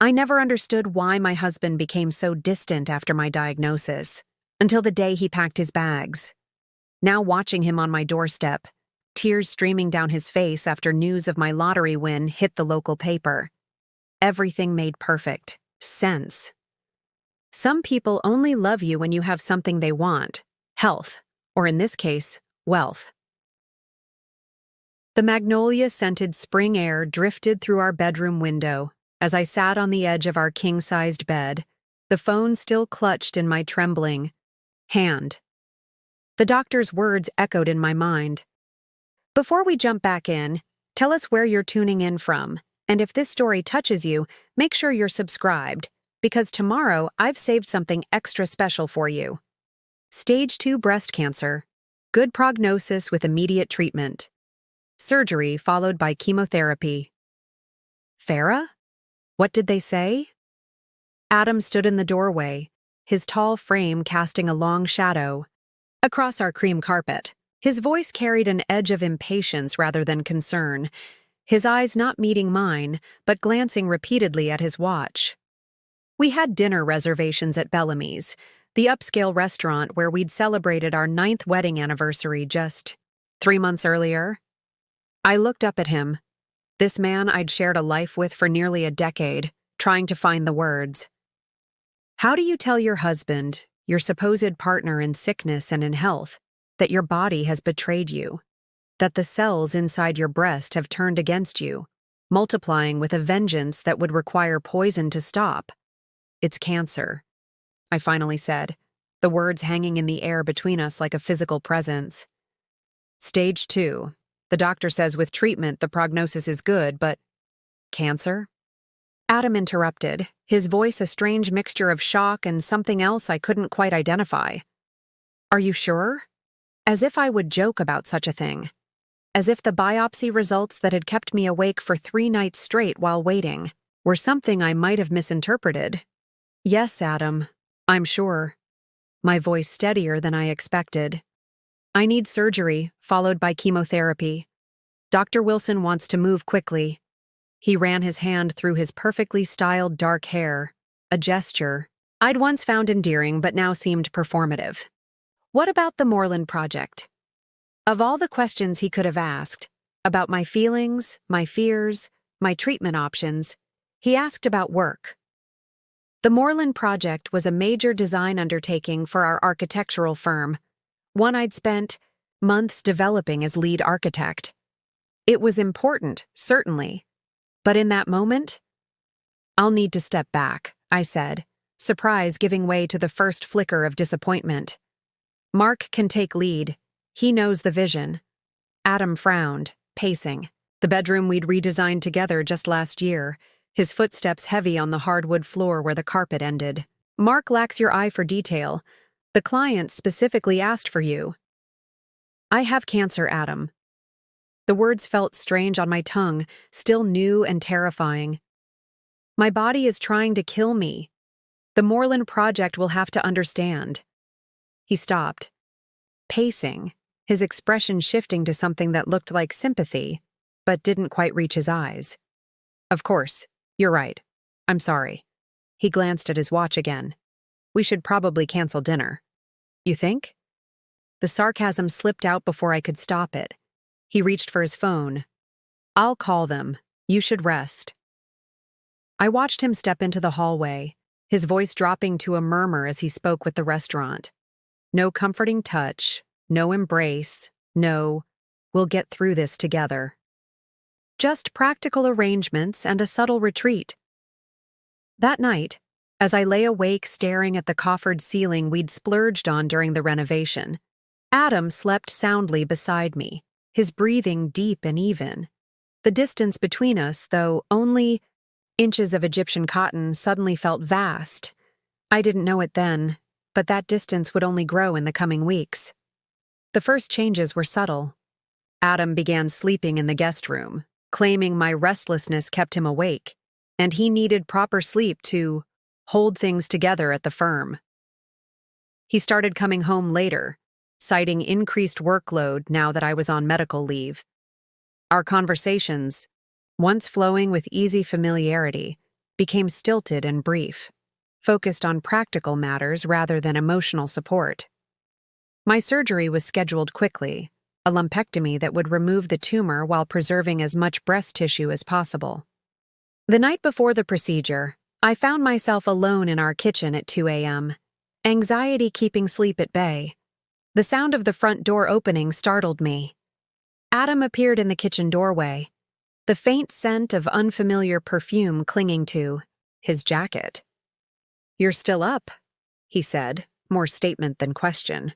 I never understood why my husband became so distant after my diagnosis, until the day he packed his bags. Now watching him on my doorstep, tears streaming down his face after news of my lottery win hit the local paper. Everything made perfect sense. Some people only love you when you have something they want, health, or in this case, wealth. The magnolia-scented spring air drifted through our bedroom window as I sat on the edge of our king-sized bed, the phone still clutched in my trembling hand. The doctor's words echoed in my mind. Before we jump back in, tell us where you're tuning in from, and if this story touches you, make sure you're subscribed, because tomorrow I've saved something extra special for you. Stage 2 breast cancer. Good prognosis with immediate treatment. Surgery followed by chemotherapy. Farrah? What did they say? Adam stood in the doorway, his tall frame casting a long shadow across our cream carpet. His voice carried an edge of impatience rather than concern, his eyes not meeting mine, but glancing repeatedly at his watch. We had dinner reservations at Bellamy's, the upscale restaurant where we'd celebrated our 9th wedding anniversary just 3 months earlier. I looked up at him, this man I'd shared a life with for nearly a decade, trying to find the words. How do you tell your husband, your supposed partner in sickness and in health, that your body has betrayed you, that the cells inside your breast have turned against you, multiplying with a vengeance that would require poison to stop? It's cancer, I finally said, the words hanging in the air between us like a physical presence. Stage 2. The doctor says with treatment the prognosis is good, but cancer? Adam interrupted, his voice a strange mixture of shock and something else I couldn't quite identify. Are you sure? As if I would joke about such a thing. As if the biopsy results that had kept me awake for 3 nights straight while waiting were something I might have misinterpreted. Yes, Adam, I'm sure. My voice steadier than I expected. I need surgery, followed by chemotherapy. Dr. Wilson wants to move quickly. He ran his hand through his perfectly styled dark hair, a gesture I'd once found endearing but now seemed performative. What about the Moreland Project? Of all the questions he could have asked, about my feelings, my fears, my treatment options, he asked about work. The Moreland Project was a major design undertaking for our architectural firm, one I'd spent months developing as lead architect. It was important, certainly, but in that moment, I'll need to step back, I said, surprise giving way to the first flicker of disappointment. Mark can take lead. He knows the vision. Adam frowned, pacing. The bedroom we'd redesigned together just last year, his footsteps heavy on the hardwood floor where the carpet ended. Mark lacks your eye for detail. The client specifically asked for you. I have cancer, Adam. The words felt strange on my tongue, still new and terrifying. My body is trying to kill me. The Moreland Project will have to understand. He stopped, pacing, his expression shifting to something that looked like sympathy, but didn't quite reach his eyes. Of course, you're right. I'm sorry. He glanced at his watch again. We should probably cancel dinner. You think? The sarcasm slipped out before I could stop it. He reached for his phone. I'll call them. You should rest. I watched him step into the hallway, his voice dropping to a murmur as he spoke with the restaurant. No comforting touch, no embrace, no, we'll get through this together. Just practical arrangements and a subtle retreat. That night, as I lay awake staring at the coffered ceiling we'd splurged on during the renovation, Adam slept soundly beside me, his breathing deep and even. The distance between us, though only inches of Egyptian cotton, suddenly felt vast. I didn't know it then, but that distance would only grow in the coming weeks. The first changes were subtle. Adam began sleeping in the guest room, claiming my restlessness kept him awake, and he needed proper sleep to hold things together at the firm. He started coming home later, citing increased workload now that I was on medical leave. Our conversations, once flowing with easy familiarity, became stilted and brief, focused on practical matters rather than emotional support. My surgery was scheduled quickly, a lumpectomy that would remove the tumor while preserving as much breast tissue as possible. The night before the procedure, I found myself alone in our kitchen at 2 a.m., anxiety keeping sleep at bay. The sound of the front door opening startled me. Adam appeared in the kitchen doorway, the faint scent of unfamiliar perfume clinging to his jacket. "You're still up," he said, more statement than question.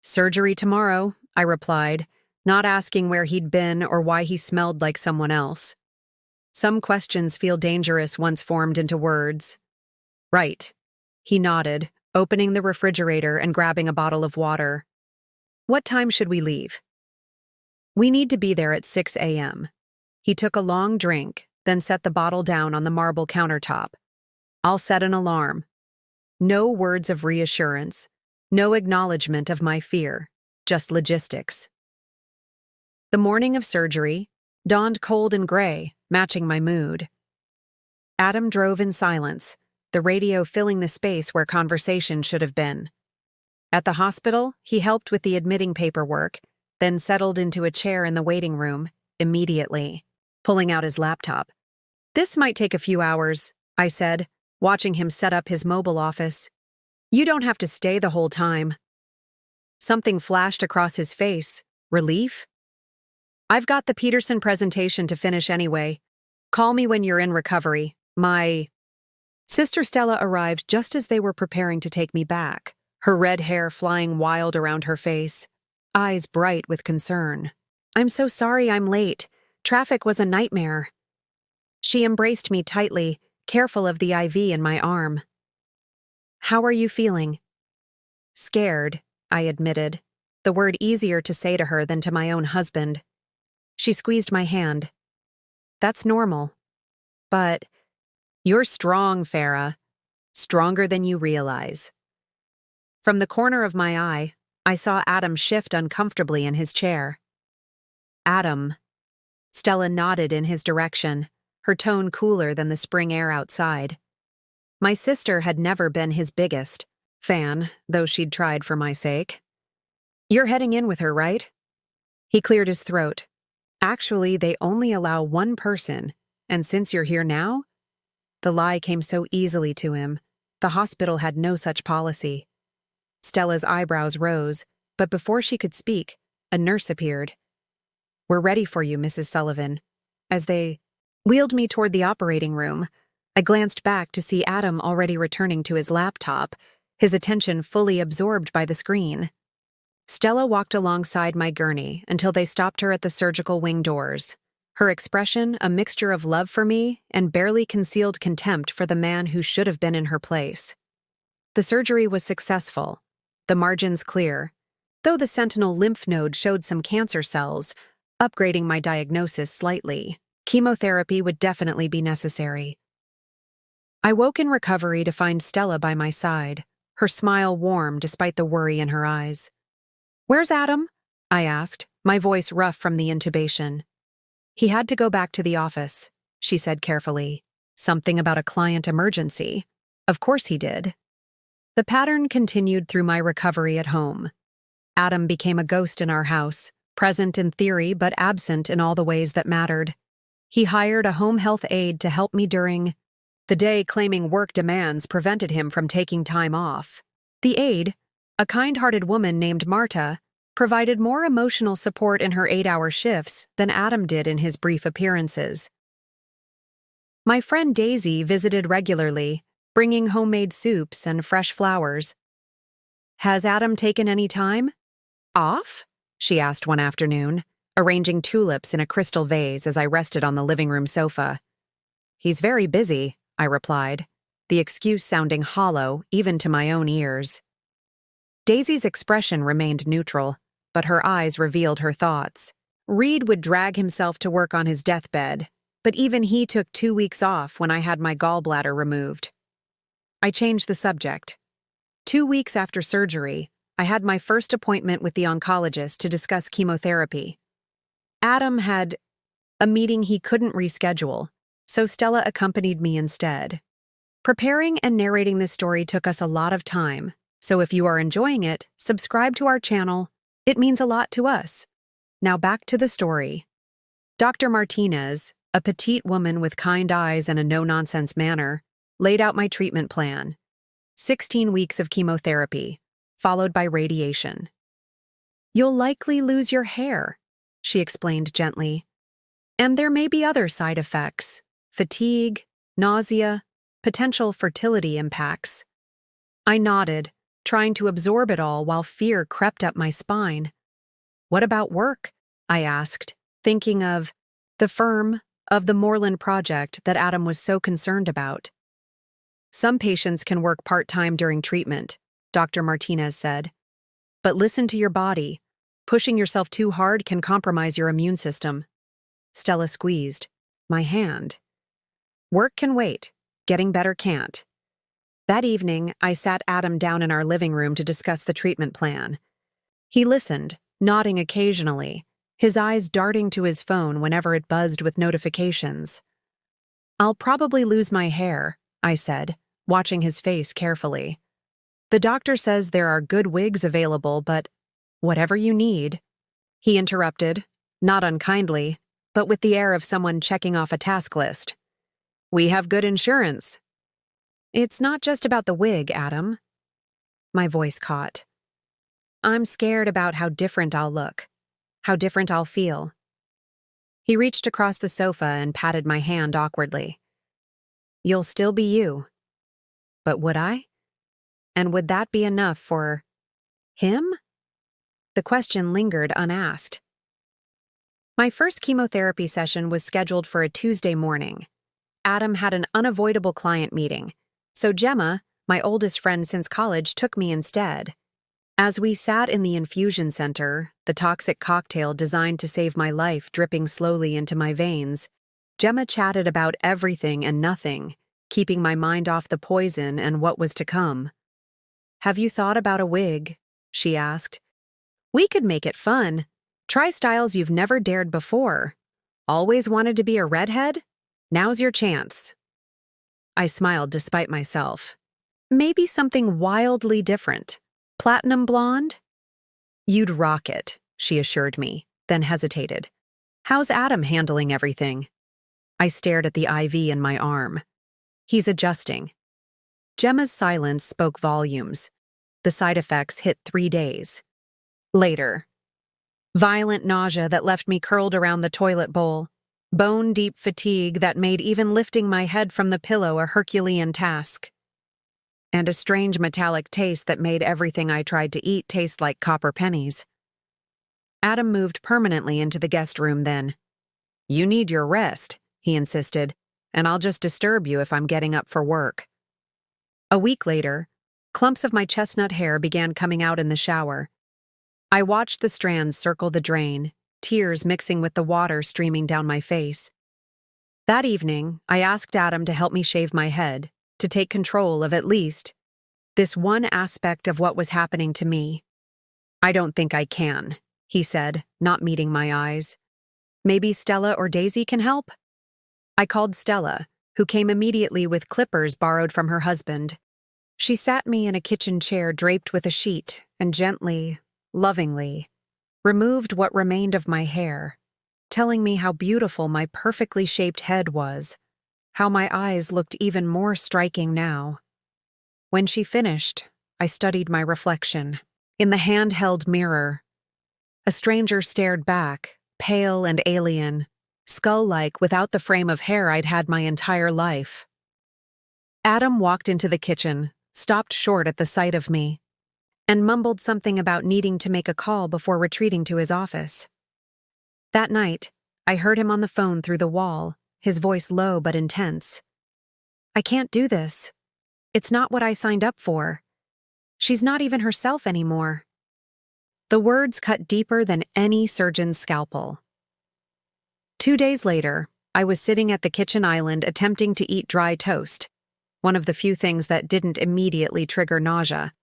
"Surgery tomorrow," I replied, not asking where he'd been or why he smelled like someone else. Some questions feel dangerous once formed into words. "Right." He nodded, opening the refrigerator and grabbing a bottle of water. "What time should we leave?" "We need to be there at 6 a.m. He took a long drink, then set the bottle down on the marble countertop. "I'll set an alarm." No words of reassurance, no acknowledgement of my fear, just logistics. The morning of surgery dawned cold and gray, matching my mood. Adam drove in silence, the radio filling the space where conversation should have been. At the hospital, he helped with the admitting paperwork, then settled into a chair in the waiting room, immediately, pulling out his laptop. "This might take a few hours," I said, watching him set up his mobile office. "You don't have to stay the whole time." Something flashed across his face. Relief? "I've got the Peterson presentation to finish anyway. Call me when you're in recovery. My..." Sister Stella arrived just as they were preparing to take me back, her red hair flying wild around her face, eyes bright with concern. "I'm so sorry I'm late. Traffic was a nightmare." She embraced me tightly, careful of the IV in my arm. "How are you feeling?" "Scared," I admitted, the word easier to say to her than to my own husband. She squeezed my hand. "That's normal. But you're strong, Farrah. Stronger than you realize." From the corner of my eye, I saw Adam shift uncomfortably in his chair. "Adam." Stella nodded in his direction, her tone cooler than the spring air outside. My sister had never been his biggest fan, though she'd tried for my sake. "You're heading in with her, right?" He cleared his throat. "Actually, they only allow one person, and since you're here now..." The lie came so easily to him. The hospital had no such policy. Stella's eyebrows rose, but before she could speak, a nurse appeared. "We're ready for you, Mrs. Sullivan." As they wheeled me toward the operating room, I glanced back to see Adam already returning to his laptop, his attention fully absorbed by the screen. Stella walked alongside my gurney until they stopped her at the surgical wing doors, her expression a mixture of love for me and barely concealed contempt for the man who should have been in her place. The surgery was successful, the margins clear, though the sentinel lymph node showed some cancer cells, upgrading my diagnosis slightly. Chemotherapy would definitely be necessary. I woke in recovery to find Stella by my side, her smile warm despite the worry in her eyes. "Where's Adam?" I asked, my voice rough from the intubation. "He had to go back to the office," she said carefully. "Something about a client emergency." Of course he did. The pattern continued through my recovery at home. Adam became a ghost in our house, present in theory but absent in all the ways that mattered. He hired a home health aide to help me during the day, claiming work demands prevented him from taking time off. The aide, a kind-hearted woman named Marta, provided more emotional support in her 8-hour shifts than Adam did in his brief appearances. My friend Daisy visited regularly, bringing homemade soups and fresh flowers. "Has Adam taken any time off?" she asked one afternoon, arranging tulips in a crystal vase as I rested on the living room sofa. "He's very busy," I replied, the excuse sounding hollow even to my own ears. Daisy's expression remained neutral, but her eyes revealed her thoughts. Reed would drag himself to work on his deathbed, but even he took 2 weeks off when I had my gallbladder removed. I changed the subject. 2 weeks after surgery, I had my first appointment with the oncologist to discuss chemotherapy. Adam had a meeting he couldn't reschedule, so Stella accompanied me instead. Preparing and narrating this story took us a lot of time, so if you are enjoying it, subscribe to our channel. It means a lot to us. Now back to the story. Dr. Martinez, a petite woman with kind eyes and a no-nonsense manner, laid out my treatment plan. 16 weeks of chemotherapy, followed by radiation. "You'll likely lose your hair," she explained gently. "And there may be other side effects: fatigue, nausea, potential fertility impacts." I nodded, trying to absorb it all while fear crept up my spine. "What about work?" I asked, thinking of the firm, of the Moreland project that Adam was so concerned about. "Some patients can work part-time during treatment," Dr. Martinez said. "But listen to your body. Pushing yourself too hard can compromise your immune system." Stella squeezed my hand. "Work can wait. Getting better can't." That evening, I sat Adam down in our living room to discuss the treatment plan. He listened, nodding occasionally, his eyes darting to his phone whenever it buzzed with notifications. "I'll probably lose my hair," I said, watching his face carefully. "The doctor says there are good wigs available, but whatever you need." He interrupted, not unkindly, but with the air of someone checking off a task list. "We have good insurance." "It's not just about the wig, Adam." My voice caught. "I'm scared about how different I'll look, how different I'll feel." He reached across the sofa and patted my hand awkwardly. "You'll still be you." But would I? And would that be enough for him? The question lingered unasked. My first chemotherapy session was scheduled for a Tuesday morning. Adam had an unavoidable client meeting, so Gemma, my oldest friend since college, took me instead. As we sat in the infusion center, the toxic cocktail designed to save my life dripping slowly into my veins, Gemma chatted about everything and nothing, keeping my mind off the poison and what was to come. "Have you thought about a wig?" she asked. "We could make it fun. Try styles you've never dared before. Always wanted to be a redhead? Now's your chance." I smiled despite myself. "Maybe something wildly different. Platinum blonde?" "You'd rock it," she assured me, then hesitated. "How's Adam handling everything?" I stared at the IV in my arm. "He's adjusting." Gemma's silence spoke volumes. The side effects hit 3 days. Later. Violent nausea that left me curled around the toilet bowl. Bone-deep fatigue that made even lifting my head from the pillow a Herculean task. And a strange metallic taste that made everything I tried to eat taste like copper pennies. Adam moved permanently into the guest room then. "You need your rest," he insisted, "and I'll just disturb you if I'm getting up for work." A week later, clumps of my chestnut hair began coming out in the shower. I watched the strands circle the drain, tears mixing with the water streaming down my face. That evening, I asked Adam to help me shave my head, to take control of at least this one aspect of what was happening to me. "I don't think I can," he said, not meeting my eyes. "Maybe Stella or Daisy can help?" I called Stella, who came immediately with clippers borrowed from her husband. She sat me in a kitchen chair draped with a sheet and gently, lovingly, removed what remained of my hair, telling me how beautiful my perfectly shaped head was, how my eyes looked even more striking now. When she finished, I studied my reflection. In the handheld mirror, a stranger stared back, pale and alien, skull-like without the frame of hair I'd had my entire life. Adam walked into the kitchen, stopped short at the sight of me, and mumbled something about needing to make a call before retreating to his office. That night, I heard him on the phone through the wall, his voice low but intense. "I can't do this. It's not what I signed up for. She's not even herself anymore." The words cut deeper than any surgeon's scalpel. 2 days later, I was sitting at the kitchen island attempting to eat dry toast, one of the few things that didn't immediately trigger nausea,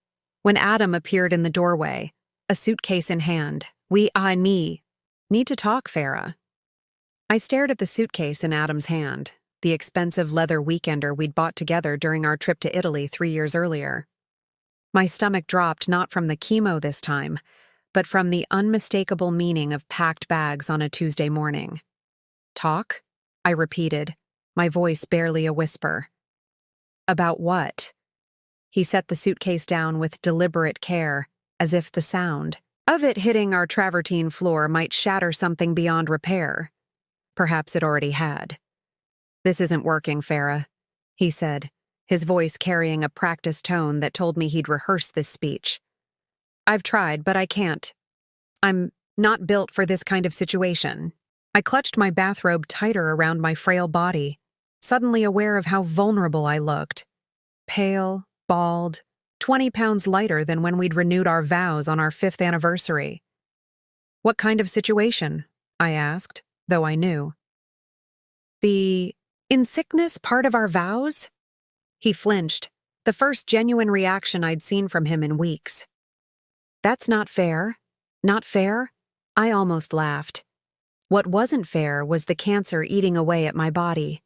when Adam appeared in the doorway, a suitcase in hand. Need to talk, Farrah." I stared at the suitcase in Adam's hand, the expensive leather weekender we'd bought together during our trip to Italy 3 years earlier. My stomach dropped not from the chemo this time, but from the unmistakable meaning of packed bags on a Tuesday morning. Talk? I repeated, my voice barely a whisper. About what? He set the suitcase down with deliberate care, as if the sound of it hitting our travertine floor might shatter something beyond repair. Perhaps it already had. This isn't working, Farrah, he said, his voice carrying a practiced tone that told me he'd rehearsed this speech. I've tried, but I can't. I'm not built for this kind of situation. I clutched my bathrobe tighter around my frail body, suddenly aware of how vulnerable I looked. Pale, bald, 20 pounds lighter than when we'd renewed our vows on our 5th anniversary. What kind of situation? I asked, though I knew. The in sickness part of our vows? He flinched, the first genuine reaction I'd seen from him in weeks. That's not fair. Not fair? I almost laughed. What wasn't fair was the cancer eating away at my body.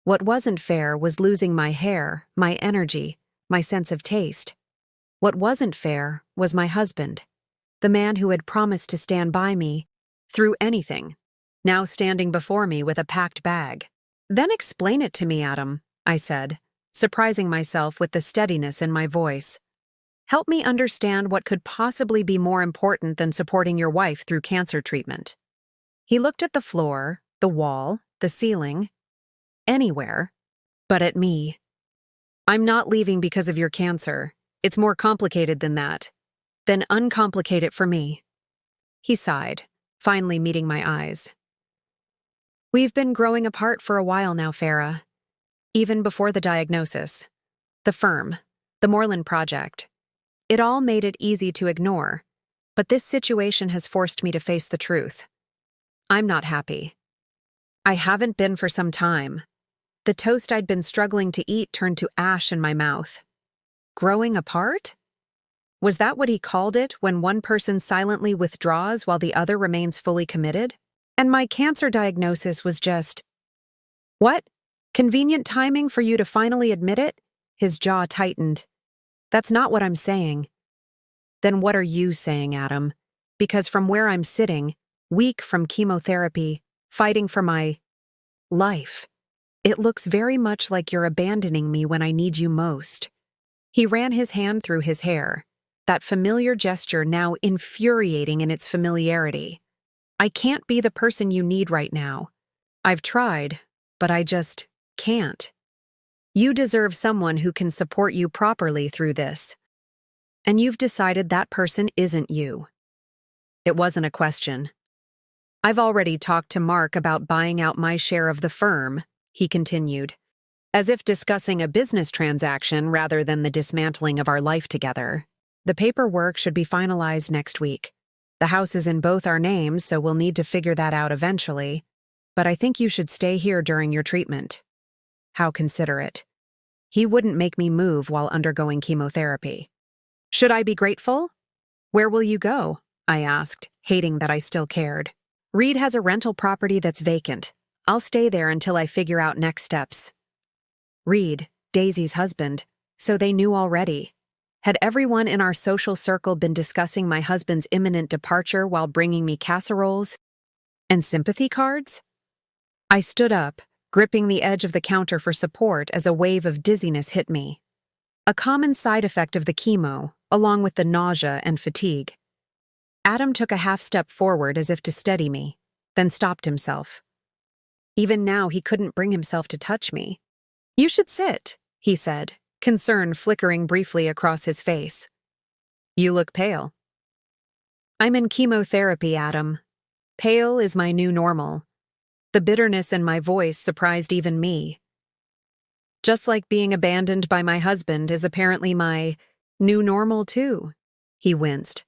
What wasn't fair was losing my hair, my energy, my sense of taste. What wasn't fair was my husband, the man who had promised to stand by me through anything, now standing before me with a packed bag. Then explain it to me, Adam, I said, surprising myself with the steadiness in my voice. Help me understand what could possibly be more important than supporting your wife through cancer treatment. He looked at the floor, the wall, the ceiling, anywhere, but at me. I'm not leaving because of your cancer. It's more complicated than that. Then uncomplicate it for me. He sighed, finally meeting my eyes. We've been growing apart for a while now, Farrah. Even before the diagnosis. The firm, the Moreland project. It all made it easy to ignore, but this situation has forced me to face the truth. I'm not happy. I haven't been for some time. The toast I'd been struggling to eat turned to ash in my mouth. Growing apart? Was that what he called it when one person silently withdraws while the other remains fully committed? And my cancer diagnosis was just... What? Convenient timing for you to finally admit it? His jaw tightened. That's not what I'm saying. Then what are you saying, Adam? Because from where I'm sitting, weak from chemotherapy, fighting for my life, it looks very much like you're abandoning me when I need you most. He ran his hand through his hair, that familiar gesture now infuriating in its familiarity. I can't be the person you need right now. I've tried, but I just can't. You deserve someone who can support you properly through this. And you've decided that person isn't you. It wasn't a question. I've already talked to Mark about buying out my share of the firm, he continued, as if discussing a business transaction rather than the dismantling of our life together. The paperwork should be finalized next week. The house is in both our names, so we'll need to figure that out eventually. But I think you should stay here during your treatment. How considerate. He wouldn't make me move while undergoing chemotherapy. Should I be grateful? Where will you go? I asked, hating that I still cared. Reed has a rental property that's vacant. I'll stay there until I figure out next steps. Reed, Daisy's husband, so they knew already. Had everyone in our social circle been discussing my husband's imminent departure while bringing me casseroles and sympathy cards? I stood up, gripping the edge of the counter for support as a wave of dizziness hit me. A common side effect of the chemo, along with the nausea and fatigue. Adam took a half-step forward as if to steady me, then stopped himself. Even now he couldn't bring himself to touch me. You should sit, he said, concern flickering briefly across his face. You look pale. I'm in chemotherapy, Adam. Pale is my new normal. The bitterness in my voice surprised even me. Just like being abandoned by my husband is apparently my new normal too, he winced.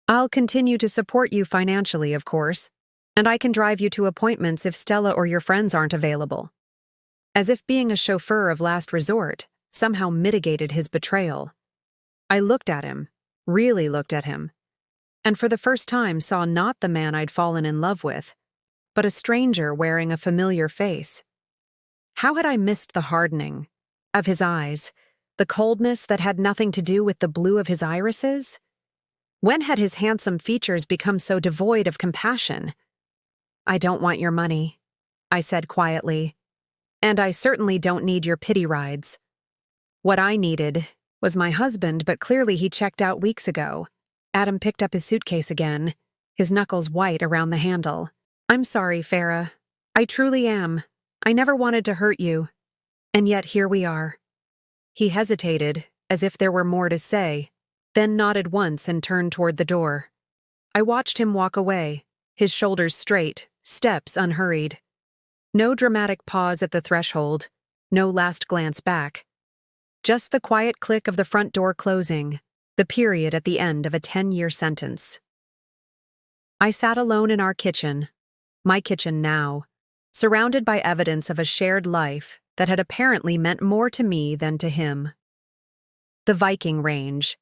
I'll continue to support you financially, of course, and I can drive you to appointments if Stella or your friends aren't available. As if being a chauffeur of last resort somehow mitigated his betrayal. I looked at him, really looked at him, and for the first time saw not the man I'd fallen in love with, but a stranger wearing a familiar face. How had I missed the hardening of his eyes, the coldness that had nothing to do with the blue of his irises? When had his handsome features become so devoid of compassion? "I don't want your money," I said quietly, "and I certainly don't need your pity rides." What I needed was my husband, but clearly he checked out weeks ago. Adam picked up his suitcase again, his knuckles white around the handle. "I'm sorry, Farrah. I truly am. I never wanted to hurt you. And yet here we are." He hesitated, as if there were more to say, then nodded once and turned toward the door. I watched him walk away, his shoulders straight, steps unhurried. No dramatic pause at the threshold, no last glance back. Just the quiet click of the front door closing, the period at the end of a 10-year sentence. I sat alone in our kitchen, my kitchen now, surrounded by evidence of a shared life that had apparently meant more to me than to him. The Viking range.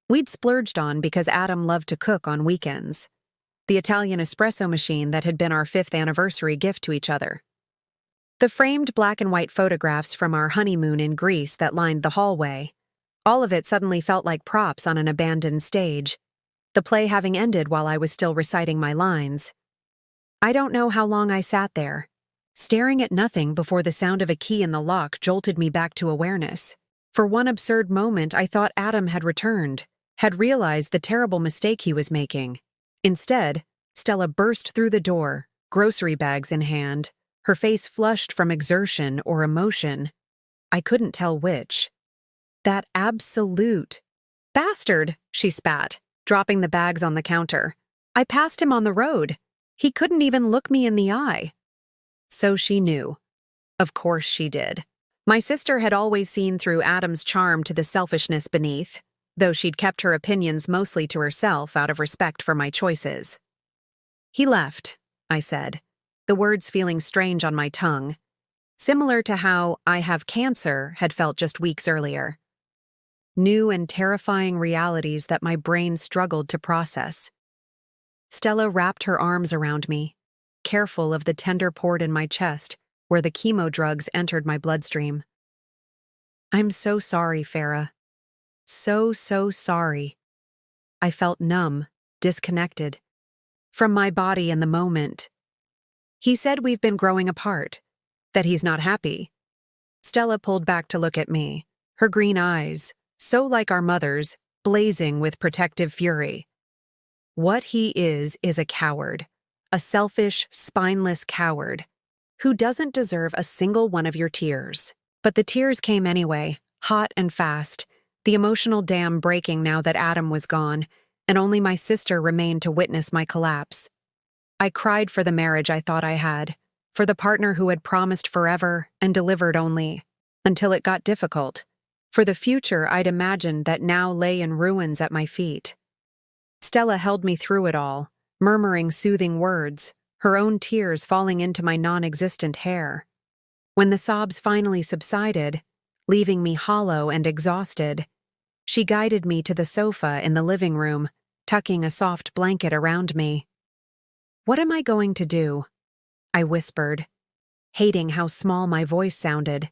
We'd splurged on because Adam loved to cook on weekends. The Italian espresso machine that had been our 5th anniversary gift to each other. The framed black and white photographs from our honeymoon in Greece that lined the hallway. All of it suddenly felt like props on an abandoned stage, the play having ended while I was still reciting my lines. I don't know how long I sat there, staring at nothing before the sound of a key in the lock jolted me back to awareness. For one absurd moment, I thought Adam had returned, had realized the terrible mistake he was making. Instead, Stella burst through the door, grocery bags in hand, her face flushed from exertion or emotion. I couldn't tell which. "That absolute bastard," she spat, dropping the bags on the counter. "I passed him on the road. He couldn't even look me in the eye." So she knew. Of course she did. My sister had always seen through Adam's charm to the selfishness beneath, though she'd kept her opinions mostly to herself out of respect for my choices. "He left," I said, the words feeling strange on my tongue, similar to how "I have cancer" had felt just weeks earlier. New and terrifying realities that my brain struggled to process. Stella wrapped her arms around me, careful of the tender port in my chest where the chemo drugs entered my bloodstream. "I'm so sorry, Farrah. So sorry." I felt numb, disconnected from my body in the moment. "He said we've been growing apart, that he's not happy." Stella pulled back to look at me, her green eyes, so like our mother's, blazing with protective fury. "What he is a coward, a selfish, spineless coward, who doesn't deserve a single one of your tears." But the tears came anyway, hot and fast, the emotional dam breaking now that Adam was gone, and only my sister remained to witness my collapse. I cried for the marriage I thought I had, for the partner who had promised forever and delivered only, until it got difficult, for the future I'd imagined that now lay in ruins at my feet. Stella held me through it all, murmuring soothing words, her own tears falling into my non-existent hair. When the sobs finally subsided, leaving me hollow and exhausted, she guided me to the sofa in the living room, tucking a soft blanket around me. "What am I going to do?" I whispered, hating how small my voice sounded.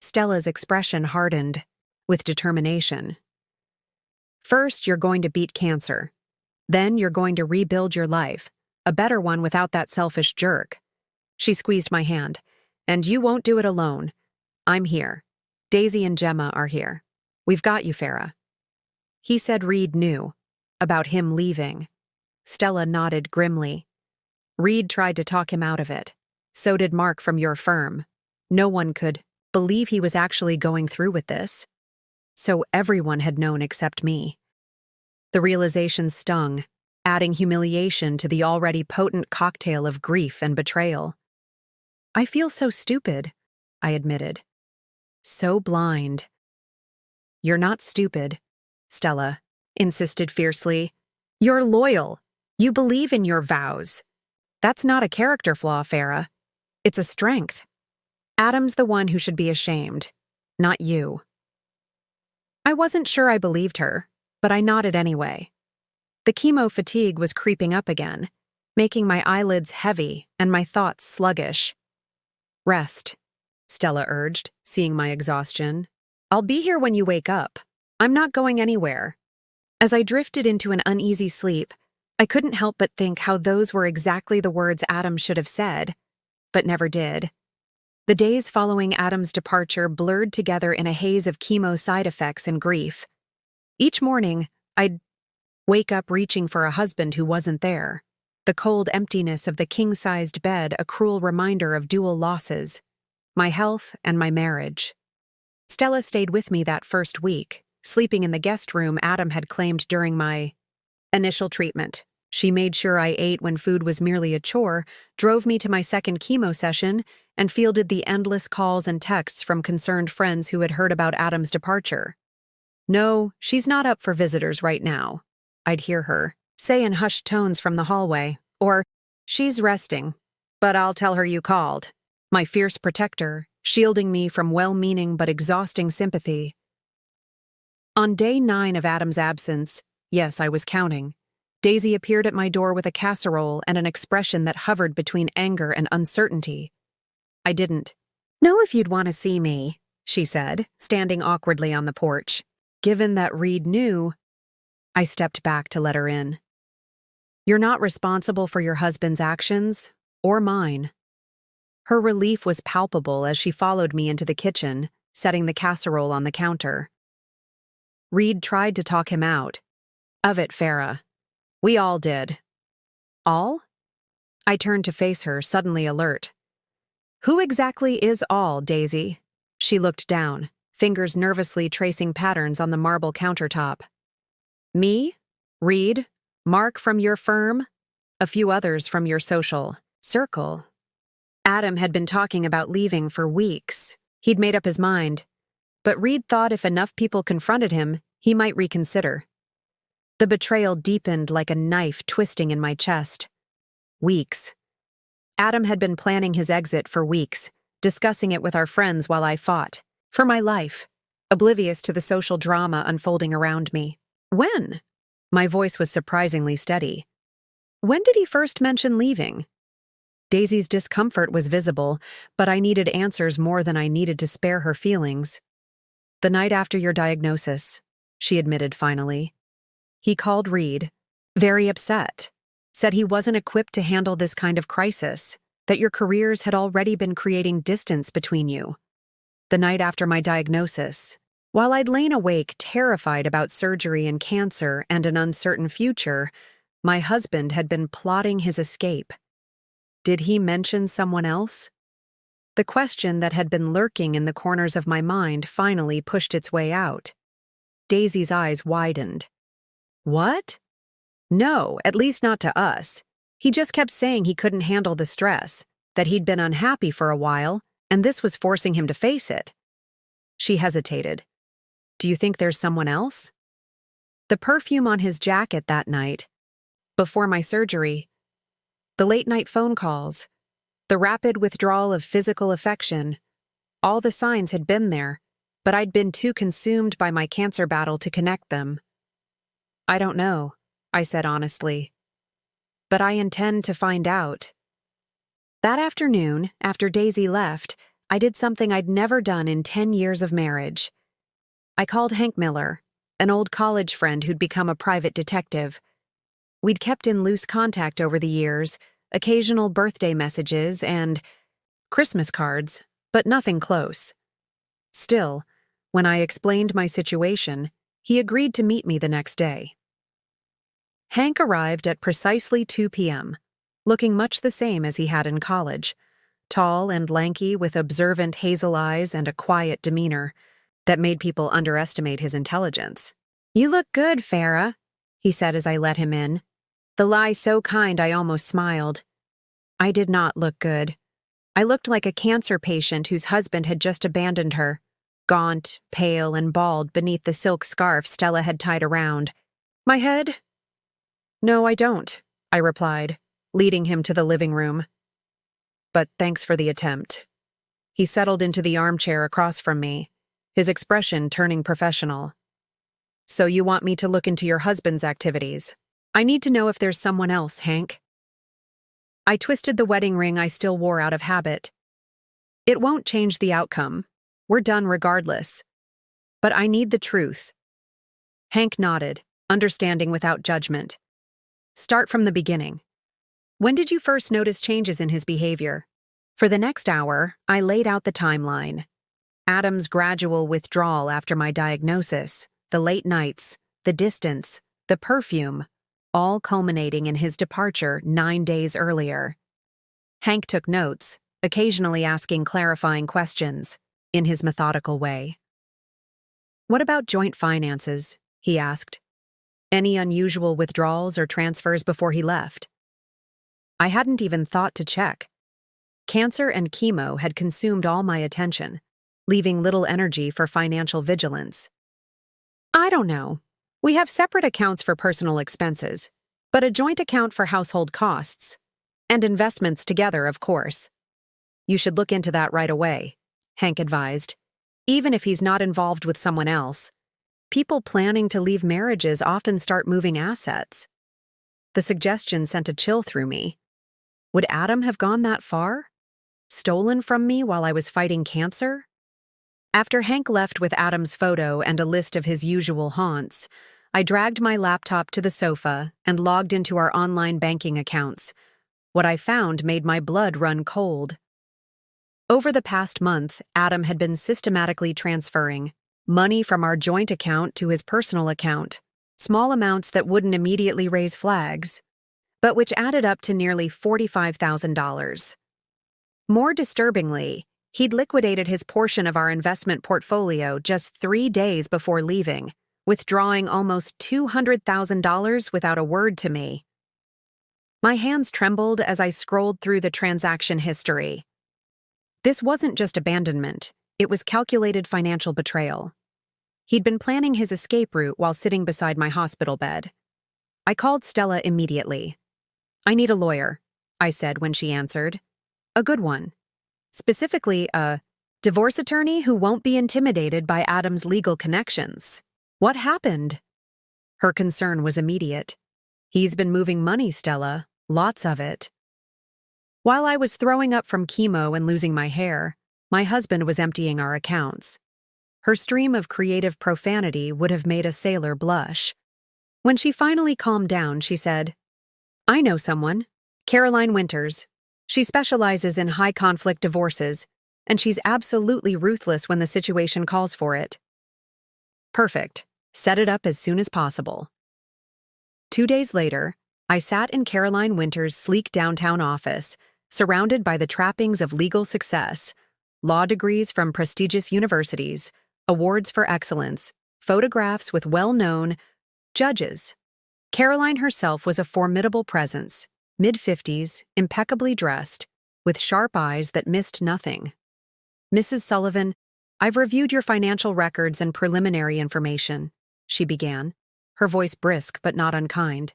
Stella's expression hardened, with determination. "First, you're going to beat cancer. Then you're going to rebuild your life, a better one without that selfish jerk." She squeezed my hand. "And you won't do it alone. I'm here. Daisy and Gemma are here. We've got you, Farrah." He said Reed knew about him leaving. Stella nodded grimly. "Reed tried to talk him out of it. So did Mark from your firm. No one could believe he was actually going through with this. So everyone had known except me." The realization stung, adding humiliation to the already potent cocktail of grief and betrayal. "I feel so stupid," I admitted. "So blind." "You're not stupid," Stella insisted fiercely. "You're loyal. You believe in your vows. That's not a character flaw, Farrah. It's a strength. Adam's the one who should be ashamed, not you." I wasn't sure I believed her, but I nodded anyway. The chemo fatigue was creeping up again, making my eyelids heavy and my thoughts sluggish. Rest, Stella urged, seeing my exhaustion. I'll be here when you wake up. I'm not going anywhere. As I drifted into an uneasy sleep, I couldn't help but think how those were exactly the words Adam should have said, but never did. The days following Adam's departure blurred together in a haze of chemo side effects and grief. Each morning, I'd wake up reaching for a husband who wasn't there. The cold emptiness of the king-sized bed a cruel reminder of dual losses, my health and my marriage. Stella stayed with me that first week, sleeping in the guest room Adam had claimed during my initial treatment. She made sure I ate when food was merely a chore, drove me to my second chemo session, and fielded the endless calls and texts from concerned friends who had heard about Adam's departure. "No, she's not up for visitors right now," I'd hear her say in hushed tones from the hallway, or, "She's resting, but I'll tell her you called." My fierce protector, shielding me from well-meaning but exhausting sympathy. On day 9 of Adam's absence, yes, I was counting, Daisy appeared at my door with a casserole and an expression that hovered between anger and uncertainty. I didn't know if you'd want to see me, she said, standing awkwardly on the porch. Given that Reed knew, I stepped back to let her in. "You're not responsible for your husband's actions, or mine." Her relief was palpable as she followed me into the kitchen, setting the casserole on the counter. Reed tried to talk him out. Of it, Farrah. We all did. All? I turned to face her, suddenly alert. Who exactly is all, Daisy? She looked down, fingers nervously tracing patterns on the marble countertop. Me? Reed? Mark from your firm? A few others from your social circle. Adam had been talking about leaving for weeks. He'd made up his mind. But Reed thought if enough people confronted him, he might reconsider. The betrayal deepened like a knife twisting in my chest. Weeks. Adam had been planning his exit for weeks, discussing it with our friends while I fought. For my life, oblivious to the social drama unfolding around me. When? My voice was surprisingly steady. When did he first mention leaving? Daisy's discomfort was visible, but I needed answers more than I needed to spare her feelings. The night after your diagnosis, she admitted finally. He called Reed, very upset, said he wasn't equipped to handle this kind of crisis, that your careers had already been creating distance between you. The night after my diagnosis, while I'd lain awake terrified about surgery and cancer and an uncertain future, my husband had been plotting his escape. Did he mention someone else? The question that had been lurking in the corners of my mind finally pushed its way out. Daisy's eyes widened. What? No, at least not to us. He just kept saying he couldn't handle the stress, that he'd been unhappy for a while, and this was forcing him to face it. She hesitated. Do you think there's someone else? The perfume on his jacket that night, before my surgery, the late-night phone calls, the rapid withdrawal of physical affection, all the signs had been there, but I'd been too consumed by my cancer battle to connect them. I don't know, I said honestly. But I intend to find out. That afternoon, after Daisy left, I did something I'd never done in 10 years of marriage. I called Hank Miller, an old college friend who'd become a private detective. We'd kept in loose contact over the years, occasional birthday messages and Christmas cards, but nothing close. Still, when I explained my situation, he agreed to meet me the next day. Hank arrived at precisely 2 p.m., looking much the same as he had in college, tall and lanky with observant hazel eyes and a quiet demeanor that made people underestimate his intelligence. You look good, Farrah, he said as I let him in. The lie so kind I almost smiled. I did not look good. I looked like a cancer patient whose husband had just abandoned her, gaunt, pale, and bald beneath the silk scarf Stella had tied around. My head? No, I don't, I replied, leading him to the living room. But thanks for the attempt. He settled into the armchair across from me, his expression turning professional. So you want me to look into your husband's activities? I need to know if there's someone else, Hank. I twisted the wedding ring I still wore out of habit. It won't change the outcome. We're done regardless. But I need the truth. Hank nodded, understanding without judgment. Start from the beginning. When did you first notice changes in his behavior? For the next hour, I laid out the timeline. Adam's gradual withdrawal after my diagnosis, the late nights, the distance, the perfume, all culminating in his departure 9 days earlier. Hank took notes, occasionally asking clarifying questions, in his methodical way. What about joint finances? He asked. Any unusual withdrawals or transfers before he left? I hadn't even thought to check. Cancer and chemo had consumed all my attention, leaving little energy for financial vigilance. I don't know. We have separate accounts for personal expenses, but a joint account for household costs. And investments together, of course. You should look into that right away, Hank advised. Even if he's not involved with someone else, people planning to leave marriages often start moving assets. The suggestion sent a chill through me. Would Adam have gone that far? Stolen from me while I was fighting cancer? After Hank left with Adam's photo and a list of his usual haunts, I dragged my laptop to the sofa and logged into our online banking accounts. What I found made my blood run cold. Over the past month, Adam had been systematically transferring money from our joint account to his personal account, small amounts that wouldn't immediately raise flags, but which added up to nearly $45,000. More disturbingly, he'd liquidated his portion of our investment portfolio just 3 days before leaving, withdrawing almost $200,000 without a word to me. My hands trembled as I scrolled through the transaction history. This wasn't just abandonment, it was calculated financial betrayal. He'd been planning his escape route while sitting beside my hospital bed. I called Stella immediately. I need a lawyer, I said when she answered. A good one. Specifically, a divorce attorney who won't be intimidated by Adam's legal connections. What happened? Her concern was immediate. He's been moving money, Stella. Lots of it. While I was throwing up from chemo and losing my hair, my husband was emptying our accounts. Her stream of creative profanity would have made a sailor blush. When she finally calmed down, she said, I know someone, Caroline Winters. She specializes in high-conflict divorces, and she's absolutely ruthless when the situation calls for it. Perfect. Set it up as soon as possible. 2 days later, I sat in Caroline Winters' sleek downtown office, surrounded by the trappings of legal success, law degrees from prestigious universities, awards for excellence, photographs with well-known judges. Caroline herself was a formidable presence, mid-50s, impeccably dressed, with sharp eyes that missed nothing. Mrs. Sullivan, I've reviewed your financial records and preliminary information, she began, her voice brisk but not unkind.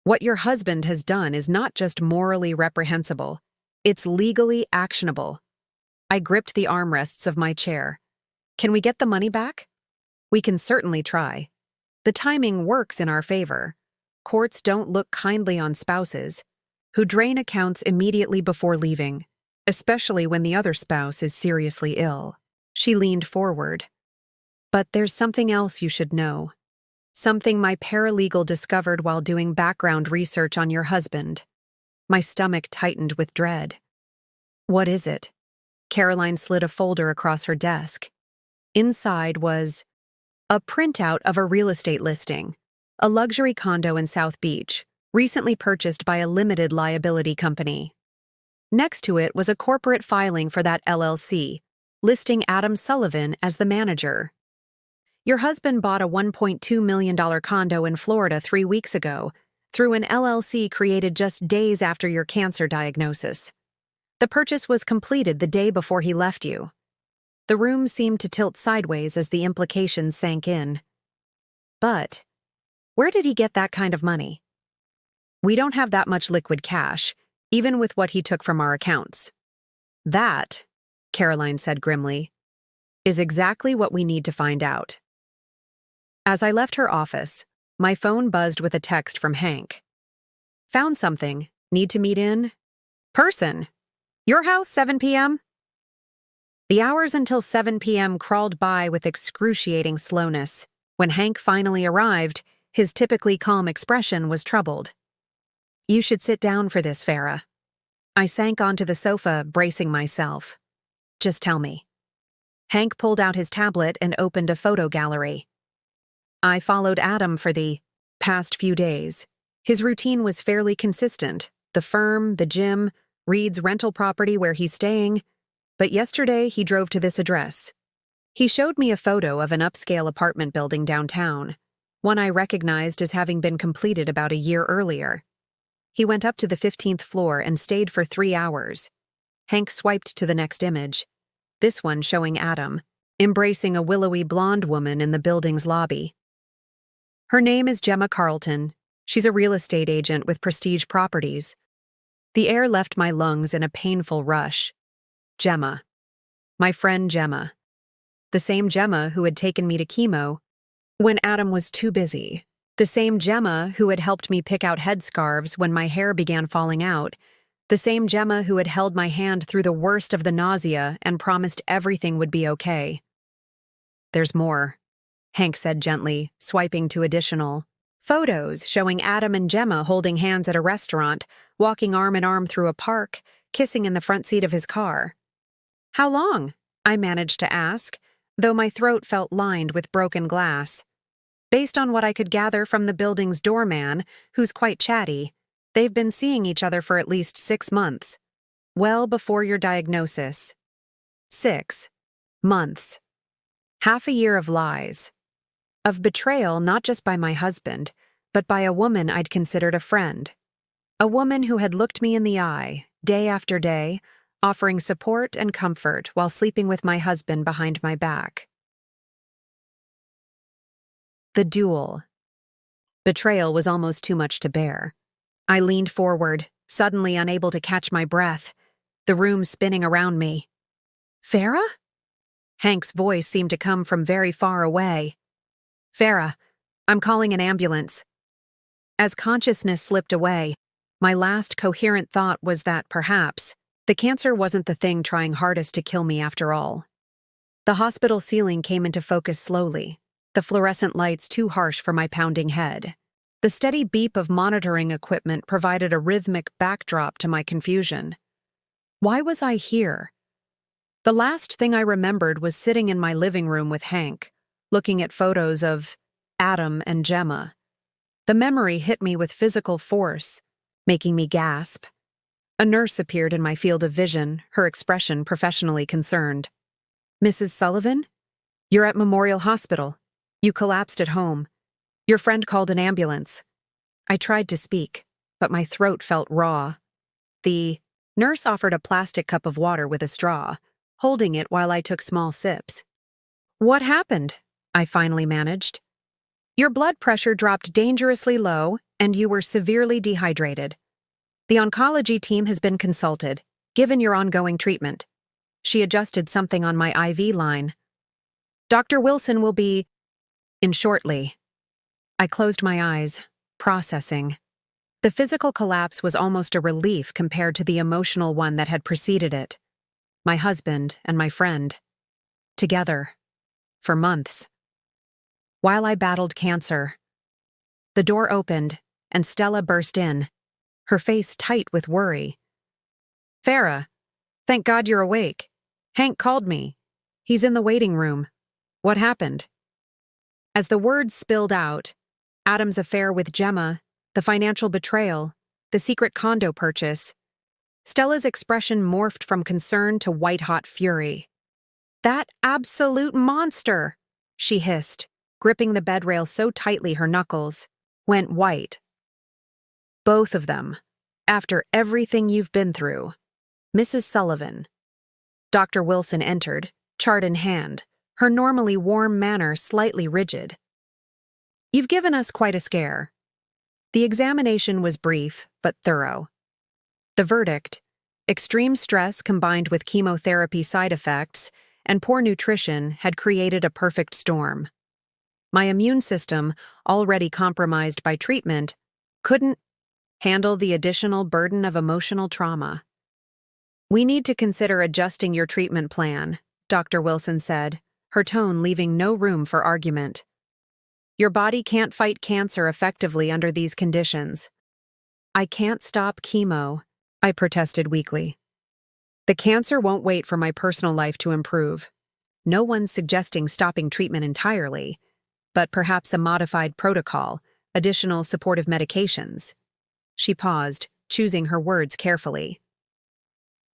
What your husband has done is not just morally reprehensible, it's legally actionable. I gripped the armrests of my chair. Can we get the money back? We can certainly try. The timing works in our favor. Courts don't look kindly on spouses who drain accounts immediately before leaving, especially when the other spouse is seriously ill. She leaned forward. But there's something else you should know. Something my paralegal discovered while doing background research on your husband. My stomach tightened with dread. What is it? Caroline slid a folder across her desk. Inside was a printout of a real estate listing, a luxury condo in South Beach, recently purchased by a limited liability company. Next to it was a corporate filing for that LLC, listing Adam Sullivan as the manager. Your husband bought a $1.2 million condo in Florida 3 weeks ago through an LLC created just days after your cancer diagnosis. The purchase was completed the day before he left you. The room seemed to tilt sideways as the implications sank in. But where did he get that kind of money? We don't have that much liquid cash, even with what he took from our accounts. That, Caroline said grimly, is exactly what we need to find out. As I left her office, my phone buzzed with a text from Hank. Found something. Need to meet in person. Your house, 7 p.m.? The hours until 7 p.m. crawled by with excruciating slowness. When Hank finally arrived, his typically calm expression was troubled. "You should sit down for this, Farrah." I sank onto the sofa, bracing myself. "Just tell me." Hank pulled out his tablet and opened a photo gallery. I followed Adam for the past few days. His routine was fairly consistent. The firm, the gym, Reed's rental property where he's staying. But yesterday, he drove to this address. He showed me a photo of an upscale apartment building downtown, one I recognized as having been completed about a year earlier. He went up to the 15th floor and stayed for 3 hours. Hank swiped to the next image, this one showing Adam, embracing a willowy blonde woman in the building's lobby. Her name is Gemma Carlton. She's a real estate agent with Prestige Properties. The air left my lungs in a painful rush. Gemma. My friend Gemma. The same Gemma who had taken me to chemo when Adam was too busy. The same Gemma who had helped me pick out headscarves when my hair began falling out. The same Gemma who had held my hand through the worst of the nausea and promised everything would be okay. "There's more," Hank said gently, swiping to additional photos showing Adam and Gemma holding hands at a restaurant, walking arm in arm through a park, kissing in the front seat of his car. "How long?" I managed to ask, though my throat felt lined with broken glass. Based on what I could gather from the building's doorman, who's quite chatty, they've been seeing each other for at least 6 months. Well before your diagnosis. 6 months. Half a year of lies. Of betrayal not just by my husband, but by a woman I'd considered a friend. A woman who had looked me in the eye, day after day, offering support and comfort while sleeping with my husband behind my back. The duel. Betrayal was almost too much to bear. I leaned forward, suddenly unable to catch my breath, the room spinning around me. "Farrah?" Hank's voice seemed to come from very far away. "Farrah, I'm calling an ambulance." As consciousness slipped away, my last coherent thought was that perhaps the cancer wasn't the thing trying hardest to kill me after all. The hospital ceiling came into focus slowly, the fluorescent lights too harsh for my pounding head. The steady beep of monitoring equipment provided a rhythmic backdrop to my confusion. Why was I here? The last thing I remembered was sitting in my living room with Hank, looking at photos of Adam and Gemma. The memory hit me with physical force, making me gasp. A nurse appeared in my field of vision, her expression professionally concerned. "Mrs. Sullivan? You're at Memorial Hospital. You collapsed at home. Your friend called an ambulance." I tried to speak, but my throat felt raw. The nurse offered a plastic cup of water with a straw, holding it while I took small sips. "What happened?" I finally managed. "Your blood pressure dropped dangerously low, and you were severely dehydrated. The oncology team has been consulted, given your ongoing treatment." She adjusted something on my IV line. "Dr. Wilson will be in shortly." I closed my eyes, processing. The physical collapse was almost a relief compared to the emotional one that had preceded it. My husband and my friend. Together. For months. While I battled cancer. The door opened, and Stella burst in, her face tight with worry. "Farrah, thank God you're awake. Hank called me. He's in the waiting room. What happened?" As the words spilled out, Adam's affair with Gemma, the financial betrayal, the secret condo purchase, Stella's expression morphed from concern to white-hot fury. "That absolute monster!" she hissed, gripping the bedrail so tightly her knuckles went white. "Both of them. After everything you've been through. Mrs. Sullivan." Dr. Wilson entered, chart in hand, her normally warm manner slightly rigid. "You've given us quite a scare." The examination was brief, but thorough. The verdict: extreme stress combined with chemotherapy side effects and poor nutrition had created a perfect storm. My immune system, already compromised by treatment, couldn't handle the additional burden of emotional trauma. "We need to consider adjusting your treatment plan," Dr. Wilson said, her tone leaving no room for argument. Your body can't fight cancer effectively under these conditions. I can't stop chemo, I protested weakly. The cancer won't wait for my personal life to improve. No one's suggesting stopping treatment entirely, but perhaps a modified protocol, additional supportive medications. She paused, choosing her words carefully.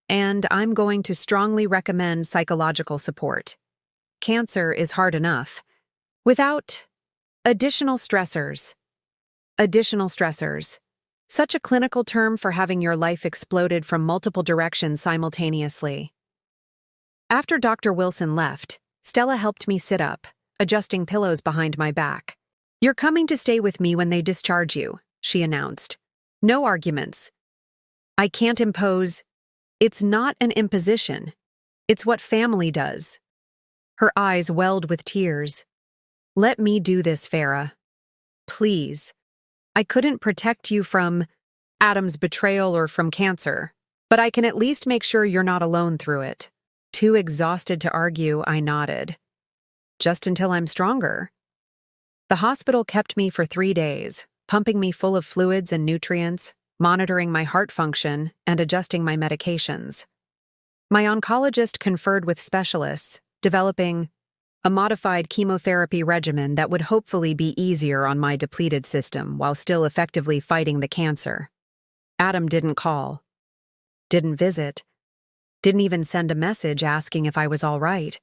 And I'm going to strongly recommend psychological support. Cancer is hard enough. Without additional stressors. Additional stressors. Such a clinical term for having your life exploded from multiple directions simultaneously. After Dr. Wilson left, Stella helped me sit up, adjusting pillows behind my back. You're coming to stay with me when they discharge you, she announced. No arguments. I can't impose. It's not an imposition. It's what family does. Her eyes welled with tears. Let me do this, Farrah. Please. I couldn't protect you from Adam's betrayal or from cancer, but I can at least make sure you're not alone through it. Too exhausted to argue, I nodded. Just until I'm stronger. The hospital kept me for 3 days, pumping me full of fluids and nutrients, monitoring my heart function, and adjusting my medications. My oncologist conferred with specialists, developing a modified chemotherapy regimen that would hopefully be easier on my depleted system while still effectively fighting the cancer. Adam didn't call, didn't visit, didn't even send a message asking if I was all right.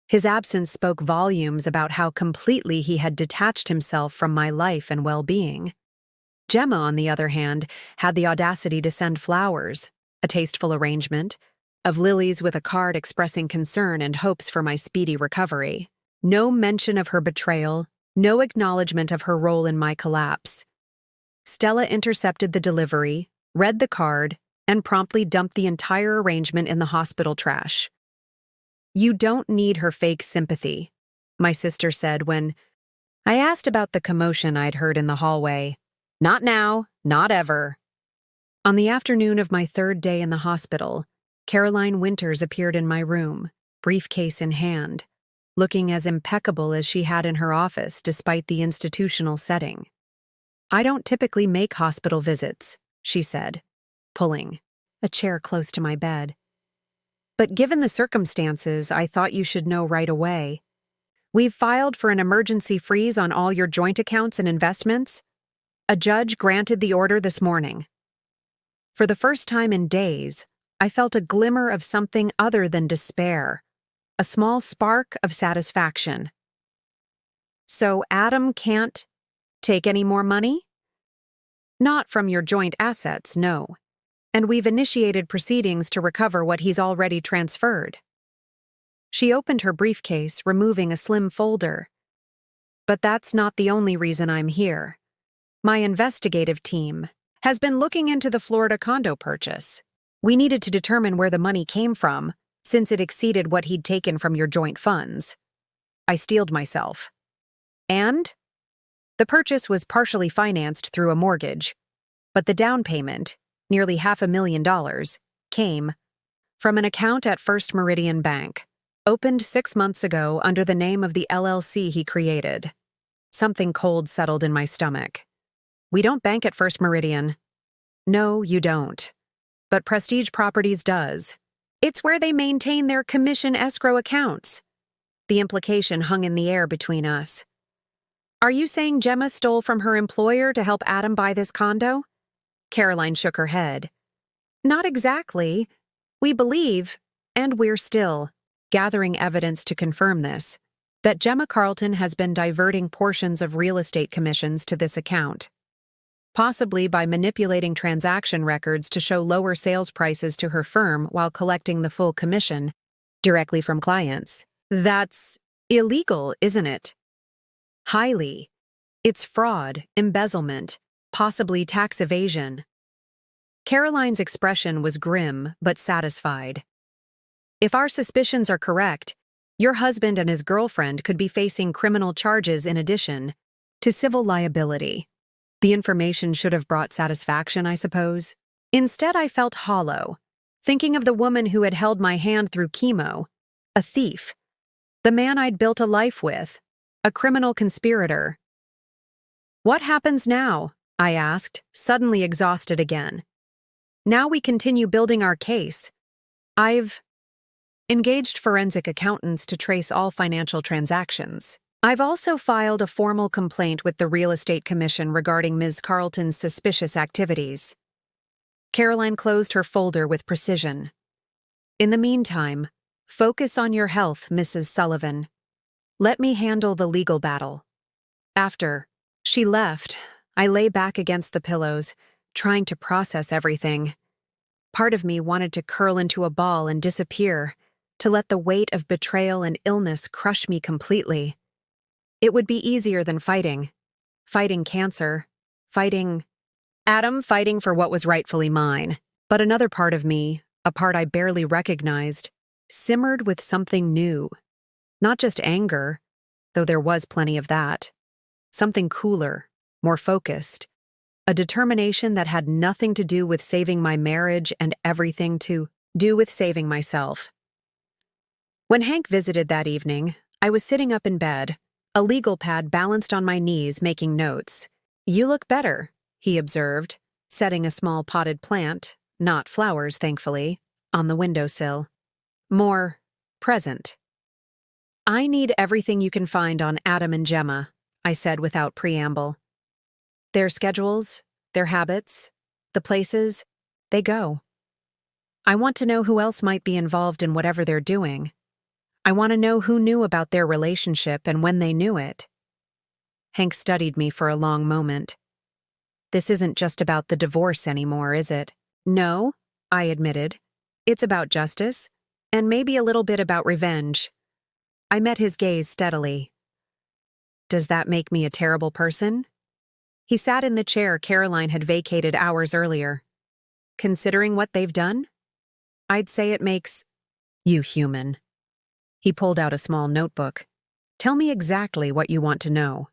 His absence spoke volumes about how completely he had detached himself from my life and well-being. Gemma, on the other hand, had the audacity to send flowers, a tasteful arrangement, of lilies with a card expressing concern and hopes for my speedy recovery. No mention of her betrayal, no acknowledgement of her role in my collapse. Stella intercepted the delivery, read the card, and promptly dumped the entire arrangement in the hospital trash. You don't need her fake sympathy, my sister said when I asked about the commotion I'd heard in the hallway. Not now, not ever. On the afternoon of my 3rd day in the hospital, Caroline Winters appeared in my room, briefcase in hand, looking as impeccable as she had in her office despite the institutional setting. I don't typically make hospital visits, she said, pulling a chair close to my bed. But given the circumstances, I thought you should know right away. We've filed for an emergency freeze on all your joint accounts and investments. A judge granted the order this morning. For the first time in days, I felt a glimmer of something other than despair, a small spark of satisfaction. So Adam can't take any more money? Not from your joint assets, no. And we've initiated proceedings to recover what he's already transferred. She opened her briefcase, removing a slim folder. But that's not the only reason I'm here. My investigative team has been looking into the Florida condo purchase. We needed to determine where the money came from, since it exceeded what he'd taken from your joint funds. I steeled myself. And? The purchase was partially financed through a mortgage, but the down payment, nearly $500,000, came from an account at First Meridian Bank, opened 6 months ago under the name of the LLC he created. Something cold settled in my stomach. We don't bank at First Meridian. No, you don't. But Prestige Properties does. It's where they maintain their commission escrow accounts. The implication hung in the air between us. Are you saying Gemma stole from her employer to help Adam buy this condo? Caroline shook her head. Not exactly. We believe, and we're still gathering evidence to confirm this, that Gemma Carlton has been diverting portions of real estate commissions to this account, possibly by manipulating transaction records to show lower sales prices to her firm while collecting the full commission directly from clients. That's illegal, isn't it? Highly. It's fraud, embezzlement, possibly tax evasion. Caroline's expression was grim but satisfied. If our suspicions are correct, your husband and his girlfriend could be facing criminal charges in addition to civil liability. The information should have brought satisfaction, I suppose. Instead, I felt hollow, thinking of the woman who had held my hand through chemo, A thief. The man I'd built a life with. A criminal conspirator. "What happens now?" I asked, suddenly exhausted again. "Now we continue building our case. I've engaged forensic accountants to trace all financial transactions. I've also filed a formal complaint with the Real Estate Commission regarding Ms. Carlton's suspicious activities." Caroline closed her folder with precision. "In the meantime, focus on your health, Mrs. Sullivan. Let me handle the legal battle." After she left, I lay back against the pillows, trying to process everything. Part of me wanted to curl into a ball and disappear, to let the weight of betrayal and illness crush me completely. It would be easier than fighting. Fighting cancer. Fighting Adam, fighting for what was rightfully mine. But another part of me, a part I barely recognized, simmered with something new. Not just anger, though there was plenty of that. Something cooler, more focused. A determination that had nothing to do with saving my marriage and everything to do with saving myself. When Hank visited that evening, I was sitting up in bed, a legal pad balanced on my knees, making notes. "You look better," he observed, setting a small potted plant, not flowers, thankfully, on the windowsill. "More present." "I need everything you can find on Adam and Gemma," I said without preamble. "Their schedules, their habits, the places they go. I want to know who else might be involved in whatever they're doing. I want to know who knew about their relationship and when they knew it." Hank studied me for a long moment. "This isn't just about the divorce anymore, is it?" "No," I admitted. "It's about justice, and maybe a little bit about revenge." I met his gaze steadily. "Does that make me a terrible person?" He sat in the chair Caroline had vacated hours earlier. "Considering what they've done? I'd say it makes you human." He pulled out a small notebook. "Tell me exactly what you want to know."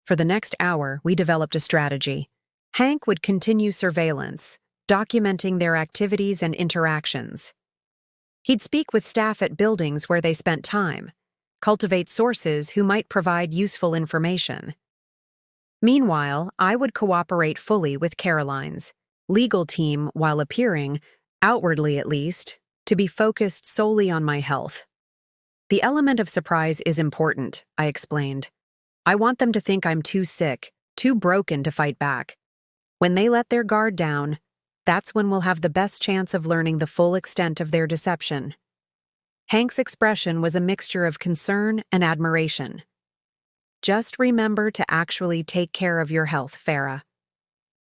For the next hour, we developed a strategy. Hank would continue surveillance, documenting their activities and interactions. He'd speak with staff at buildings where they spent time, cultivate sources who might provide useful information. Meanwhile, I would cooperate fully with Caroline's legal team while appearing, outwardly at least, to be focused solely on my health. "The element of surprise is important," I explained. "I want them to think I'm too sick, too broken to fight back. When they let their guard down, that's when we'll have the best chance of learning the full extent of their deception." Hank's expression was a mixture of concern and admiration. "Just remember to actually take care of your health, Farrah.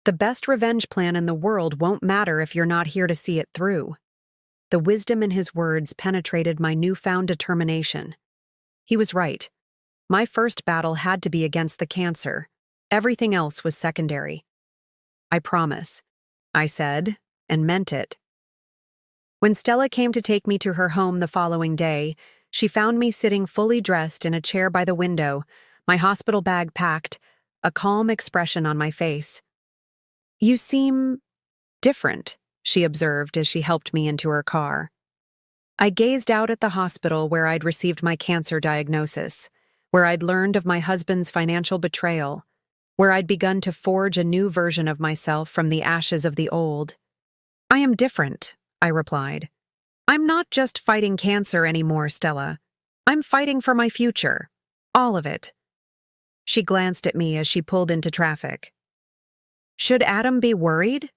The best revenge plan in the world won't matter if you're not here to see it through." The wisdom in his words penetrated my newfound determination. He was right. My first battle had to be against the cancer. Everything else was secondary. "I promise," I said, and meant it. When Stella came to take me to her home the following day, she found me sitting fully dressed in a chair by the window, my hospital bag packed, a calm expression on my face. "You seem different," she observed as she helped me into her car. I gazed out at the hospital where I'd received my cancer diagnosis, where I'd learned of my husband's financial betrayal, where I'd begun to forge a new version of myself from the ashes of the old. "I am different," I replied. "I'm not just fighting cancer anymore, Stella. I'm fighting for my future. All of it." She glanced at me as she pulled into traffic. "Should Adam be worried?"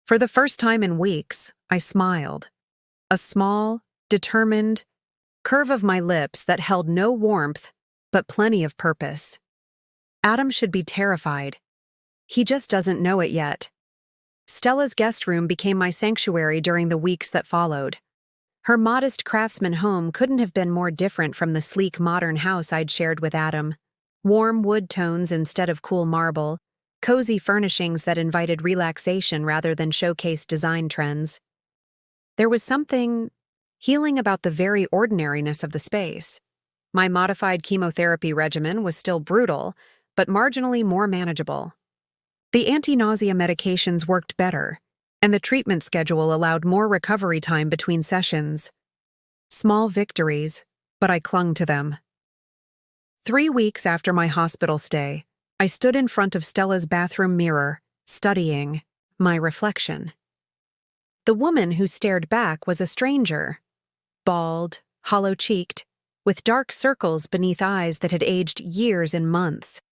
For the first time in weeks, I smiled. A small, determined curve of my lips that held no warmth, but plenty of purpose. Adam should be terrified. He just doesn't know it yet. Stella's guest room became my sanctuary during the weeks that followed. Her modest craftsman home couldn't have been more different from the sleek modern house I'd shared with Adam. Warm wood tones instead of cool marble, cozy furnishings that invited relaxation rather than showcased design trends. There was something healing about the very ordinariness of the space. My modified chemotherapy regimen was still brutal, but marginally more manageable. The anti-nausea medications worked better, and the treatment schedule allowed more recovery time between sessions. Small victories, but I clung to them. 3 weeks after my hospital stay, I stood in front of Stella's bathroom mirror, studying my reflection. The woman who stared back was a stranger. Bald, hollow-cheeked, with dark circles beneath eyes that had aged years and months.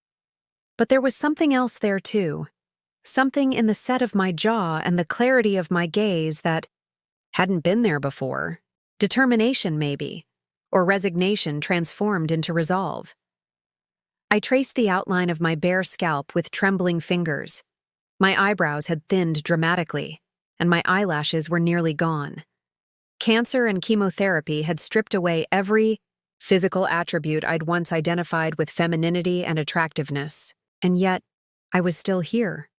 But there was something else there too. Something in the set of my jaw and the clarity of my gaze that hadn't been there before. Determination, maybe, or resignation transformed into resolve. I traced the outline of my bare scalp with trembling fingers. My eyebrows had thinned dramatically, and my eyelashes were nearly gone. Cancer and chemotherapy had stripped away every physical attribute I'd once identified with femininity and attractiveness, and yet I was still here,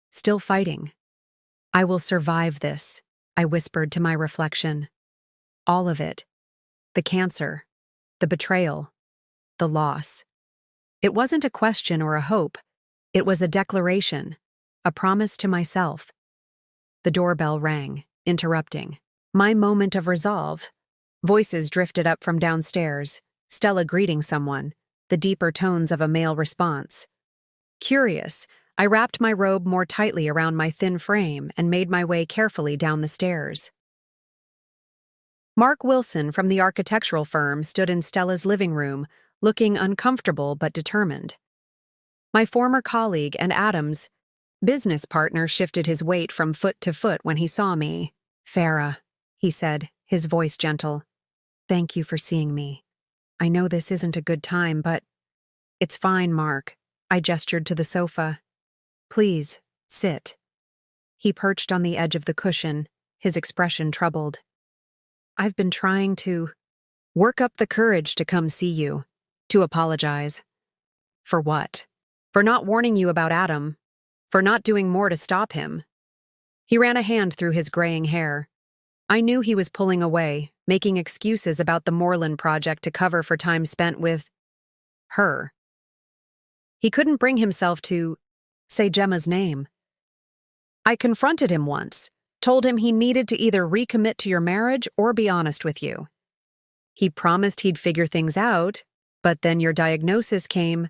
still fighting. I will survive this, I whispered to my reflection. All of it. The cancer, the betrayal, the loss. It wasn't a question or a hope. It was a declaration, a promise to myself. The doorbell rang, interrupting. My moment of resolve. Voices drifted up from downstairs, Stella greeting someone, the deeper tones of a male response. Curious, I wrapped my robe more tightly around my thin frame and made my way carefully down the stairs. Mark Wilson from the architectural firm stood in Stella's living room, looking uncomfortable but determined. My former colleague and Adam's business partner shifted his weight from foot to foot when he saw me. "Farrah," he said, his voice gentle. "Thank you for seeing me. I know this isn't a good time, but—" "It's fine, Mark." I gestured to the sofa. "Please, sit." He perched on the edge of the cushion, his expression troubled. "I've been trying to work up the courage to come see you, to apologize." "For what?" "For not warning you about Adam. For not doing more to stop him." He ran a hand through his graying hair. I knew he was pulling away, making excuses about the Moreland project to cover for time spent with her. He couldn't bring himself to say Gemma's name. "I confronted him once, told him he needed to either recommit to your marriage or be honest with you. He promised he'd figure things out, but then your diagnosis came."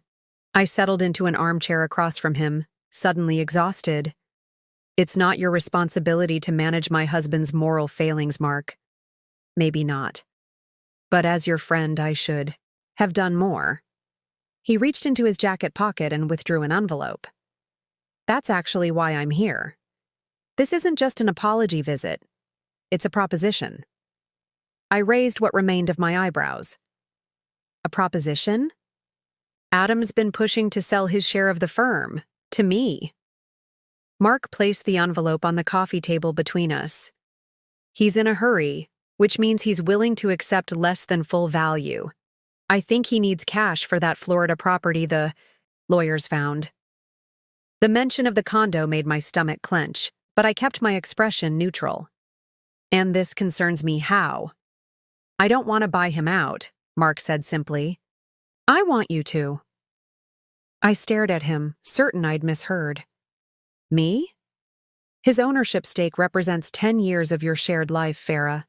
I settled into an armchair across from him, suddenly exhausted. "It's not your responsibility to manage my husband's moral failings, Mark." "Maybe not. But as your friend, I should have done more." He reached into his jacket pocket and withdrew an envelope. "That's actually why I'm here. This isn't just an apology visit. It's a proposition." I raised what remained of my eyebrows. "A proposition?" "Adam's been pushing to sell his share of the firm, to me." Mark placed the envelope on the coffee table between us. "He's in a hurry, which means he's willing to accept less than full value. I think he needs cash for that Florida property the lawyers found." The mention of the condo made my stomach clench, but I kept my expression neutral. "And this concerns me how?" "I don't want to buy him out," Mark said simply. "I want you to." I stared at him, certain I'd misheard. "Me?" "His ownership stake represents 10 years of your shared life, Farrah.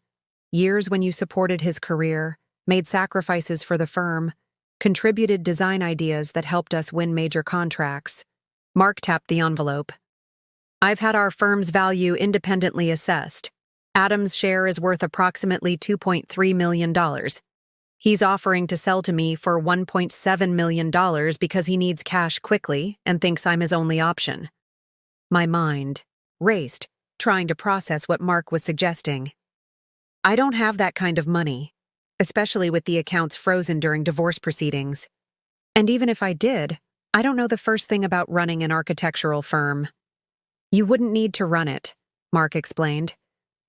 Years when you supported his career, made sacrifices for the firm, contributed design ideas that helped us win major contracts." Mark tapped the envelope. "I've had our firm's value independently assessed. Adam's share is worth approximately $2.3 million. He's offering to sell to me for $1.7 million because he needs cash quickly and thinks I'm his only option." My mind raced, trying to process what Mark was suggesting. "I don't have that kind of money, especially with the accounts frozen during divorce proceedings. And even if I did, I don't know the first thing about running an architectural firm." "You wouldn't need to run it," Mark explained.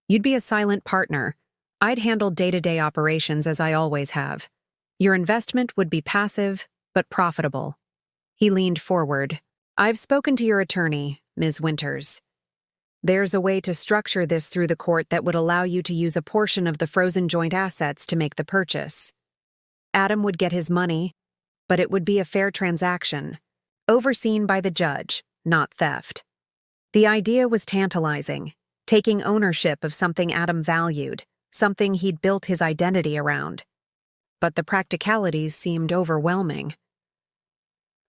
"You'd be a silent partner. I'd handle day-to-day operations as I always have. Your investment would be passive, but profitable." He leaned forward. "I've spoken to your attorney, Ms. Winters. There's a way to structure this through the court that would allow you to use a portion of the frozen joint assets to make the purchase. Adam would get his money, but it would be a fair transaction, overseen by the judge, not theft." The idea was tantalizing, taking ownership of something Adam valued, something he'd built his identity around. But the practicalities seemed overwhelming.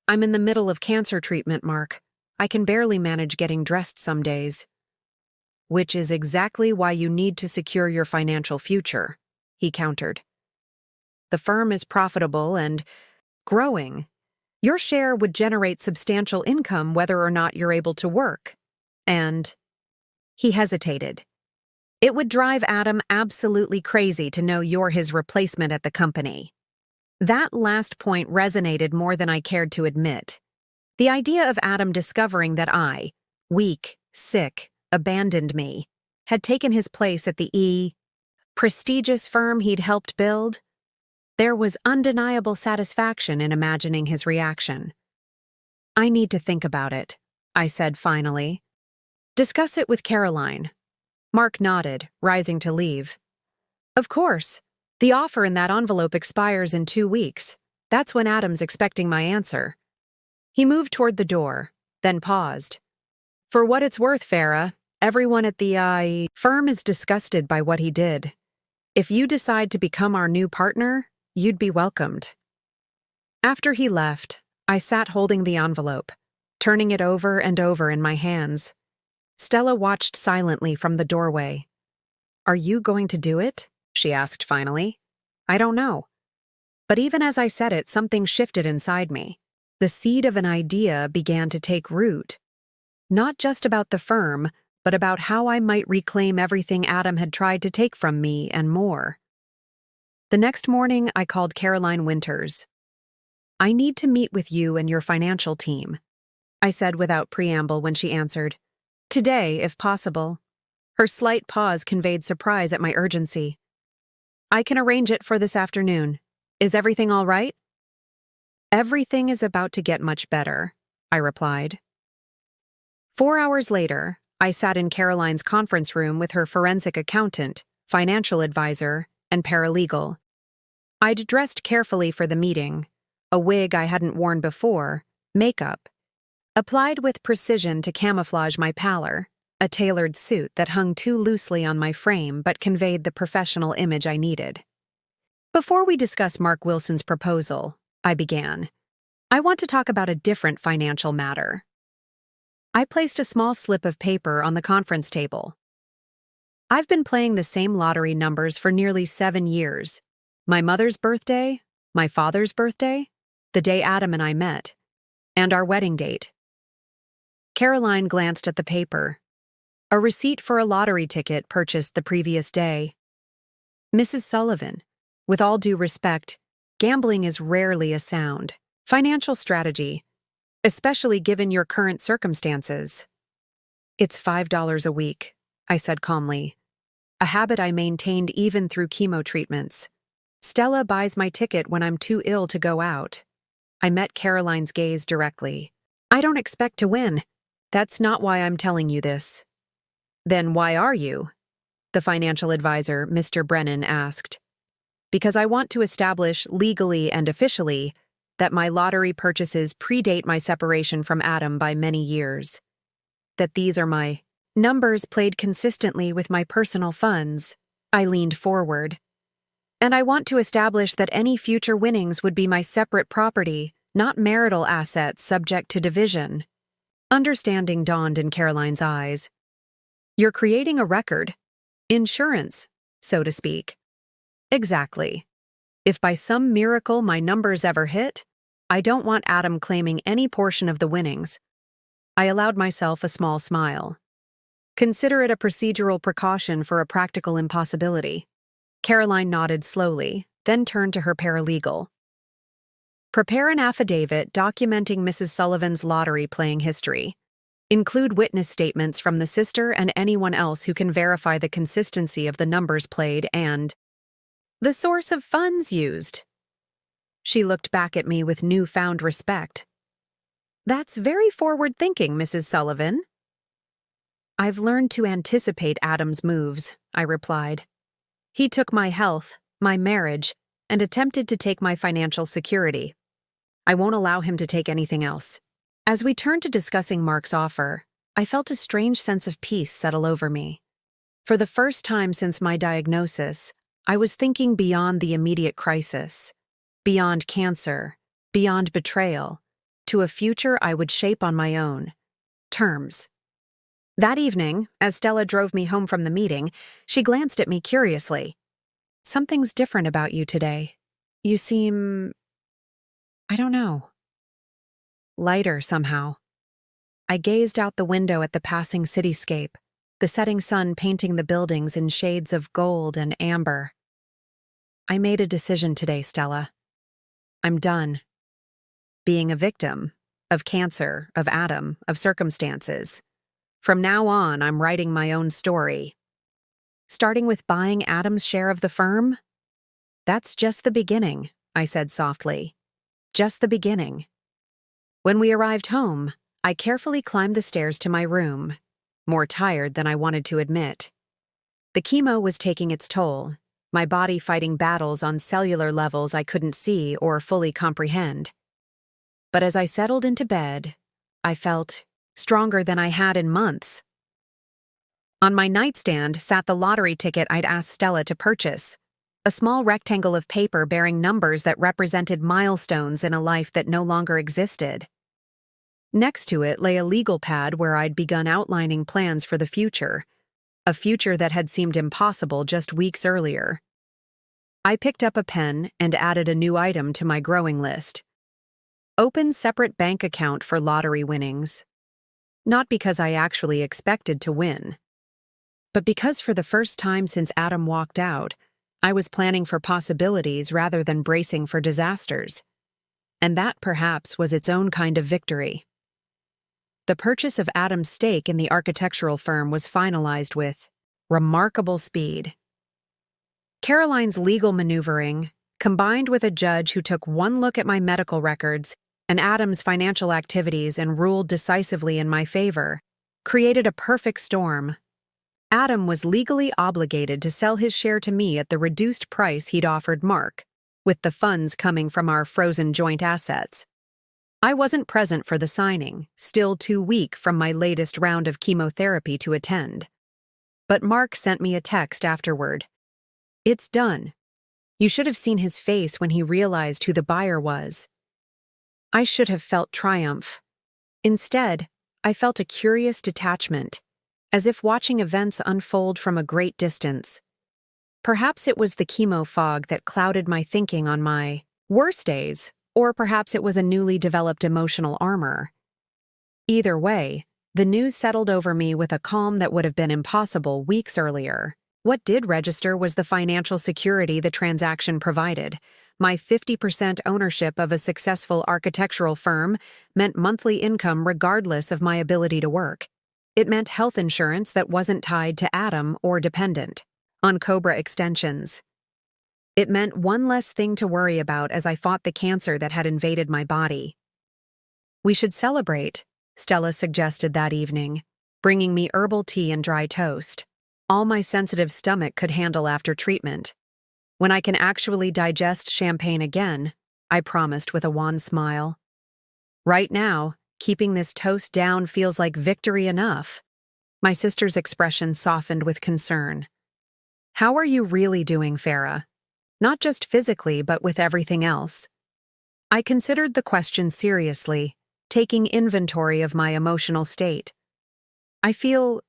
"I'm in the middle of cancer treatment, Mark. I can barely manage getting dressed some days." "Which is exactly why you need to secure your financial future," he countered. "The firm is profitable and growing. Your share would generate substantial income whether or not you're able to work. And—" He hesitated. "It would drive Adam absolutely crazy to know you're his replacement at the company." That last point resonated more than I cared to admit. The idea of Adam discovering that I, weak, sick, abandoned me, had taken his place at the prestigious firm he'd helped build. There was undeniable satisfaction in imagining his reaction. "I need to think about it," I said finally. "Discuss it with Caroline." Mark nodded, rising to leave. "Of course. The offer in that envelope expires in 2 weeks. That's when Adam's expecting my answer." He moved toward the door, then paused. "For what it's worth, Farrah, everyone at the firm is disgusted by what he did. If you decide to become our new partner, you'd be welcomed." After he left, I sat holding the envelope, turning it over and over in my hands. Stella watched silently from the doorway. "Are you going to do it?" she asked finally. "I don't know." But even as I said it, something shifted inside me. The seed of an idea began to take root. Not just about the firm, but about how I might reclaim everything Adam had tried to take from me and more. The next morning, I called Caroline Winters. "I need to meet with you and your financial team," I said without preamble when she answered. "Today, if possible." Her slight pause conveyed surprise at my urgency. "I can arrange it for this afternoon. Is everything all right?" "Everything is about to get much better," I replied. 4 hours later, I sat in Caroline's conference room with her forensic accountant, financial advisor, and paralegal. I'd dressed carefully for the meeting, a wig I hadn't worn before, makeup, applied with precision to camouflage my pallor, a tailored suit that hung too loosely on my frame but conveyed the professional image I needed. "Before we discuss Mark Wilson's proposal," I began, "I want to talk about a different financial matter." I placed a small slip of paper on the conference table. "I've been playing the same lottery numbers for nearly 7 years. My mother's birthday, my father's birthday, the day Adam and I met, and our wedding date." Caroline glanced at the paper. A receipt for a lottery ticket purchased the previous day. "Mrs. Sullivan, with all due respect, gambling is rarely a sound financial strategy, especially given your current circumstances." "It's $5 a week," I said calmly, "a habit I maintained even through chemo treatments. Stella buys my ticket when I'm too ill to go out." I met Caroline's gaze directly. "I don't expect to win. That's not why I'm telling you this." "Then why are you?" the financial advisor, Mr. Brennan, asked. "Because I want to establish legally and officially that my lottery purchases predate my separation from Adam by many years. That these are my numbers played consistently with my personal funds." I leaned forward. "And I want to establish that any future winnings would be my separate property, not marital assets subject to division." Understanding dawned in Caroline's eyes. "You're creating a record. Insurance, so to speak." "Exactly. If by some miracle my numbers ever hit, I don't want Adam claiming any portion of the winnings." I allowed myself a small smile. "Consider it a procedural precaution for a practical impossibility." Caroline nodded slowly, then turned to her paralegal. "Prepare an affidavit documenting Mrs. Sullivan's lottery playing history. Include witness statements from the sister and anyone else who can verify the consistency of the numbers played and the source of funds used." She looked back at me with newfound respect. "That's very forward-thinking, Mrs. Sullivan." "I've learned to anticipate Adam's moves," I replied. "He took my health, my marriage, and attempted to take my financial security. I won't allow him to take anything else." As we turned to discussing Mark's offer, I felt a strange sense of peace settle over me. For the first time since my diagnosis, I was thinking beyond the immediate crisis, beyond cancer, beyond betrayal, to a future I would shape on my own terms. That evening, as Stella drove me home from the meeting, she glanced at me curiously. "Something's different about you today. You seem, I don't know, lighter somehow." I gazed out the window at the passing cityscape, the setting sun painting the buildings in shades of gold and amber. "I made a decision today, Stella. I'm done being a victim of cancer, of Adam, of circumstances. From now on, I'm writing my own story. Starting with buying Adam's share of the firm? That's just the beginning," I said softly. "Just the beginning." When we arrived home, I carefully climbed the stairs to my room, more tired than I wanted to admit. The chemo was taking its toll, my body fighting battles on cellular levels I couldn't see or fully comprehend. But as I settled into bed, I felt stronger than I had in months. On my nightstand sat the lottery ticket I'd asked Stella to purchase, a small rectangle of paper bearing numbers that represented milestones in a life that no longer existed. Next to it lay a legal pad where I'd begun outlining plans for the future, a future that had seemed impossible just weeks earlier. I picked up a pen and added a new item to my growing list. Open separate bank account for lottery winnings. Not because I actually expected to win, but because for the first time since Adam walked out, I was planning for possibilities rather than bracing for disasters. And that perhaps was its own kind of victory. The purchase of Adam's stake in the architectural firm was finalized with remarkable speed. Caroline's legal maneuvering, combined with a judge who took one look at my medical records and Adam's financial activities and ruled decisively in my favor, created a perfect storm. Adam was legally obligated to sell his share to me at the reduced price he'd offered Mark, with the funds coming from our frozen joint assets. I wasn't present for the signing, still too weak from my latest round of chemotherapy to attend. But Mark sent me a text afterward. "It's done. You should have seen his face when he realized who the buyer was." I should have felt triumph. Instead, I felt a curious detachment, as if watching events unfold from a great distance. Perhaps it was the chemo fog that clouded my thinking on my worst days, or perhaps it was a newly developed emotional armor. Either way, the news settled over me with a calm that would have been impossible weeks earlier. What did register was the financial security the transaction provided. My 50% ownership of a successful architectural firm meant monthly income regardless of my ability to work. It meant health insurance that wasn't tied to Adam or dependent on Cobra extensions. It meant one less thing to worry about as I fought the cancer that had invaded my body. "We should celebrate," Stella suggested that evening, bringing me herbal tea and dry toast, all my sensitive stomach could handle after treatment. "When I can actually digest champagne again," I promised with a wan smile. "Right now, keeping this toast down feels like victory enough." My sister's expression softened with concern. "How are you really doing, Farrah? Not just physically, but with everything else?" I considered the question seriously, taking inventory of my emotional state. "I feel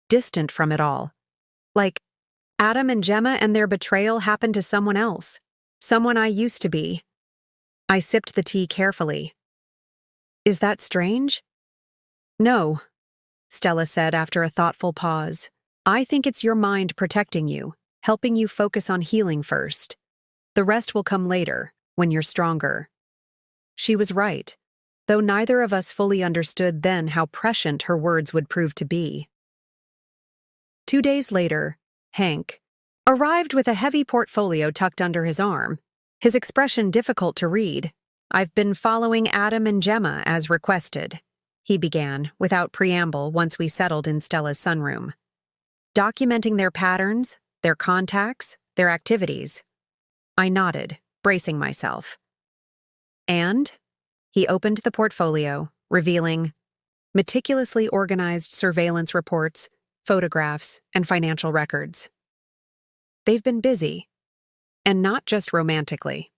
distant from it all. Like Adam and Gemma and their betrayal happened to someone else, someone I used to be." I sipped the tea carefully. "Is that strange?" "No," Stella said after a thoughtful pause. "I think it's your mind protecting you, helping you focus on healing first. The rest will come later, when you're stronger." She was right, though neither of us fully understood then how prescient her words would prove to be. 2 days later, Hank arrived with a heavy portfolio tucked under his arm, his expression difficult to read. "I've been following Adam and Gemma as requested," he began, without preamble once we settled in Stella's sunroom. "Documenting their patterns, their contacts, their activities." I nodded, bracing myself. "And?" He opened the portfolio, revealing meticulously organized surveillance reports, photographs, and financial records. They've been busy, and not just romantically.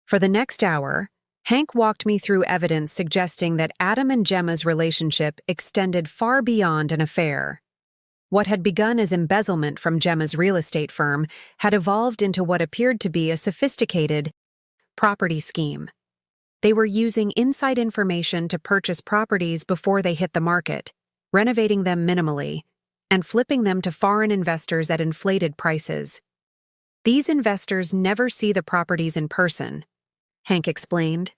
For the next hour, Hank walked me through evidence suggesting that Adam and Gemma's relationship extended far beyond an affair. What had begun as embezzlement from Gemma's real estate firm had evolved into what appeared to be a sophisticated property scheme. They were using inside information to purchase properties before they hit the market, renovating them minimally, and flipping them to foreign investors at inflated prices. These investors never see the properties in person, Hank explained.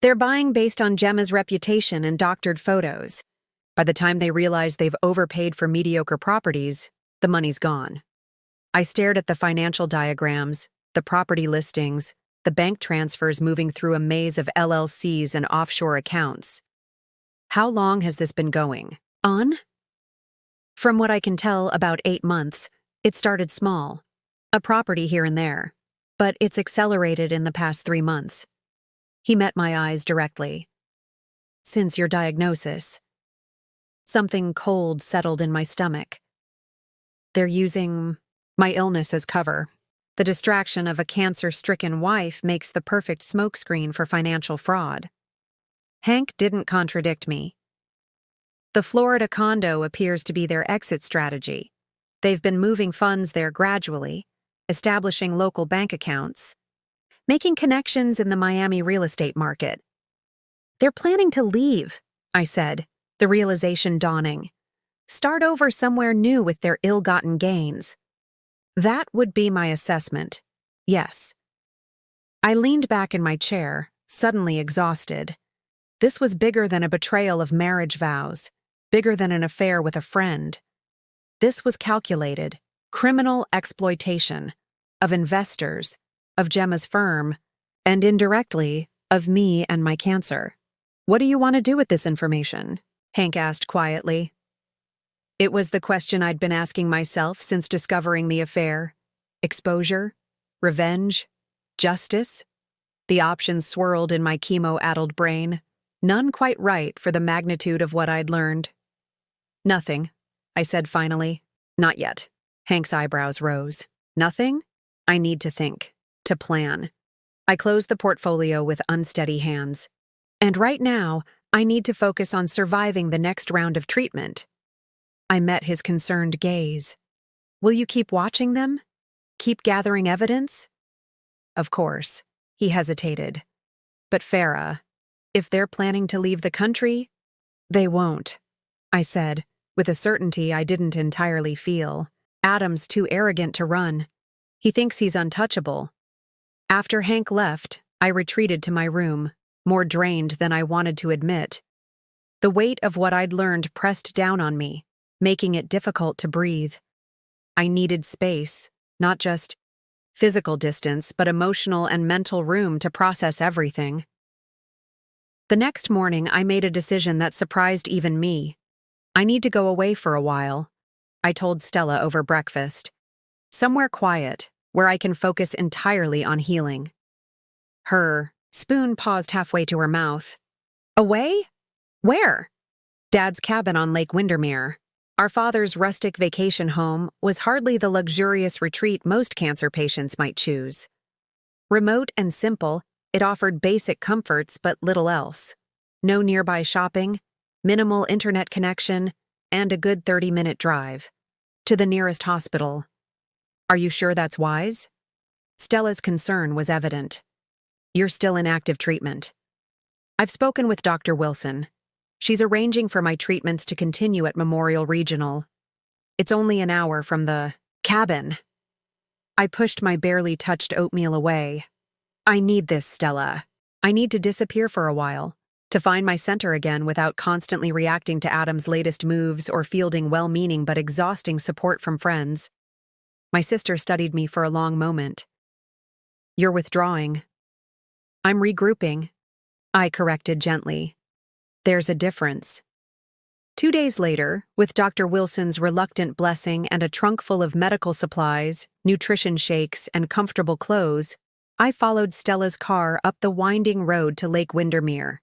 They're buying based on Gemma's reputation and doctored photos. By the time they realize they've overpaid for mediocre properties, the money's gone. I stared at the financial diagrams, the property listings, the bank transfers moving through a maze of LLCs and offshore accounts. How long has this been going on? From what I can tell, about 8 months. It started small, a property here and there, but it's accelerated in the past 3 months. He met my eyes directly. Since your diagnosis, something cold settled in my stomach. They're using my illness as cover. The distraction of a cancer-stricken wife makes the perfect smokescreen for financial fraud. Hank didn't contradict me. The Florida condo appears to be their exit strategy. They've been moving funds there gradually, establishing local bank accounts, making connections in the Miami real estate market. They're planning to leave, I said, the realization dawning. Start over somewhere new with their ill-gotten gains. That would be my assessment, yes. I leaned back in my chair, suddenly exhausted. This was bigger than a betrayal of marriage vows, bigger than an affair with a friend. This was calculated, criminal exploitation of investors, of Gemma's firm, and indirectly, of me and my cancer. What do you want to do with this information? Hank asked quietly. It was the question I'd been asking myself since discovering the affair. Exposure? Revenge? Justice? The options swirled in my chemo-addled brain, none quite right for the magnitude of what I'd learned. Nothing, I said finally. Not yet. Hank's eyebrows rose. Nothing? I need to think, to plan. I closed the portfolio with unsteady hands. And right now, I need to focus on surviving the next round of treatment. I met his concerned gaze. Will you keep watching them? Keep gathering evidence? Of course. He hesitated. But Farrah, if they're planning to leave the country, they won't, I said, with a certainty I didn't entirely feel. Adam's too arrogant to run. He thinks he's untouchable. After Hank left, I retreated to my room, more drained than I wanted to admit. The weight of what I'd learned pressed down on me, making it difficult to breathe. I needed space, not just physical distance, but emotional and mental room to process everything. The next morning, I made a decision that surprised even me. I need to go away for a while, I told Stella over breakfast. Somewhere quiet, where I can focus entirely on healing. Her spoon paused halfway to her mouth. Away? Where? Dad's cabin on Lake Windermere. Our father's rustic vacation home was hardly the luxurious retreat most cancer patients might choose. Remote and simple, it offered basic comforts but little else. No nearby shopping, minimal internet connection, and a good 30-minute drive to the nearest hospital. Are you sure that's wise? Stella's concern was evident. You're still in active treatment. I've spoken with Dr. Wilson. She's arranging for my treatments to continue at Memorial Regional. It's only an hour from the cabin. I pushed my barely touched oatmeal away. I need this, Stella. I need to disappear for a while, to find my center again without constantly reacting to Adam's latest moves or fielding well-meaning but exhausting support from friends. My sister studied me for a long moment. You're withdrawing. I'm regrouping, I corrected gently. There's a difference. 2 days later, with Dr. Wilson's reluctant blessing and a trunk full of medical supplies, nutrition shakes, and comfortable clothes, I followed Stella's car up the winding road to Lake Windermere.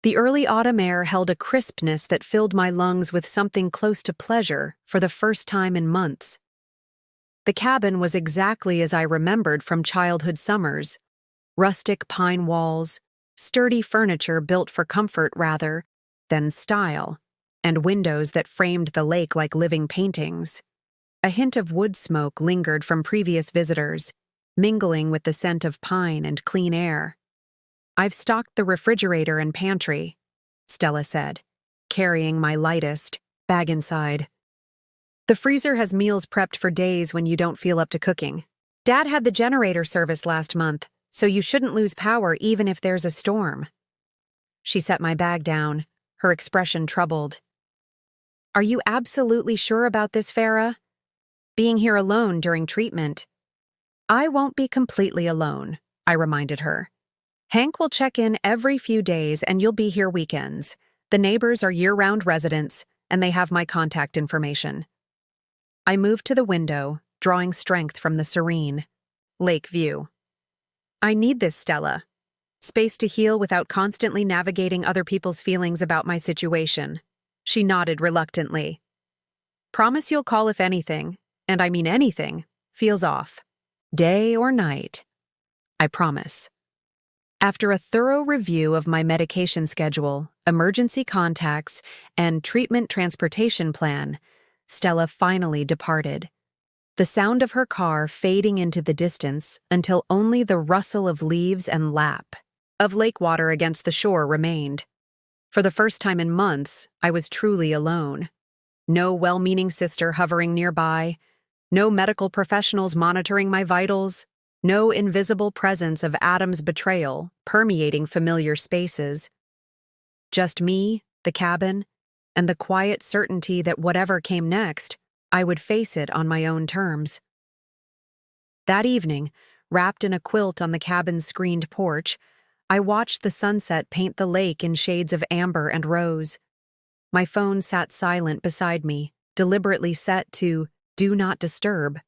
The early autumn air held a crispness that filled my lungs with something close to pleasure for the first time in months. The cabin was exactly as I remembered from childhood summers: rustic pine walls, sturdy furniture built for comfort rather than style, and windows that framed the lake like living paintings. A hint of wood smoke lingered from previous visitors, mingling with the scent of pine and clean air. "I've stocked the refrigerator and pantry," Stella said, carrying my lightest bag inside. "The freezer has meals prepped for days when you don't feel up to cooking. Dad had the generator service last month, so you shouldn't lose power even if there's a storm." She set my bag down, her expression troubled. "Are you absolutely sure about this, Farrah? Being here alone during treatment—" "I won't be completely alone," I reminded her. "Hank will check in every few days and you'll be here weekends. The neighbors are year-round residents, and they have my contact information." I moved to the window, drawing strength from the serene lake view. "I need this, Stella. Space to heal without constantly navigating other people's feelings about my situation." She nodded reluctantly. "Promise you'll call if anything, and I mean anything, feels off. Day or night." "I promise." After a thorough review of my medication schedule, emergency contacts, and treatment transportation plan, Stella finally departed. The sound of her car fading into the distance until only the rustle of leaves and lap of lake water against the shore remained. For the first time in months, I was truly alone. No well-meaning sister hovering nearby, no medical professionals monitoring my vitals, no invisible presence of Adam's betrayal permeating familiar spaces. Just me, the cabin, and the quiet certainty that whatever came next, I would face it on my own terms. That evening, wrapped in a quilt on the cabin's screened porch, I watched the sunset paint the lake in shades of amber and rose. My phone sat silent beside me, deliberately set to "Do Not Disturb."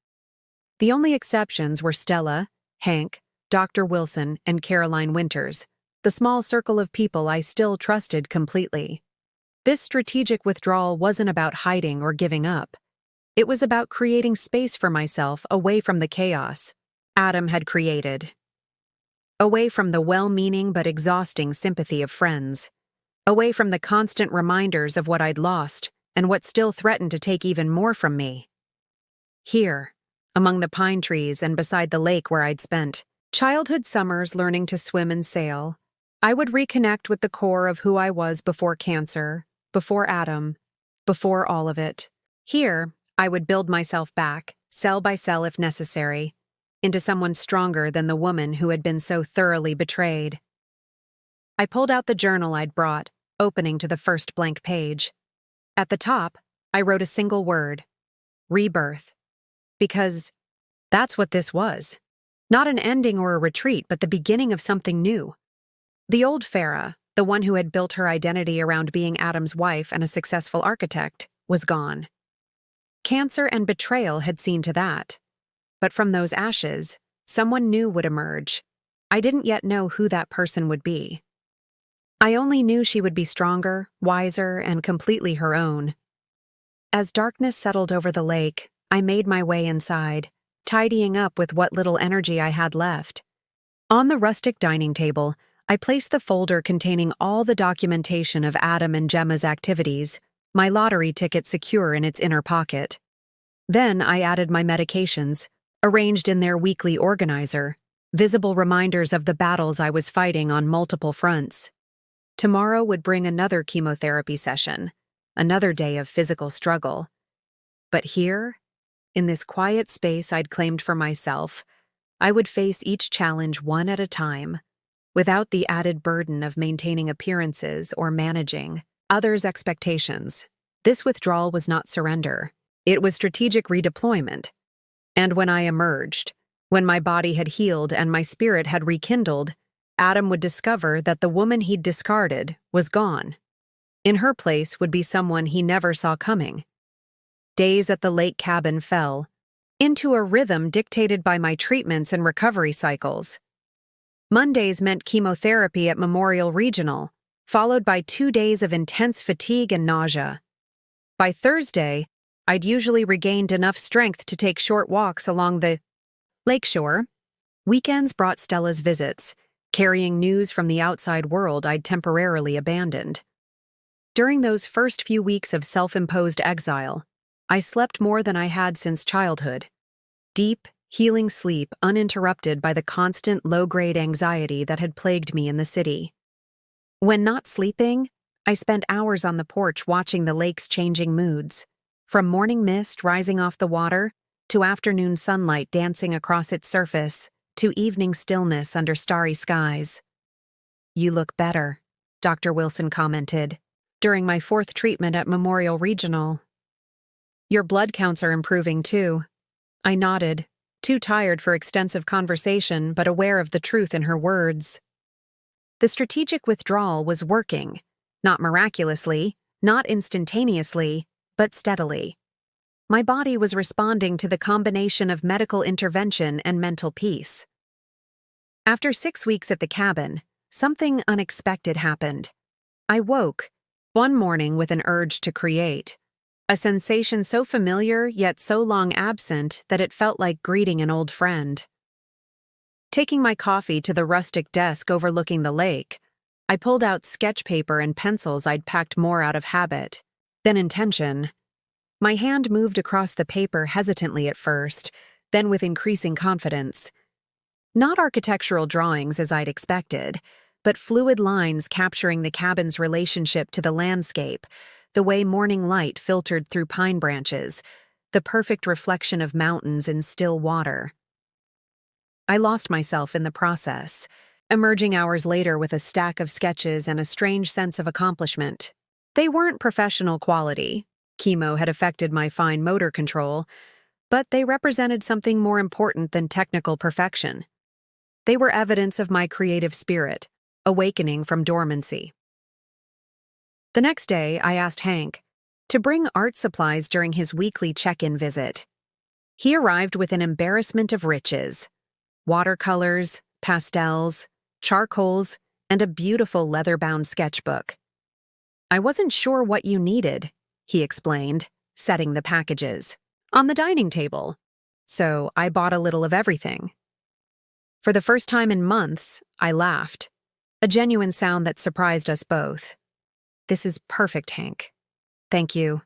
The only exceptions were Stella, Hank, Dr. Wilson, and Caroline Winters, the small circle of people I still trusted completely. This strategic withdrawal wasn't about hiding or giving up. It was about creating space for myself away from the chaos Adam had created. Away from the well-meaning but exhausting sympathy of friends. Away from the constant reminders of what I'd lost and what still threatened to take even more from me. Here, among the pine trees and beside the lake where I'd spent childhood summers learning to swim and sail, I would reconnect with the core of who I was before cancer, before Adam, before all of it. Here, I would build myself back, cell by cell if necessary, into someone stronger than the woman who had been so thoroughly betrayed. I pulled out the journal I'd brought, opening to the first blank page. At the top, I wrote a single word: rebirth. Because that's what this was. Not an ending or a retreat, but the beginning of something new. The old Farrah, the one who had built her identity around being Adam's wife and a successful architect, was gone. Cancer and betrayal had seen to that. But from those ashes, someone new would emerge. I didn't yet know who that person would be. I only knew she would be stronger, wiser, and completely her own. As darkness settled over the lake, I made my way inside, tidying up with what little energy I had left. On the rustic dining table, I placed the folder containing all the documentation of Adam and Gemma's activities, my lottery ticket secure in its inner pocket. Then I added my medications, arranged in their weekly organizer, visible reminders of the battles I was fighting on multiple fronts. Tomorrow would bring another chemotherapy session, another day of physical struggle. But here, in this quiet space I'd claimed for myself, I would face each challenge one at a time, without the added burden of maintaining appearances or managing others' expectations. This withdrawal was not surrender. It was strategic redeployment. And when I emerged, when my body had healed and my spirit had rekindled, Adam would discover that the woman he'd discarded was gone. In her place would be someone he never saw coming. Days at the lake cabin fell into a rhythm dictated by my treatments and recovery cycles. Mondays meant chemotherapy at Memorial Regional, followed by 2 days of intense fatigue and nausea. By Thursday, I'd usually regained enough strength to take short walks along the lakeshore. Weekends brought Stella's visits, carrying news from the outside world I'd temporarily abandoned. During those first few weeks of self-imposed exile, I slept more than I had since childhood. Deep, healing sleep uninterrupted by the constant low-grade anxiety that had plagued me in the city. When not sleeping, I spent hours on the porch watching the lake's changing moods, from morning mist rising off the water to afternoon sunlight dancing across its surface to evening stillness under starry skies. "You look better," Dr. Wilson commented, during my 4th treatment at Memorial Regional. "Your blood counts are improving too." I nodded, too tired for extensive conversation but aware of the truth in her words. The strategic withdrawal was working, not miraculously, not instantaneously, but steadily. My body was responding to the combination of medical intervention and mental peace. After 6 weeks at the cabin, something unexpected happened. I woke, one morning with an urge to create, a sensation so familiar yet so long absent that it felt like greeting an old friend. Taking my coffee to the rustic desk overlooking the lake, I pulled out sketch paper and pencils I'd packed more out of habit than intention. My hand moved across the paper hesitantly at first, then with increasing confidence. Not architectural drawings as I'd expected, but fluid lines capturing the cabin's relationship to the landscape, the way morning light filtered through pine branches, the perfect reflection of mountains in still water. I lost myself in the process, emerging hours later with a stack of sketches and a strange sense of accomplishment. They weren't professional quality. Chemo had affected my fine motor control, but they represented something more important than technical perfection. They were evidence of my creative spirit, awakening from dormancy. The next day, I asked Hank to bring art supplies during his weekly check-in visit. He arrived with an embarrassment of riches: watercolors, pastels, charcoals, and a beautiful leather-bound sketchbook. "I wasn't sure what you needed," he explained, setting the packages on the dining table. "So I bought a little of everything." For the first time in months, I laughed, a genuine sound that surprised us both. "This is perfect, Hank. Thank you."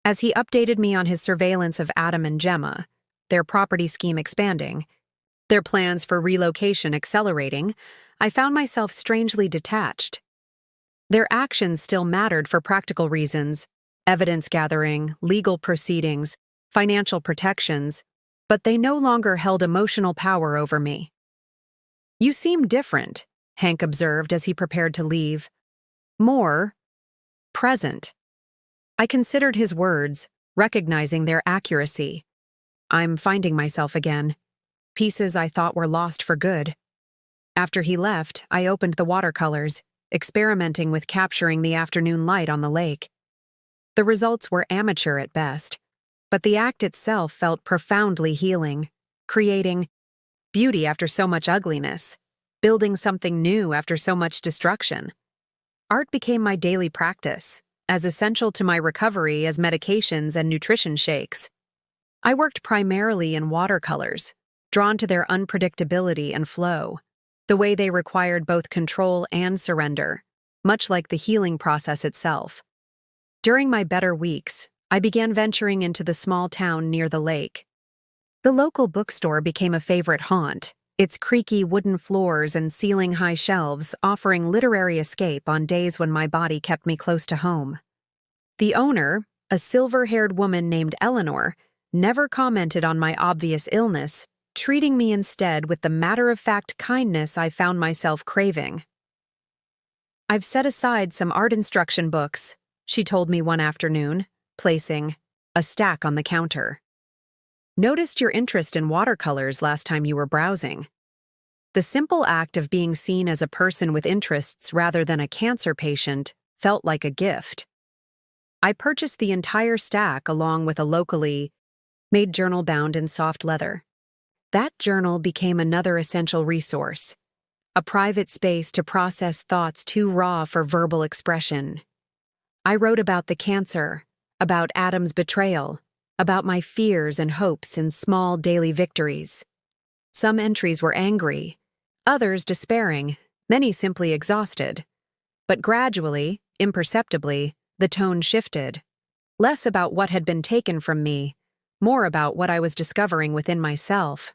As he updated me on his surveillance of Adam and Gemma, their property scheme expanding, their plans for relocation accelerating, I found myself strangely detached. Their actions still mattered for practical reasons: evidence gathering, legal proceedings, financial protections, but they no longer held emotional power over me. "You seem different," Hank observed as he prepared to leave. "More present." I considered his words, recognizing their accuracy. I'm finding myself again. Pieces I thought were lost for good. After he left, I opened the watercolors, experimenting with capturing the afternoon light on the lake. The results were amateur at best, but the act itself felt profoundly healing, creating beauty after so much ugliness, building something new after so much destruction. Art became my daily practice, as essential to my recovery as medications and nutrition shakes. I worked primarily in watercolors, drawn to their unpredictability and flow, the way they required both control and surrender, much like the healing process itself. During my better weeks, I began venturing into the small town near the lake. The local bookstore became a favorite haunt, its creaky wooden floors and ceiling-high shelves offering literary escape on days when my body kept me close to home. The owner, a silver-haired woman named Eleanor, never commented on my obvious illness, treating me instead with the matter-of-fact kindness I found myself craving. "I've set aside some art instruction books," she told me one afternoon, placing a stack on the counter. "Noticed your interest in watercolors last time you were browsing." The simple act of being seen as a person with interests rather than a cancer patient felt like a gift. I purchased the entire stack along with a locally made journal bound in soft leather. That journal became another essential resource, a private space to process thoughts too raw for verbal expression. I wrote about the cancer, about Adam's betrayal, about my fears and hopes in small daily victories. Some entries were angry, others despairing, many simply exhausted. But gradually, imperceptibly, the tone shifted. Less about what had been taken from me, more about what I was discovering within myself.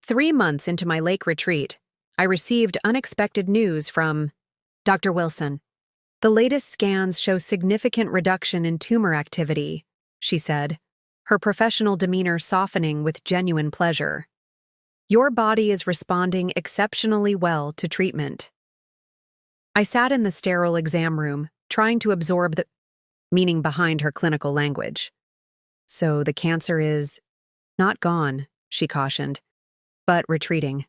3 months into my lake retreat, I received unexpected news from Dr. Wilson. "The latest scans show significant reduction in tumor activity," she said, her professional demeanor softening with genuine pleasure. "Your body is responding exceptionally well to treatment." I sat in the sterile exam room, trying to absorb the meaning behind her clinical language. "So the cancer is not gone," she cautioned, "but retreating.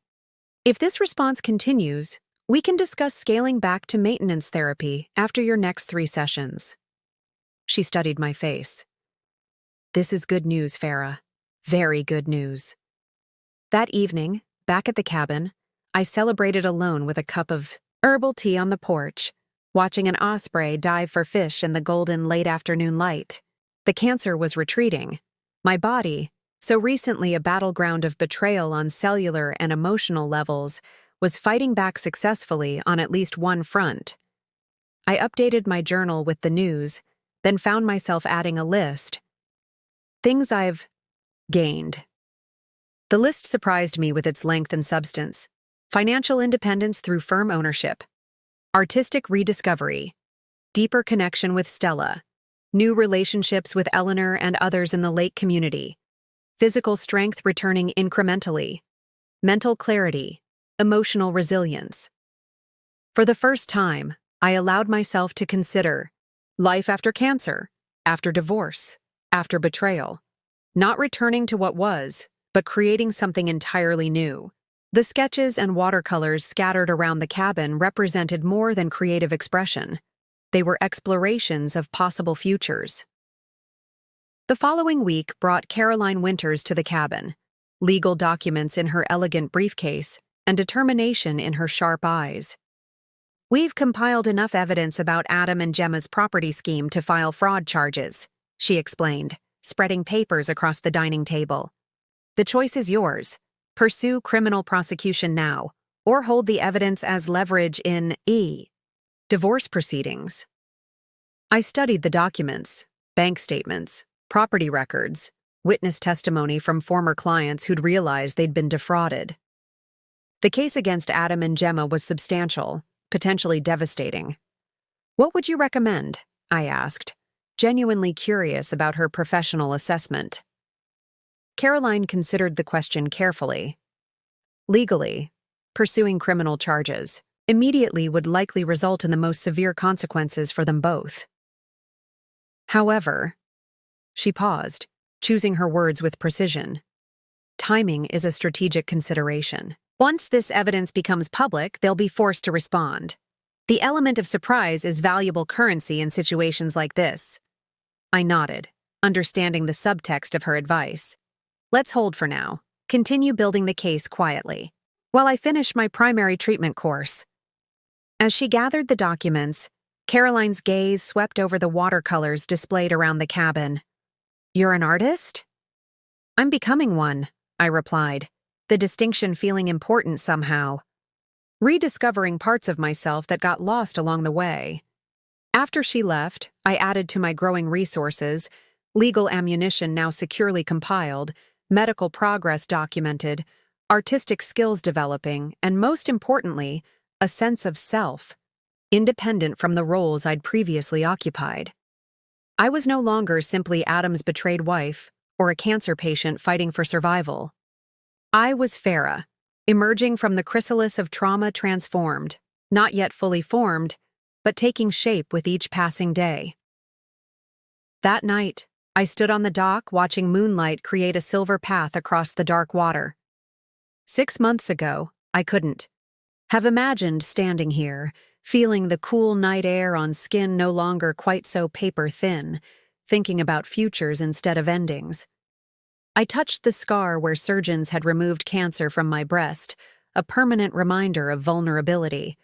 If this response continues, we can discuss scaling back to maintenance therapy after your next 3 sessions." She studied my face. "This is good news, Farrah. Very good news." That evening, back at the cabin, I celebrated alone with a cup of herbal tea on the porch, watching an osprey dive for fish in the golden late-afternoon light. The cancer was retreating. My body, so recently a battleground of betrayal on cellular and emotional levels, was fighting back successfully on at least one front. I updated my journal with the news, then found myself adding a list. Things I've gained. The list surprised me with its length and substance. Financial independence through firm ownership. Artistic rediscovery. Deeper connection with Stella. New relationships with Eleanor and others in the lake community. Physical strength returning incrementally. Mental clarity. Emotional resilience. For the first time, I allowed myself to consider life after cancer, after divorce, after betrayal. Not returning to what was, but creating something entirely new. The sketches and watercolors scattered around the cabin represented more than creative expression. They were explorations of possible futures. The following week brought Caroline Winters to the cabin, legal documents in her elegant briefcase and determination in her sharp eyes. "We've compiled enough evidence about Adam and Gemma's property scheme to file fraud charges," she explained, spreading papers across the dining table. "The choice is yours. Pursue criminal prosecution now, or hold the evidence as leverage in divorce proceedings." I studied the documents, bank statements, property records, witness testimony from former clients who'd realized they'd been defrauded. The case against Adam and Gemma was substantial, potentially devastating. "What would you recommend?" I asked, genuinely curious about her professional assessment. Caroline considered the question carefully. Legally, pursuing criminal charges immediately would likely result in the most severe consequences for them both. However, she paused, choosing her words with precision. "Timing is a strategic consideration. Once this evidence becomes public, they'll be forced to respond. The element of surprise is valuable currency in situations like this." I nodded, understanding the subtext of her advice. "Let's hold for now. Continue building the case quietly, while I finish my primary treatment course." As she gathered the documents, Caroline's gaze swept over the watercolors displayed around the cabin. "You're an artist?" "I'm becoming one," I replied, the distinction feeling important somehow. Rediscovering parts of myself that got lost along the way. After she left, I added to my growing resources, legal ammunition now securely compiled, medical progress documented, artistic skills developing, and most importantly, a sense of self, independent from the roles I'd previously occupied. I was no longer simply Adam's betrayed wife or a cancer patient fighting for survival. I was Farrah, emerging from the chrysalis of trauma transformed, not yet fully formed, but taking shape with each passing day. That night, I stood on the dock watching moonlight create a silver path across the dark water. 6 months ago, I couldn't have imagined standing here, feeling the cool night air on skin no longer quite so paper-thin, thinking about futures instead of endings. I touched the scar where surgeons had removed cancer from my breast, a permanent reminder of vulnerability.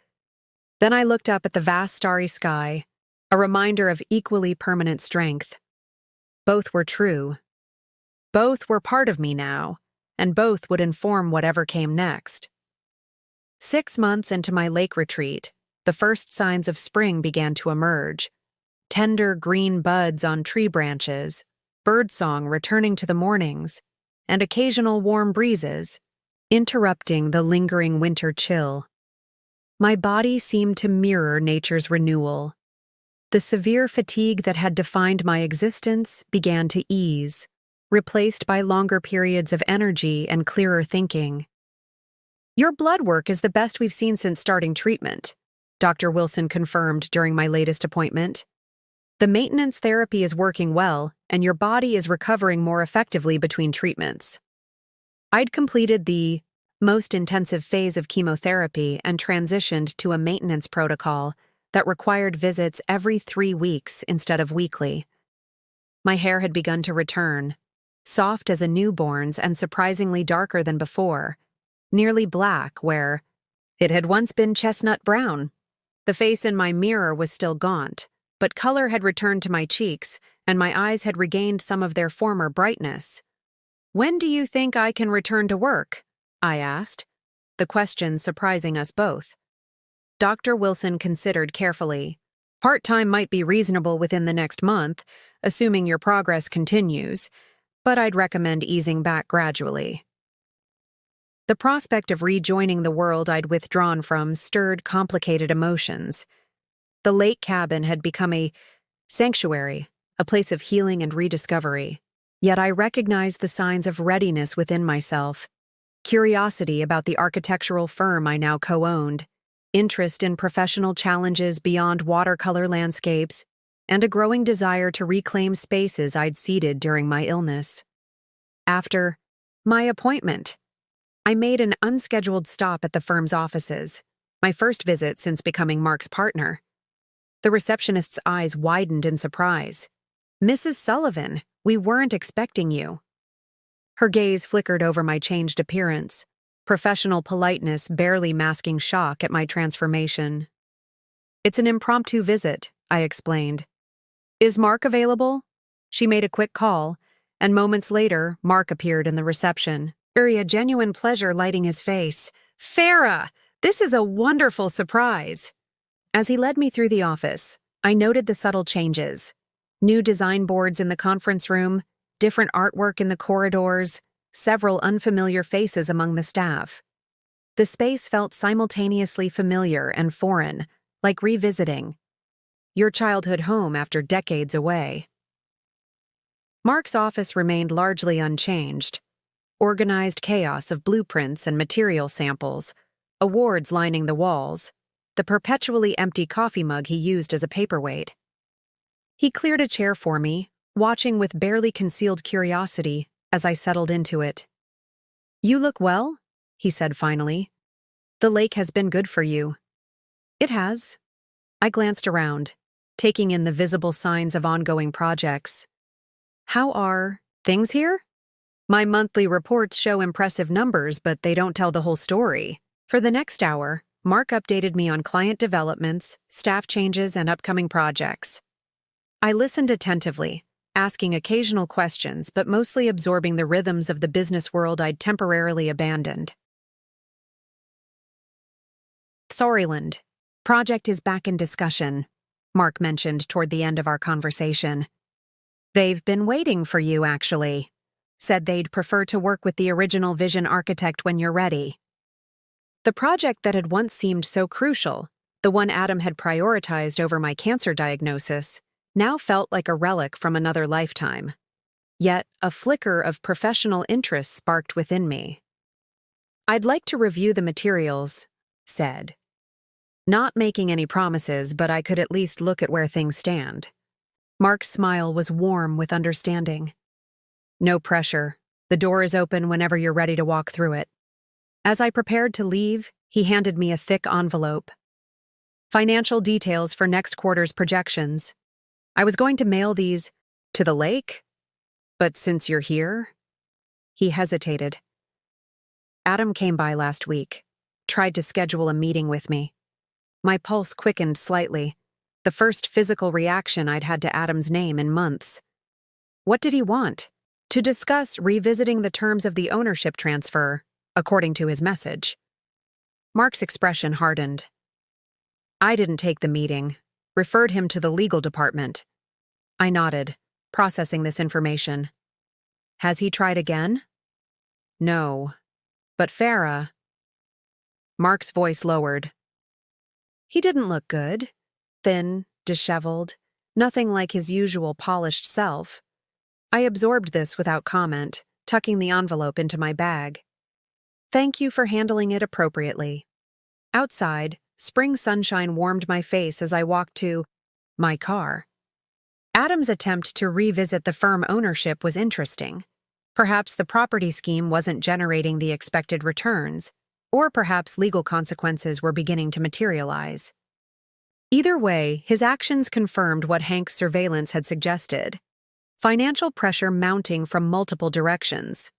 Then I looked up at the vast starry sky, a reminder of equally permanent strength. Both were true. Both were part of me now, and both would inform whatever came next. 6 months into my lake retreat, the first signs of spring began to emerge. Tender green buds on tree branches, birdsong returning to the mornings, and occasional warm breezes, interrupting the lingering winter chill. My body seemed to mirror nature's renewal. The severe fatigue that had defined my existence began to ease, replaced by longer periods of energy and clearer thinking. "Your blood work is the best we've seen since starting treatment," Dr. Wilson confirmed during my latest appointment. "The maintenance therapy is working well, and your body is recovering more effectively between treatments." I'd completed the most intensive phase of chemotherapy and transitioned to a maintenance protocol that required visits every 3 weeks instead of weekly. My hair had begun to return, soft as a newborn's and surprisingly darker than before, nearly black where it had once been chestnut brown. The face in my mirror was still gaunt, but color had returned to my cheeks, and my eyes had regained some of their former brightness. "When do you think I can return to work?" I asked, the question surprising us both. Dr. Wilson considered carefully. "Part-time might be reasonable within the next month, assuming your progress continues, but I'd recommend easing back gradually." The prospect of rejoining the world I'd withdrawn from stirred complicated emotions. The lake cabin had become a sanctuary, a place of healing and rediscovery. Yet I recognized the signs of readiness within myself: curiosity about the architectural firm I now co-owned, interest in professional challenges beyond watercolor landscapes, and a growing desire to reclaim spaces I'd ceded during my illness. After my appointment, I made an unscheduled stop at the firm's offices, my first visit since becoming Mark's partner. The receptionist's eyes widened in surprise. "Mrs. Sullivan, we weren't expecting you." Her gaze flickered over my changed appearance, professional politeness barely masking shock at my transformation. "It's an impromptu visit," I explained. "Is Mark available?" She made a quick call, and moments later, Mark appeared in the reception. A genuine pleasure lighting his face. "Farrah, this is a wonderful surprise." As he led me through the office, I noted the subtle changes. New design boards in the conference room, different artwork in the corridors, several unfamiliar faces among the staff. The space felt simultaneously familiar and foreign, like revisiting your childhood home after decades away. Mark's office remained largely unchanged. Organized chaos of blueprints and material samples, awards lining the walls, the perpetually empty coffee mug he used as a paperweight. He cleared a chair for me, watching with barely concealed curiosity as I settled into it. "You look well," he said finally. "The lake has been good for you." "It has." I glanced around, taking in the visible signs of ongoing projects. "How are things here?" "My monthly reports show impressive numbers, but they don't tell the whole story." For the next hour, Mark updated me on client developments, staff changes, and upcoming projects. I listened attentively, asking occasional questions, but mostly absorbing the rhythms of the business world I'd temporarily abandoned. "Sorryland, project is back in discussion," Mark mentioned toward the end of our conversation. "They've been waiting for you, actually. Said they'd prefer to work with the original vision architect when you're ready." The project that had once seemed so crucial, the one Adam had prioritized over my cancer diagnosis, now felt like a relic from another lifetime. Yet a flicker of professional interest sparked within me. "I'd like to review the materials," said. Not making any promises, but I could at least look at where things stand. Mark's smile was warm with understanding. "No pressure. The door is open whenever you're ready to walk through it." As I prepared to leave, he handed me a thick envelope. "Financial details for next quarter's projections. I was going to mail these to the lake, but since you're here..." He hesitated. "Adam came by last week. tried to schedule a meeting with me. My pulse quickened slightly, the first physical reaction I'd had to Adam's name in months. What did he want? To discuss revisiting the terms of the ownership transfer, according to his message. Mark's expression hardened. I didn't take the meeting, referred him to the legal department. I nodded, processing this information. Has he tried again? No. But Farrah... Mark's voice lowered. He didn't look good. Thin, disheveled, nothing like his usual polished self. I absorbed this without comment, tucking the envelope into my bag. Thank you for handling it appropriately. Outside, spring sunshine warmed my face as I walked to my car. Adam's attempt to revisit the firm ownership was interesting. Perhaps the property scheme wasn't generating the expected returns, or perhaps legal consequences were beginning to materialize. Either way, his actions confirmed what Hank's surveillance had suggested: financial pressure mounting from multiple directions.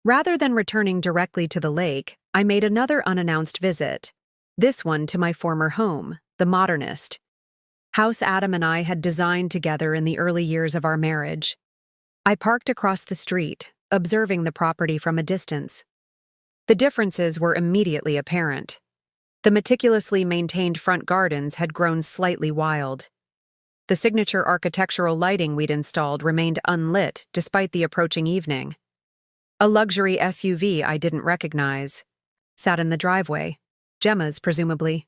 Rather than returning directly to the lake, I made another unannounced visit, this one to my former home, the Modernist, house Adam and I had designed together in the early years of our marriage. I parked across the street, observing the property from a distance. The differences were immediately apparent. The meticulously maintained front gardens had grown slightly wild. The signature architectural lighting we'd installed remained unlit despite the approaching evening. A luxury SUV I didn't recognize sat in the driveway, Gemma's presumably.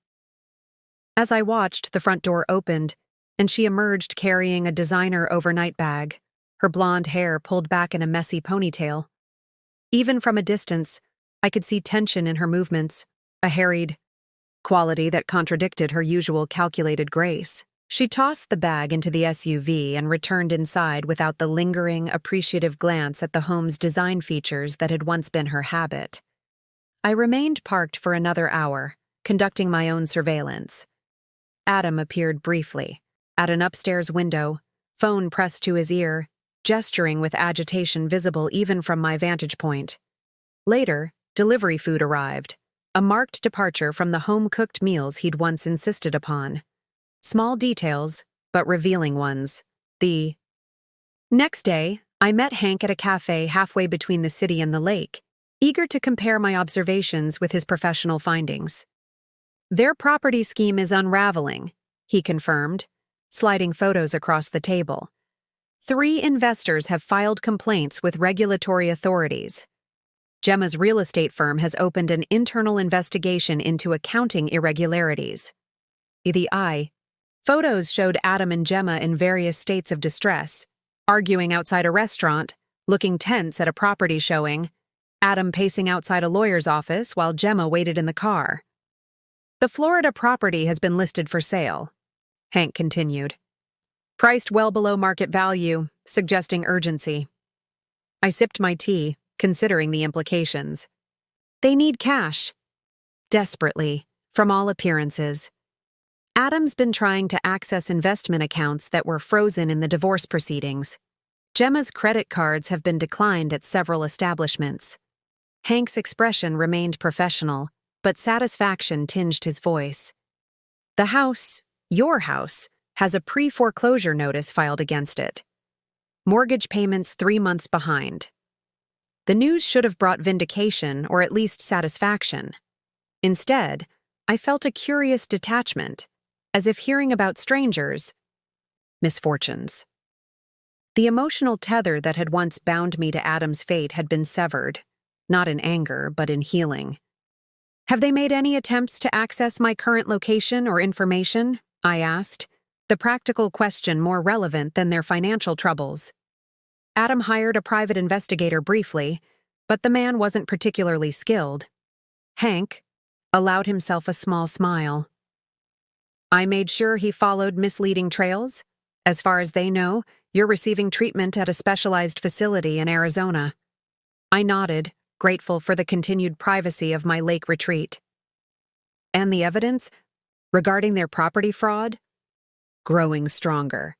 As I watched, the front door opened, and she emerged carrying a designer overnight bag, her blonde hair pulled back in a messy ponytail. Even from a distance, I could see tension in her movements, a harried quality that contradicted her usual calculated grace. She tossed the bag into the SUV and returned inside without the lingering, appreciative glance at the home's design features that had once been her habit. I remained parked for another hour, conducting my own surveillance. Adam appeared briefly, at an upstairs window, phone pressed to his ear, gesturing with agitation visible even from my vantage point. Later, delivery food arrived, a marked departure from the home-cooked meals he'd once insisted upon. Small details, but revealing ones. The next day, I met Hank at a cafe halfway between the city and the lake, eager to compare my observations with his professional findings. Their property scheme is unraveling, he confirmed, sliding photos across the table. 3 investors have filed complaints with regulatory authorities. Gemma's real estate firm has opened an internal investigation into accounting irregularities. Photos showed Adam and Gemma in various states of distress, arguing outside a restaurant, looking tense at a property showing, Adam pacing outside a lawyer's office while Gemma waited in the car. The Florida property has been listed for sale, Hank continued. Priced well below market value, suggesting urgency. I sipped my tea, considering the implications. They need cash. Desperately, from all appearances. Adam's been trying to access investment accounts that were frozen in the divorce proceedings. Gemma's credit cards have been declined at several establishments. Hank's expression remained professional, but satisfaction tinged his voice. The house, your house, has a pre-foreclosure notice filed against it. Mortgage payments 3 months behind. The news should have brought vindication or at least satisfaction. Instead, I felt a curious detachment, as if hearing about strangers' misfortunes. The emotional tether that had once bound me to Adam's fate had been severed, not in anger, but in healing. Have they made any attempts to access my current location or information? I asked, the practical question more relevant than their financial troubles. Adam hired a private investigator briefly, but the man wasn't particularly skilled. Hank allowed himself a small smile. I made sure he followed misleading trails. As far as they know, you're receiving treatment at a specialized facility in Arizona. I nodded, grateful for the continued privacy of my lake retreat. And the evidence regarding their property fraud? Growing stronger.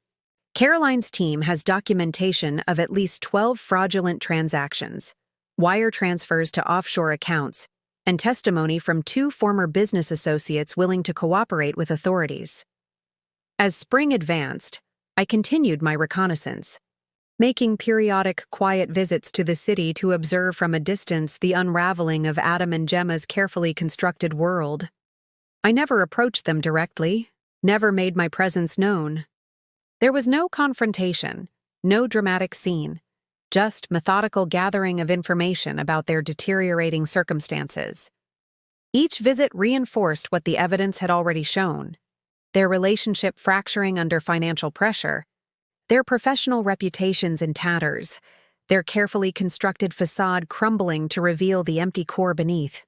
Caroline's team has documentation of at least 12 fraudulent transactions, wire transfers to offshore accounts, and testimony from 2 former business associates willing to cooperate with authorities. As spring advanced, I continued my reconnaissance, making periodic quiet visits to the city to observe from a distance the unraveling of Adam and Gemma's carefully constructed world. I never approached them directly, never made my presence known. There was no confrontation, no dramatic scene, just methodical gathering of information about their deteriorating circumstances. Each visit reinforced what the evidence had already shown: their relationship fracturing under financial pressure, their professional reputations in tatters, their carefully constructed facade crumbling to reveal the empty core beneath.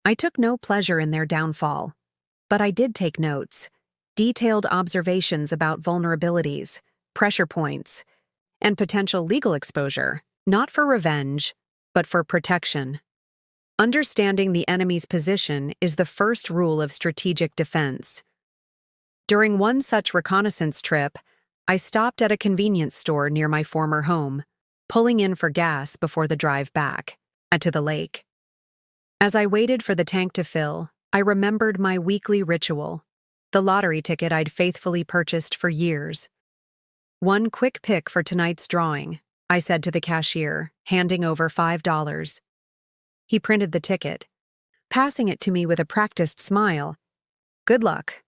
I took no pleasure in their downfall, but I did take notes, detailed observations about vulnerabilities, pressure points, and potential legal exposure, not for revenge, but for protection. Understanding the enemy's position is the first rule of strategic defense. During one such reconnaissance trip, I stopped at a convenience store near my former home, pulling in for gas before the drive back, and to the lake. As I waited for the tank to fill, I remembered my weekly ritual, the lottery ticket I'd faithfully purchased for years. "One quick pick for tonight's drawing," I said to the cashier, handing over $5. He printed the ticket, passing it to me with a practiced smile. "Good luck."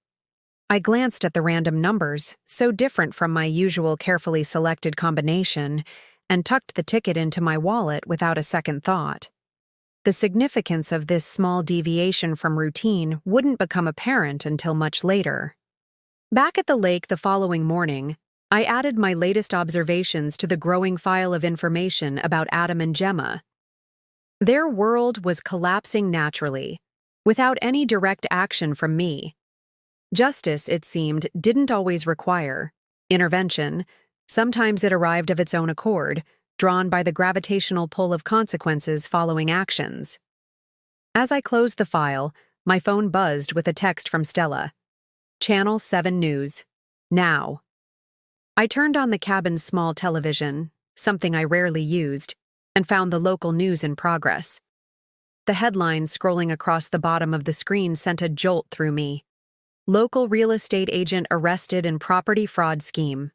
I glanced at the random numbers, so different from my usual carefully selected combination, and tucked the ticket into my wallet without a second thought. The significance of this small deviation from routine wouldn't become apparent until much later. Back at the lake the following morning, I added my latest observations to the growing file of information about Adam and Gemma. Their world was collapsing naturally, without any direct action from me. Justice, it seemed, didn't always require intervention. Sometimes it arrived of its own accord, drawn by the gravitational pull of consequences following actions. As I closed the file, my phone buzzed with a text from Stella. "Channel 7 News. Now." I turned on the cabin's small television, something I rarely used, and found the local news in progress. The headline scrolling across the bottom of the screen sent a jolt through me. "Local real estate agent arrested in property fraud scheme."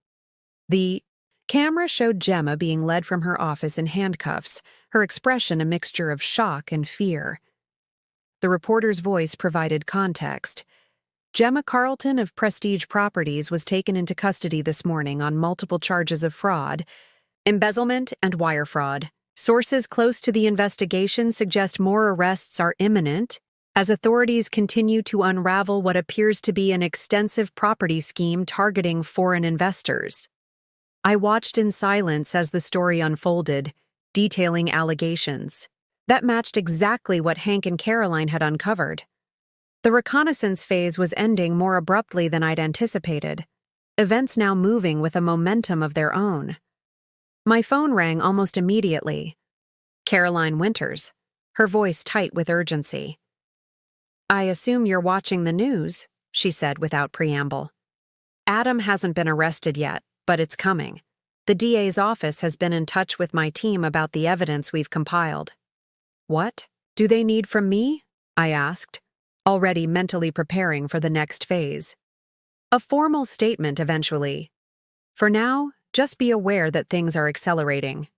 The camera showed Gemma being led from her office in handcuffs, her expression a mixture of shock and fear. The reporter's voice provided context. "Gemma Carlton of Prestige Properties was taken into custody this morning on multiple charges of fraud, embezzlement, and wire fraud. Sources close to the investigation suggest more arrests are imminent as authorities continue to unravel what appears to be an extensive property scheme targeting foreign investors." I watched in silence as the story unfolded, detailing allegations that matched exactly what Hank and Caroline had uncovered. The reconnaissance phase was ending more abruptly than I'd anticipated, events now moving with a momentum of their own. My phone rang almost immediately. Caroline Winters, her voice tight with urgency. "I assume you're watching the news," she said without preamble. "Adam hasn't been arrested yet, but it's coming. The DA's office has been in touch with my team about the evidence we've compiled." "What do they need from me?" I asked, already mentally preparing for the next phase. "A formal statement eventually. For now, just be aware that things are accelerating."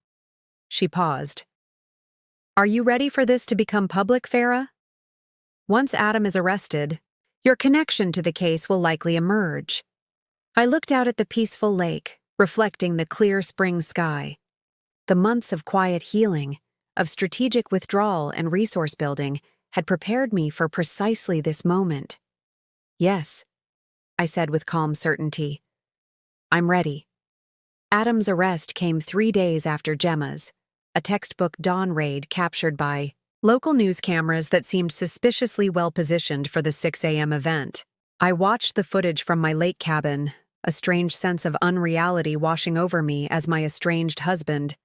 She paused. "Are you ready for this to become public, Farrah? Once Adam is arrested, your connection to the case will likely emerge." I looked out at the peaceful lake, reflecting the clear spring sky. The months of quiet healing, of strategic withdrawal and resource building, had prepared me for precisely this moment. "Yes," I said with calm certainty. "I'm ready." Adam's arrest came 3 days after Gemma's, a textbook dawn raid captured by local news cameras that seemed suspiciously well-positioned for the 6 a.m. event. I watched the footage from my lake cabin, a strange sense of unreality washing over me as my estranged husband,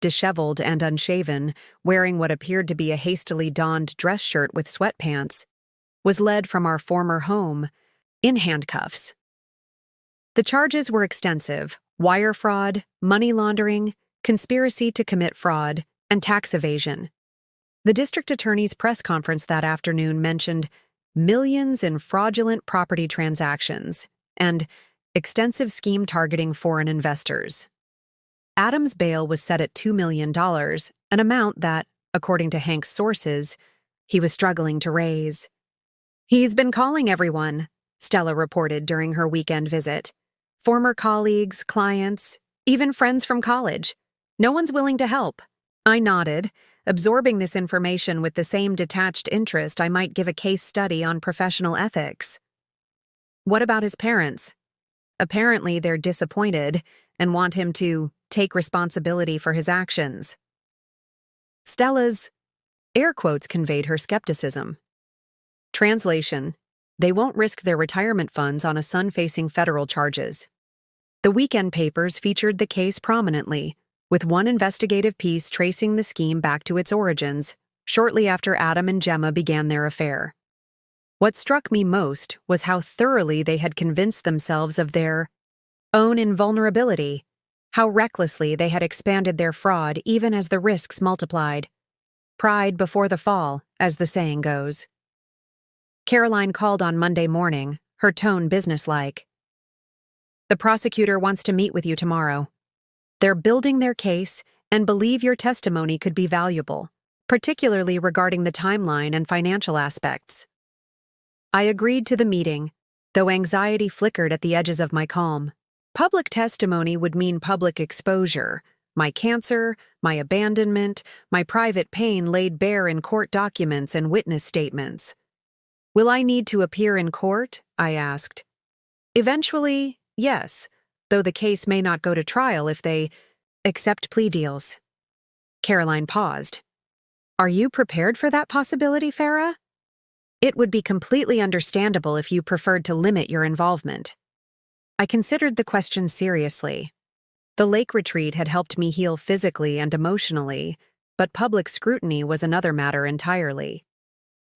disheveled and unshaven, wearing what appeared to be a hastily donned dress shirt with sweatpants, was led from our former home, in handcuffs. The charges were extensive: wire fraud, money laundering, conspiracy to commit fraud, and tax evasion. The district attorney's press conference that afternoon mentioned millions in fraudulent property transactions and extensive scheme targeting foreign investors. Adam's bail was set at $2 million, an amount that, according to Hank's sources, he was struggling to raise. "He's been calling everyone," Stella reported during her weekend visit. "Former colleagues, clients, even friends from college. No one's willing to help." I nodded, absorbing this information with the same detached interest I might give a case study on professional ethics. "What about his parents?" "Apparently they're disappointed and want him to take responsibility for his actions." Stella's air quotes conveyed her skepticism. Translation: "They won't risk their retirement funds on a son facing federal charges." The weekend papers featured the case prominently, with one investigative piece tracing the scheme back to its origins, shortly after Adam and Gemma began their affair. What struck me most was how thoroughly they had convinced themselves of their own invulnerability, how recklessly they had expanded their fraud even as the risks multiplied. Pride before the fall, as the saying goes. Caroline called on Monday morning, her tone businesslike. "The prosecutor wants to meet with you tomorrow. They're building their case and believe your testimony could be valuable, particularly regarding the timeline and financial aspects." I agreed to the meeting, though anxiety flickered at the edges of my calm. Public testimony would mean public exposure. My cancer, my abandonment, my private pain laid bare in court documents and witness statements. "Will I need to appear in court?" I asked. "Eventually, yes, though the case may not go to trial if they accept plea deals." Caroline paused. "Are you prepared for that possibility, Farrah?" "It would be completely understandable if you preferred to limit your involvement." I considered the question seriously. The lake retreat had helped me heal physically and emotionally, but public scrutiny was another matter entirely.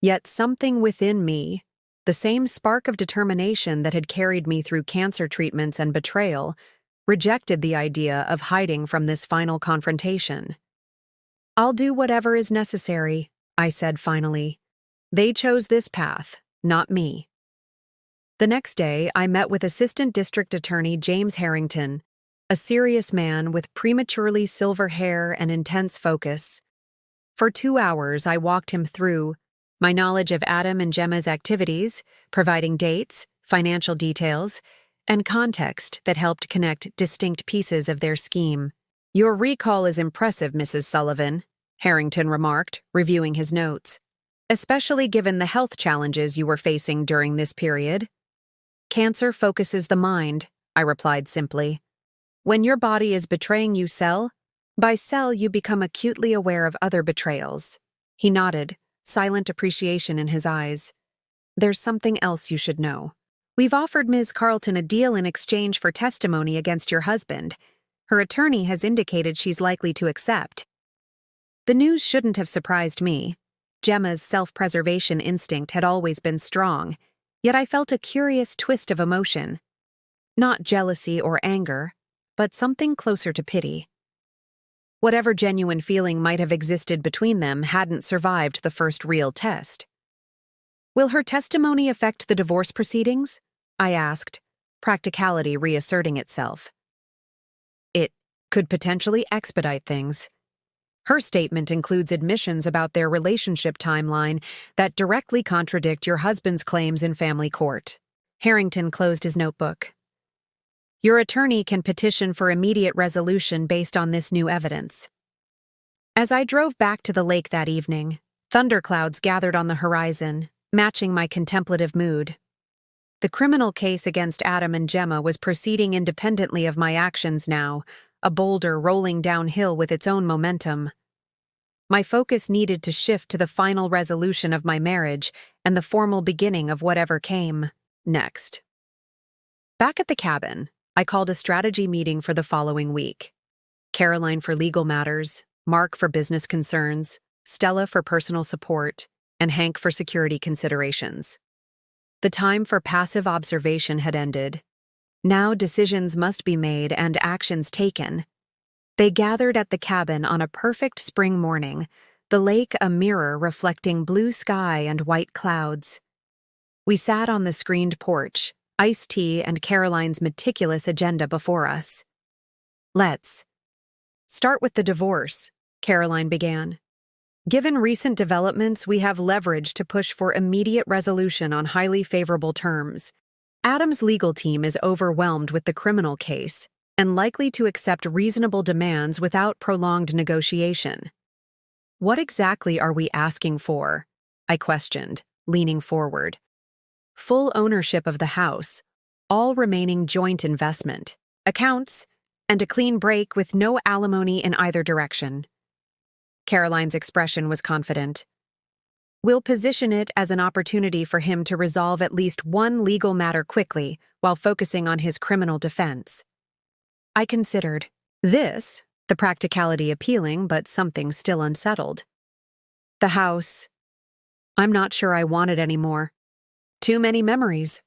Yet something within me, the same spark of determination that had carried me through cancer treatments and betrayal, rejected the idea of hiding from this final confrontation. "I'll do whatever is necessary," I said finally. "They chose this path, not me." The next day, I met with Assistant District Attorney James Harrington, a serious man with prematurely silver hair and intense focus. For 2 hours, I walked him through my knowledge of Adam and Gemma's activities, providing dates, financial details, and context that helped connect distinct pieces of their scheme. "Your recall is impressive, Mrs. Sullivan," Harrington remarked, reviewing his notes, "especially given the health challenges you were facing during this period." "Cancer focuses the mind," I replied simply. "When your body is betraying you cell by cell, you become acutely aware of other betrayals." He nodded, silent appreciation in his eyes. "There's something else you should know. We've offered Ms. Carlton a deal in exchange for testimony against your husband. Her attorney has indicated she's likely to accept." The news shouldn't have surprised me. Gemma's self-preservation instinct had always been strong, yet I felt a curious twist of emotion. Not jealousy or anger, but something closer to pity. Whatever genuine feeling might have existed between them hadn't survived the first real test. "Will her testimony affect the divorce proceedings?" I asked, practicality reasserting itself. "It could potentially expedite things. Her statement includes admissions about their relationship timeline that directly contradict your husband's claims in family court." Harrington closed his notebook. "Your attorney can petition for immediate resolution based on this new evidence." As I drove back to the lake that evening, thunderclouds gathered on the horizon, matching my contemplative mood. The criminal case against Adam and Gemma was proceeding independently of my actions now, a boulder rolling downhill with its own momentum. My focus needed to shift to the final resolution of my marriage and the formal beginning of whatever came next. Back at the cabin, I called a strategy meeting for the following week. Caroline for legal matters, Mark for business concerns, Stella for personal support, and Hank for security considerations. The time for passive observation had ended. Now decisions must be made and actions taken. They gathered at the cabin on a perfect spring morning, the lake a mirror reflecting blue sky and white clouds. We sat on the screened porch, iced tea and Caroline's meticulous agenda before us. "Let's start with the divorce," Caroline began. "Given recent developments, we have leverage to push for immediate resolution on highly favorable terms. Adam's legal team is overwhelmed with the criminal case and likely to accept reasonable demands without prolonged negotiation." "What exactly are we asking for?" I questioned, leaning forward. "Full ownership of the house, all remaining joint investment, accounts, and a clean break with no alimony in either direction." Caroline's expression was confident. "We'll position it as an opportunity for him to resolve at least one legal matter quickly while focusing on his criminal defense." I considered this, the practicality appealing, but something still unsettled. "The house. I'm not sure I want it anymore. Too many memories."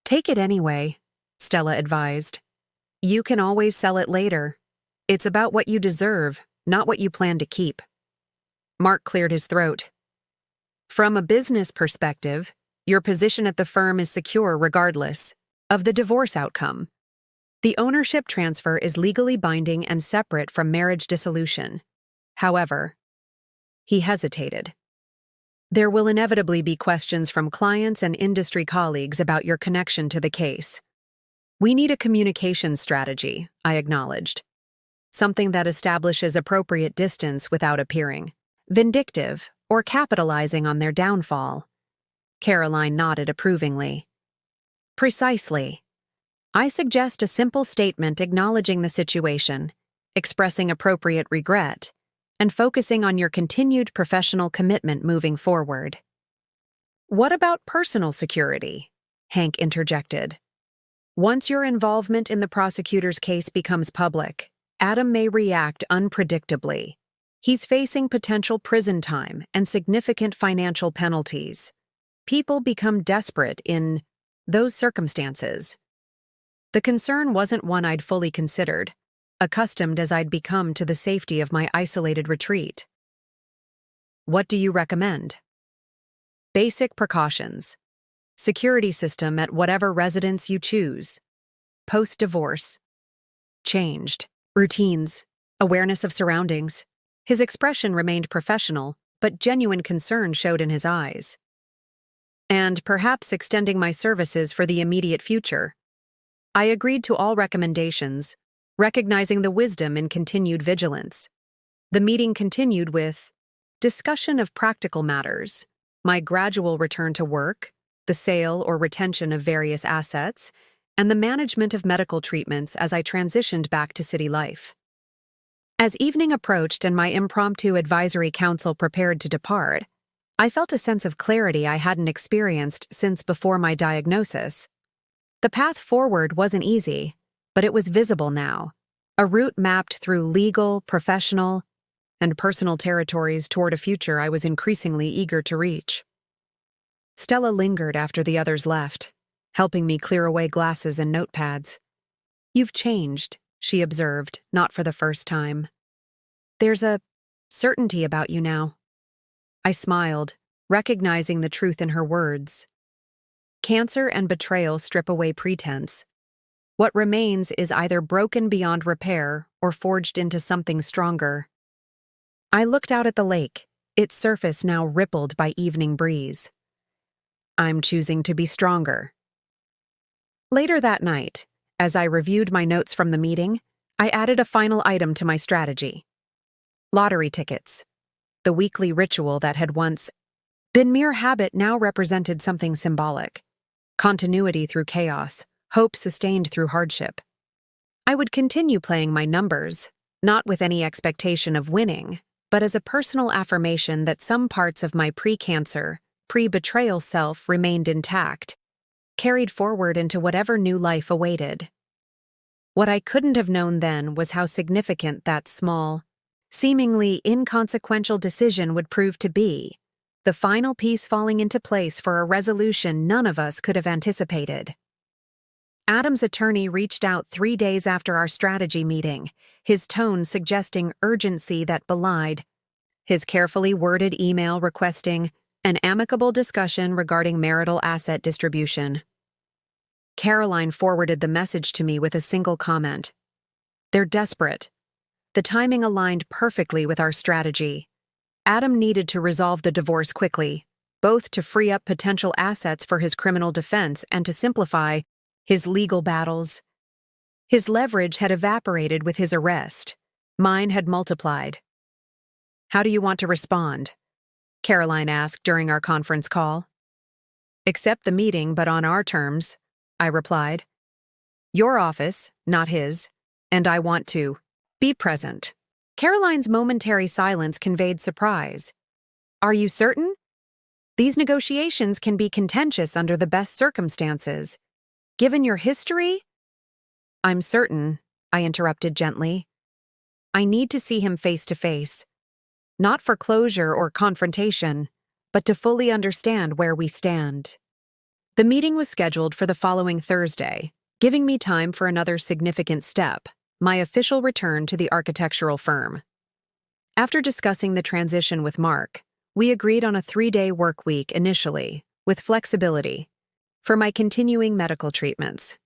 "Take it anyway," Stella advised. "You can always sell it later. It's about what you deserve, not what you plan to keep." Mark cleared his throat. "From a business perspective, your position at the firm is secure regardless of the divorce outcome. The ownership transfer is legally binding and separate from marriage dissolution. However," he hesitated, "there will inevitably be questions from clients and industry colleagues about your connection to the case. We need a communication strategy," I acknowledged. "Something that establishes appropriate distance without appearing vindictive or capitalizing on their downfall." Caroline nodded approvingly. "Precisely. I suggest a simple statement acknowledging the situation, expressing appropriate regret, and focusing on your continued professional commitment moving forward." "What about personal security?" Hank interjected. "Once your involvement in the prosecutor's case becomes public, Adam may react unpredictably. He's facing potential prison time and significant financial penalties. People become desperate in those circumstances." The concern wasn't one I'd fully considered, accustomed as I'd become to the safety of my isolated retreat. "What do you recommend?" "Basic precautions. Security system at whatever residence you choose. Post-divorce. Changed. Routines. Awareness of surroundings." His expression remained professional, but genuine concern showed in his eyes. "And perhaps extending my services for the immediate future." I agreed to all recommendations, recognizing the wisdom in continued vigilance. The meeting continued with discussion of practical matters, my gradual return to work, the sale or retention of various assets, and the management of medical treatments as I transitioned back to city life. As evening approached and my impromptu advisory council prepared to depart, I felt a sense of clarity I hadn't experienced since before my diagnosis. The path forward wasn't easy, but it was visible now, a route mapped through legal, professional, and personal territories toward a future I was increasingly eager to reach. Stella lingered after the others left, helping me clear away glasses and notepads. "You've changed," she observed, not for the first time. "There's a certainty about you now." I smiled, recognizing the truth in her words. Cancer and betrayal strip away pretense. What remains is either broken beyond repair or forged into something stronger. I looked out at the lake, its surface now rippled by evening breeze. "I'm choosing to be stronger." Later that night, as I reviewed my notes from the meeting, I added a final item to my strategy. Lottery tickets. The weekly ritual that had once been mere habit now represented something symbolic. Continuity through chaos, hope sustained through hardship. I would continue playing my numbers, not with any expectation of winning, but as a personal affirmation that some parts of my pre-cancer, pre-betrayal self remained intact, carried forward into whatever new life awaited. What I couldn't have known then was how significant that small, seemingly inconsequential decision would prove to be, the final piece falling into place for a resolution none of us could have anticipated. Adam's attorney reached out 3 days after our strategy meeting, his tone suggesting urgency that belied his carefully worded email requesting an amicable discussion regarding marital asset distribution. Caroline forwarded the message to me with a single comment. "They're desperate." The timing aligned perfectly with our strategy. Adam needed to resolve the divorce quickly, both to free up potential assets for his criminal defense and to simplify his legal battles. His leverage had evaporated with his arrest. Mine had multiplied. "How do you want to respond?" Caroline asked during our conference call. "Accept the meeting, but on our terms," I replied. "Your office, not his, and I want to be present." Caroline's momentary silence conveyed surprise. "Are you certain? These negotiations can be contentious under the best circumstances. Given your history?" "I'm certain," I interrupted gently. "I need to see him face to face. Not for closure or confrontation, but to fully understand where we stand." The meeting was scheduled for the following Thursday, giving me time for another significant step, my official return to the architectural firm. After discussing the transition with Mark, we agreed on a 3-day work week initially, with flexibility, for my continuing medical treatments.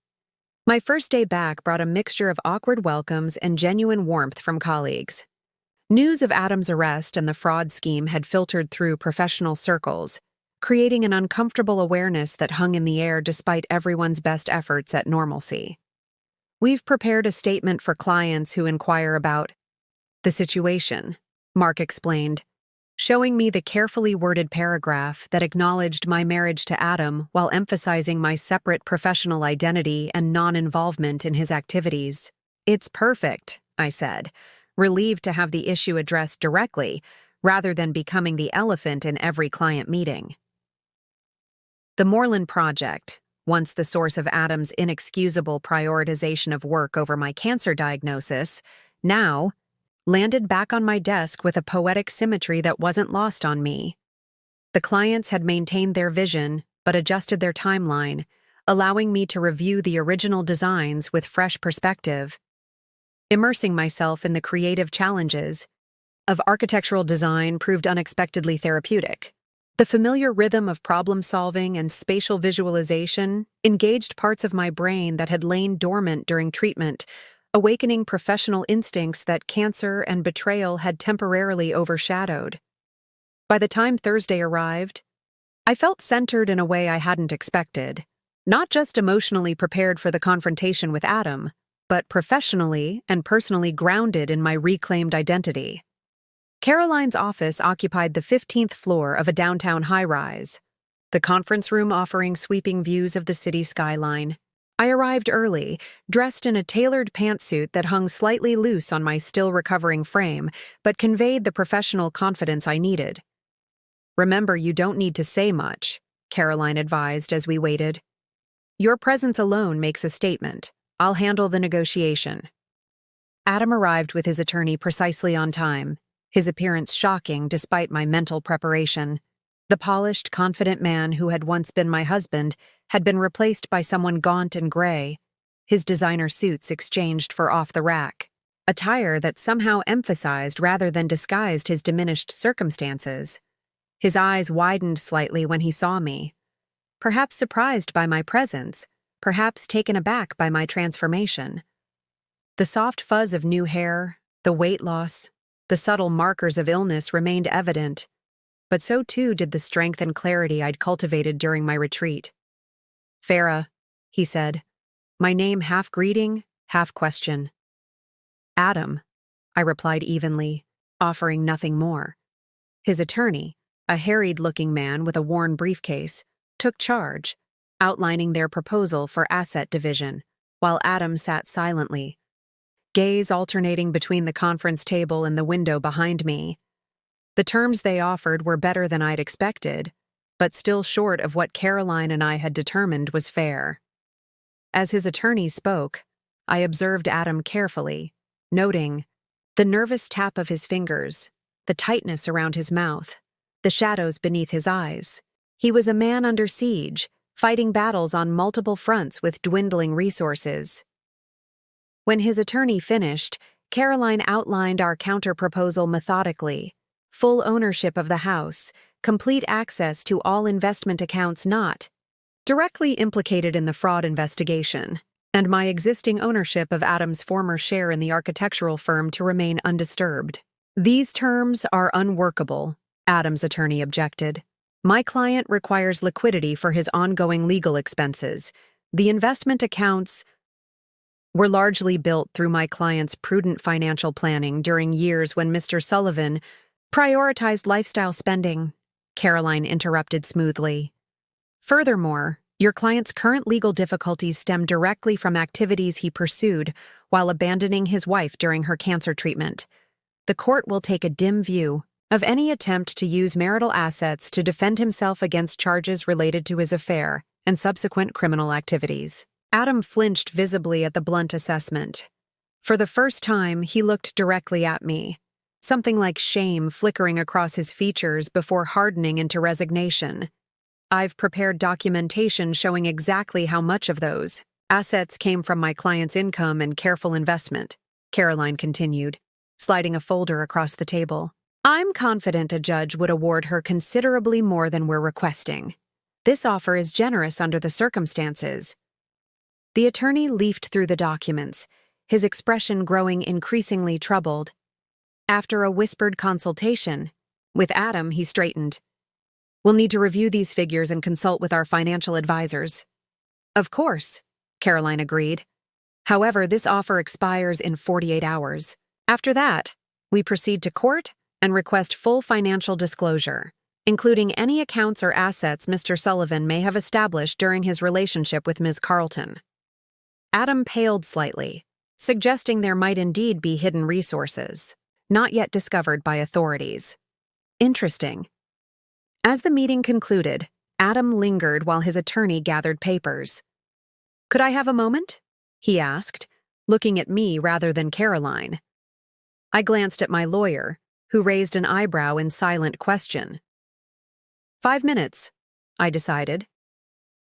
My first day back brought a mixture of awkward welcomes and genuine warmth from colleagues. News of Adam's arrest and the fraud scheme had filtered through professional circles, creating an uncomfortable awareness that hung in the air despite everyone's best efforts at normalcy. "We've prepared a statement for clients who inquire about the situation," Mark explained, showing me the carefully worded paragraph that acknowledged my marriage to Adam while emphasizing my separate professional identity and non-involvement in his activities. "It's perfect," I said, relieved to have the issue addressed directly, rather than becoming the elephant in every client meeting. The Moreland project, once the source of Adam's inexcusable prioritization of work over my cancer diagnosis, now landed back on my desk with a poetic symmetry that wasn't lost on me. The clients had maintained their vision, but adjusted their timeline, allowing me to review the original designs with fresh perspective. Immersing myself in the creative challenges of architectural design proved unexpectedly therapeutic. The familiar rhythm of problem-solving and spatial visualization engaged parts of my brain that had lain dormant during treatment, awakening professional instincts that cancer and betrayal had temporarily overshadowed. By the time Thursday arrived, I felt centered in a way I hadn't expected, not just emotionally prepared for the confrontation with Adam, but professionally and personally grounded in my reclaimed identity. Caroline's office occupied the 15th floor of a downtown high-rise, the conference room offering sweeping views of the city skyline. I arrived early, dressed in a tailored pantsuit that hung slightly loose on my still-recovering frame, but conveyed the professional confidence I needed. "Remember, you don't need to say much," Caroline advised as we waited. "Your presence alone makes a statement. I'll handle the negotiation." Adam arrived with his attorney precisely on time, his appearance shocking despite my mental preparation. The polished, confident man who had once been my husband had been replaced by someone gaunt and gray, his designer suits exchanged for off-the-rack, attire that somehow emphasized rather than disguised his diminished circumstances. His eyes widened slightly when he saw me, perhaps surprised by my presence, perhaps taken aback by my transformation. The soft fuzz of new hair, the weight loss, the subtle markers of illness remained evident, but so too did the strength and clarity I'd cultivated during my retreat. "Farrah," he said, my name half greeting, half question. "Adam," I replied evenly, offering nothing more. His attorney, a harried-looking man with a worn briefcase, took charge, outlining their proposal for asset division, while Adam sat silently, gaze alternating between the conference table and the window behind me. The terms they offered were better than I'd expected, but still short of what Caroline and I had determined was fair. As his attorney spoke, I observed Adam carefully, noting the nervous tap of his fingers, the tightness around his mouth, the shadows beneath his eyes. He was a man under siege, fighting battles on multiple fronts with dwindling resources. When his attorney finished, Caroline outlined our counterproposal methodically, full ownership of the house, complete access to all investment accounts not directly implicated in the fraud investigation, and my existing ownership of Adam's former share in the architectural firm to remain undisturbed. These terms are unworkable, Adam's attorney objected. My client requires liquidity for his ongoing legal expenses. The investment accounts were largely built through my client's prudent financial planning during years when Mr. Sullivan prioritized lifestyle spending, Caroline interrupted smoothly. Furthermore, your client's current legal difficulties stem directly from activities he pursued while abandoning his wife during her cancer treatment. The court will take a dim view of any attempt to use marital assets to defend himself against charges related to his affair and subsequent criminal activities. Adam flinched visibly at the blunt assessment. For the first time, he looked directly at me, something like shame flickering across his features before hardening into resignation. I've prepared documentation showing exactly how much of those assets came from my client's income and careful investment, Caroline continued, sliding a folder across the table. I'm confident a judge would award her considerably more than we're requesting. This offer is generous under the circumstances. The attorney leafed through the documents, his expression growing increasingly troubled. After a whispered consultation with Adam, he straightened. We'll need to review these figures and consult with our financial advisors. Of course, Caroline agreed. However, this offer expires in 48 hours. After that, we proceed to court and request full financial disclosure, including any accounts or assets Mr. Sullivan may have established during his relationship with Ms. Carlton. Adam paled slightly, suggesting there might indeed be hidden resources, not yet discovered by authorities. Interesting. As the meeting concluded, Adam lingered while his attorney gathered papers. Could I have a moment? He asked, looking at me rather than Caroline. I glanced at my lawyer, who raised an eyebrow in silent question. 5 minutes, I decided.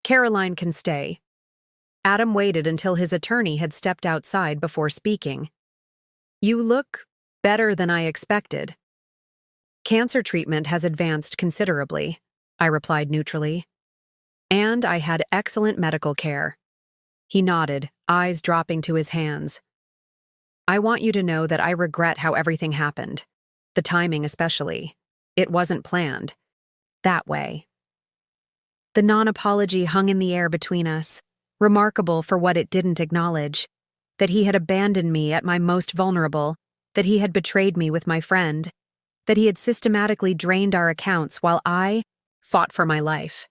Caroline can stay. Adam waited until his attorney had stepped outside before speaking. You look better than I expected. Cancer treatment has advanced considerably, I replied neutrally. And I had excellent medical care. He nodded, eyes dropping to his hands. I want you to know that I regret how everything happened. The timing especially. It wasn't planned. That way. The non-apology hung in the air between us, remarkable for what it didn't acknowledge. That he had abandoned me at my most vulnerable, that he had betrayed me with my friend, that he had systematically drained our accounts while I fought for my life.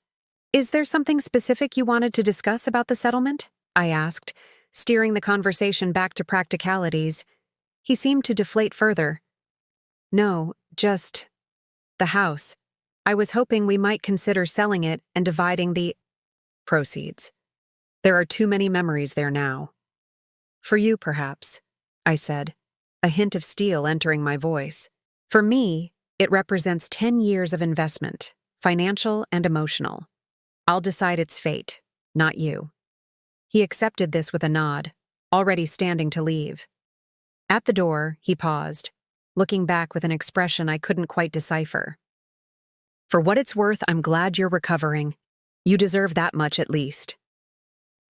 Is there something specific you wanted to discuss about the settlement? I asked, steering the conversation back to practicalities. He seemed to deflate further. No, just the house. I was hoping we might consider selling it and dividing the proceeds. There are too many memories there now. For you, perhaps, I said, a hint of steel entering my voice. For me, it represents 10 years of investment, financial and emotional. I'll decide its fate, not you. He accepted this with a nod, already standing to leave. At the door, he paused, looking back with an expression I couldn't quite decipher. For what it's worth, I'm glad you're recovering. You deserve that much at least.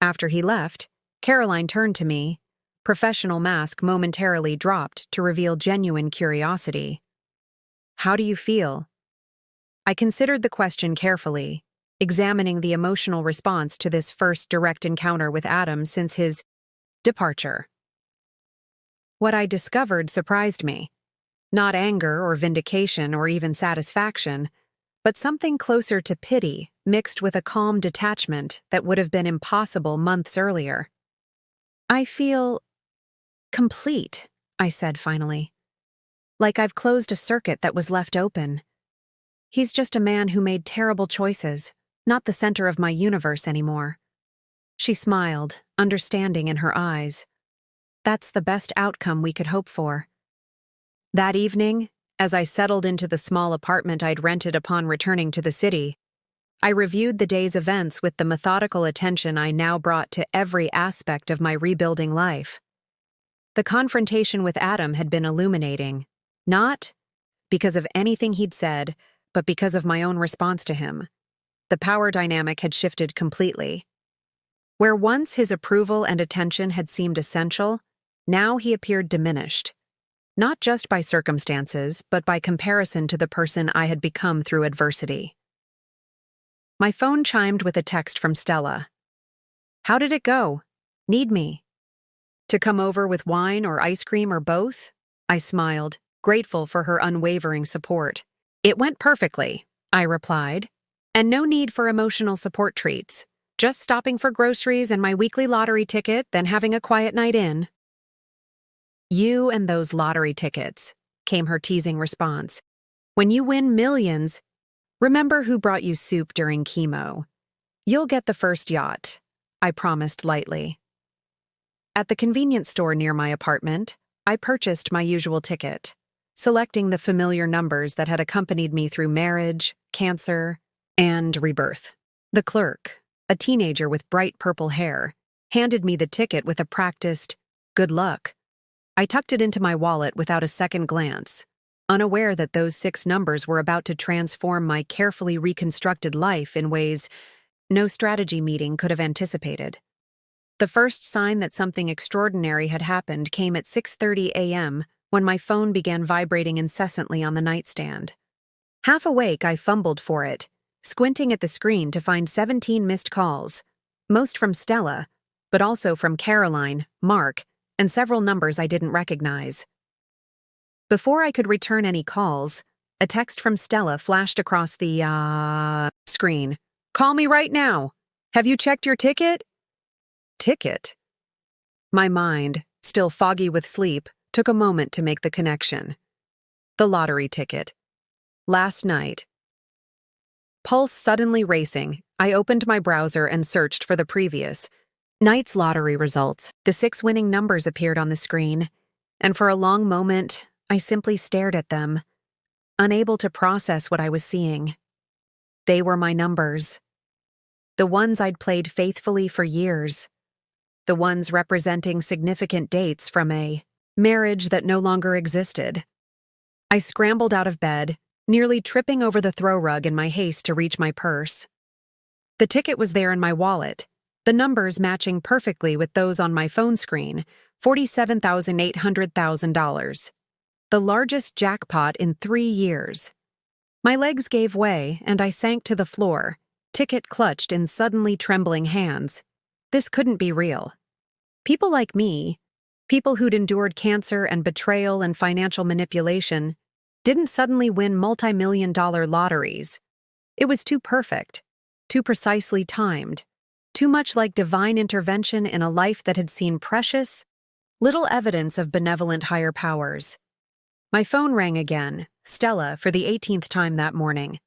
After he left, Caroline turned to me, professional mask momentarily dropped to reveal genuine curiosity. How do you feel? I considered the question carefully, examining the emotional response to this first direct encounter with Adam since his departure. What I discovered surprised me. Not anger or vindication or even satisfaction, but something closer to pity mixed with a calm detachment that would have been impossible months earlier. I feel complete, I said finally. Like I've closed a circuit that was left open. He's just a man who made terrible choices, not the center of my universe anymore. She smiled, understanding in her eyes. That's the best outcome we could hope for. That evening, as I settled into the small apartment I'd rented upon returning to the city, I reviewed the day's events with the methodical attention I now brought to every aspect of my rebuilding life. The confrontation with Adam had been illuminating, not because of anything he'd said, but because of my own response to him. The power dynamic had shifted completely. Where once his approval and attention had seemed essential, now he appeared diminished. Not just by circumstances, but by comparison to the person I had become through adversity. My phone chimed with a text from Stella. "How did it go? Need me? To come over with wine or ice cream or both?" I smiled, grateful for her unwavering support. "It went perfectly," I replied, "and no need for emotional support treats. Just stopping for groceries and my weekly lottery ticket, then having a quiet night in." "You and those lottery tickets," came her teasing response. "When you win millions, remember who brought you soup during chemo. You'll get the first yacht," I promised lightly. At the convenience store near my apartment, I purchased my usual ticket, selecting the familiar numbers that had accompanied me through marriage, cancer, and rebirth. The clerk, a teenager with bright purple hair, handed me the ticket with a practiced, "Good luck." I tucked it into my wallet without a second glance, unaware that those 6 numbers were about to transform my carefully reconstructed life in ways no strategy meeting could have anticipated. The first sign that something extraordinary had happened came at 6:30 a.m. when my phone began vibrating incessantly on the nightstand. Half awake, I fumbled for it, squinting at the screen to find 17 missed calls, most from Stella, but also from Caroline, Mark, and several numbers I didn't recognize. Before I could return any calls, a text from Stella flashed across the screen. "Call me right now. Have you checked your ticket?" Ticket? My mind, still foggy with sleep, took a moment to make the connection. The lottery ticket. Last night. Pulse suddenly racing, I opened my browser and searched for the previous night's lottery results. The 6 winning numbers appeared on the screen, and for a long moment, I simply stared at them, unable to process what I was seeing. They were my numbers. The ones I'd played faithfully for years. The ones representing significant dates from a marriage that no longer existed. I scrambled out of bed, nearly tripping over the throw rug in my haste to reach my purse. The ticket was there in my wallet, the numbers matching perfectly with those on my phone screen, $47,800,000. The largest jackpot in 3 years. My legs gave way, and I sank to the floor, ticket clutched in suddenly trembling hands. This couldn't be real. People like me, people who'd endured cancer and betrayal and financial manipulation, didn't suddenly win multi-million-dollar lotteries. It was too perfect, too precisely timed, too much like divine intervention in a life that had seen precious, little evidence of benevolent higher powers. My phone rang again, Stella, for the 18th time that morning.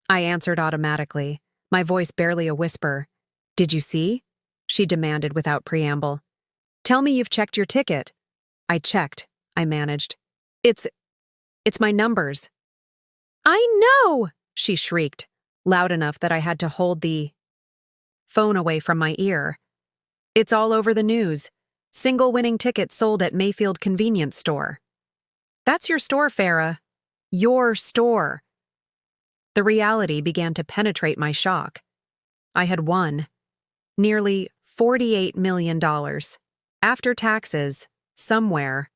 I answered automatically, my voice barely a whisper. "Did you see?" she demanded without preamble. "Tell me you've checked your ticket." "I checked," I managed. It's my numbers." "I know!" she shrieked, loud enough that I had to hold the phone away from my ear. "It's all over the news. Single winning ticket sold at Mayfield convenience store." "That's your store, Farrah. Your store." The reality began to penetrate my shock. I had won nearly $48 million. After taxes, somewhere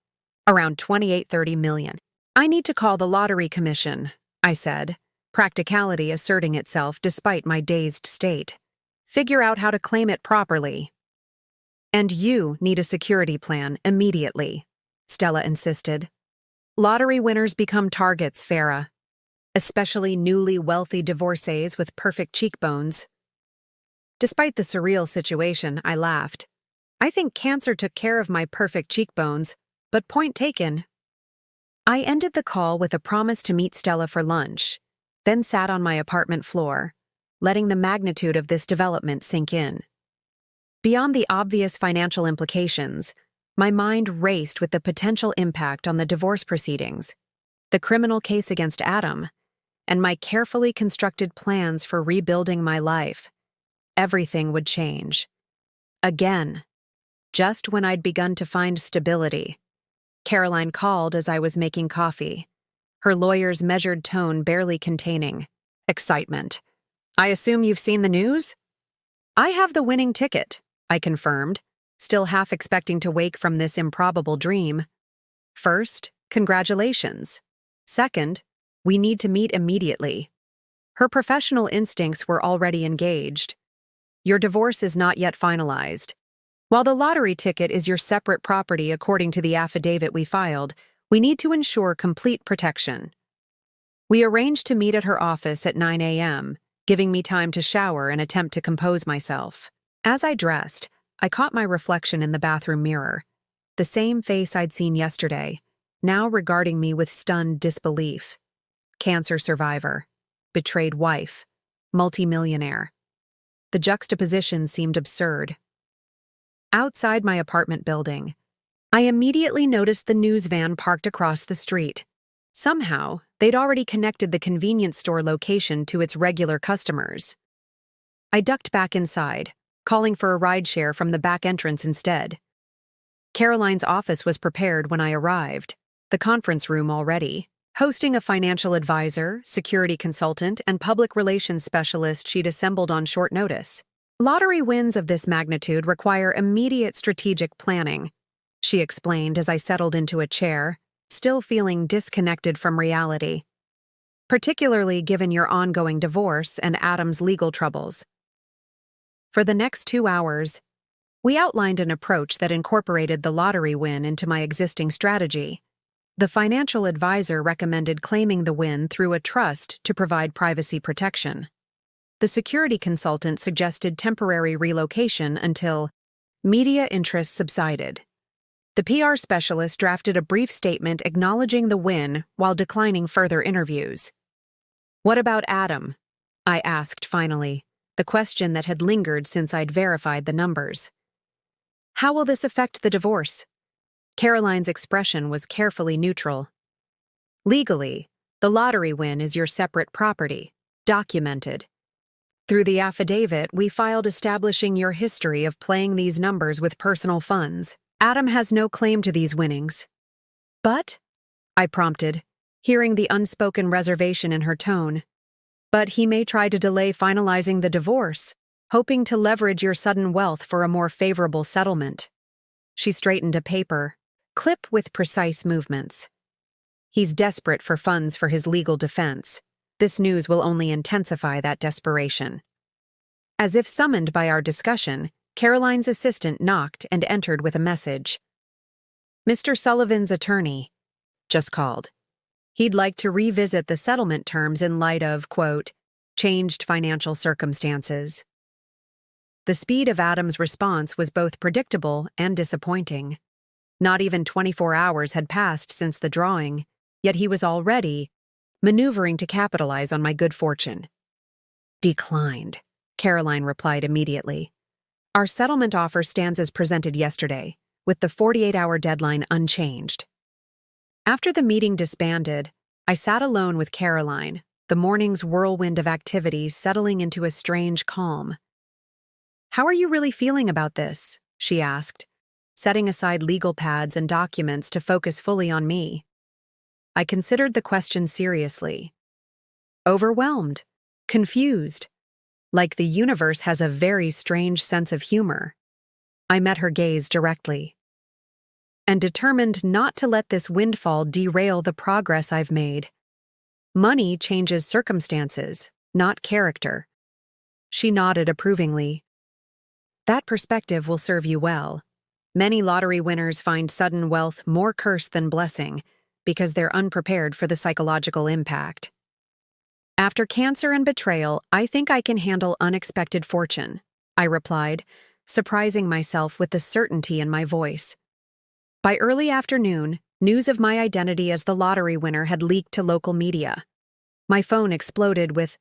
around 28-30 million. "I need to call the lottery commission," I said, practicality asserting itself despite my dazed state. "Figure out how to claim it properly." "And you need a security plan immediately," Stella insisted. "Lottery winners become targets, Farrah, especially newly wealthy divorcees with perfect cheekbones." Despite the surreal situation, I laughed. I think cancer took care of my perfect cheekbones, but point taken. I ended the call with a promise to meet Stella for lunch, then sat on my apartment floor, letting the magnitude of this development sink in. Beyond the obvious financial implications, my mind raced with the potential impact on the divorce proceedings, the criminal case against Adam, and my carefully constructed plans for rebuilding my life. Everything would change. Again. Just when I'd begun to find stability, Caroline called as I was making coffee. her lawyer's measured tone barely containing excitement. "I assume you've seen the news?" "I have the winning ticket," I confirmed, still half expecting to wake from this improbable dream. "First, congratulations. Second, we need to meet immediately." Her professional instincts were already engaged. "Your divorce is not yet finalized. While the lottery ticket is your separate property according to the affidavit we filed, we need to ensure complete protection." We arranged to meet at her office at 9 a.m., giving me time to shower and attempt to compose myself. As I dressed, I caught my reflection in the bathroom mirror. The same face I'd seen yesterday, now regarding me with stunned disbelief. Cancer survivor, betrayed wife, multimillionaire. The juxtaposition seemed absurd. Outside my apartment building, I immediately noticed the news van parked across the street. Somehow, they'd already connected the convenience store location to its regular customers. I ducked back inside, calling for a rideshare from the back entrance instead. Caroline's office was prepared when I arrived, the conference room already, hosting a financial advisor, security consultant, and public relations specialist she'd assembled on short notice. "Lottery wins of this magnitude require immediate strategic planning," she explained as I settled into a chair, still feeling disconnected from reality. "Particularly given your ongoing divorce and Adam's legal troubles." For the next 2 hours, we outlined an approach that incorporated the lottery win into my existing strategy. The financial advisor recommended claiming the win through a trust to provide privacy protection. The security consultant suggested temporary relocation until media interest subsided. The PR specialist drafted a brief statement acknowledging the win while declining further interviews. "What about Adam?" I asked finally, the question that had lingered since I'd verified the numbers. "How will this affect the divorce?" Caroline's expression was carefully neutral. "Legally, the lottery win is your separate property, documented. Through the affidavit we filed establishing your history of playing these numbers with personal funds. Adam has no claim to these winnings." "But?" I prompted, hearing the unspoken reservation in her tone. "But he may try to delay finalizing the divorce, hoping to leverage your sudden wealth for a more favorable settlement." She straightened a paper, clip with precise movements. "He's desperate for funds for his legal defense. This news will only intensify that desperation." As if summoned by our discussion, Caroline's assistant knocked and entered with a message. "Mr. Sullivan's attorney just called. He'd like to revisit the settlement terms in light of, quote, changed financial circumstances." The speed of Adam's response was both predictable and disappointing. Not even 24 hours had passed since the drawing, yet he was already maneuvering to capitalize on my good fortune. "Declined," Caroline replied immediately. "Our settlement offer stands as presented yesterday, with the 48-hour deadline unchanged." After the meeting disbanded, I sat alone with Caroline, the morning's whirlwind of activity settling into a strange calm. "How are you really feeling about this?" she asked, setting aside legal pads and documents to focus fully on me. I considered the question seriously. "Overwhelmed, confused, like the universe has a very strange sense of humor." I met her gaze directly. "And determined not to let this windfall derail the progress I've made. Money changes circumstances, not character." She nodded approvingly. "That perspective will serve you well. Many lottery winners find sudden wealth more curse than blessing because they're unprepared for the psychological impact. After cancer and betrayal, I think I can handle unexpected fortune," I replied, surprising myself with the certainty in my voice. By early afternoon, news of my identity as the lottery winner had leaked to local media. My phone exploded with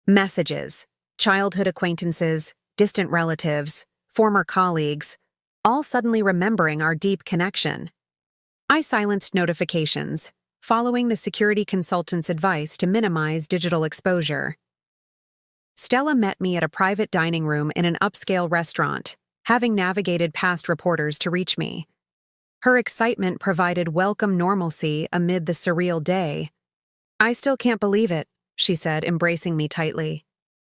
messages, childhood acquaintances, distant relatives, former colleagues, all suddenly remembering our deep connection. I silenced notifications, following the security consultant's advice to minimize digital exposure. Stella met me at a private dining room in an upscale restaurant, having navigated past reporters to reach me. Her excitement provided welcome normalcy amid the surreal day. I still can't believe it, she said, embracing me tightly.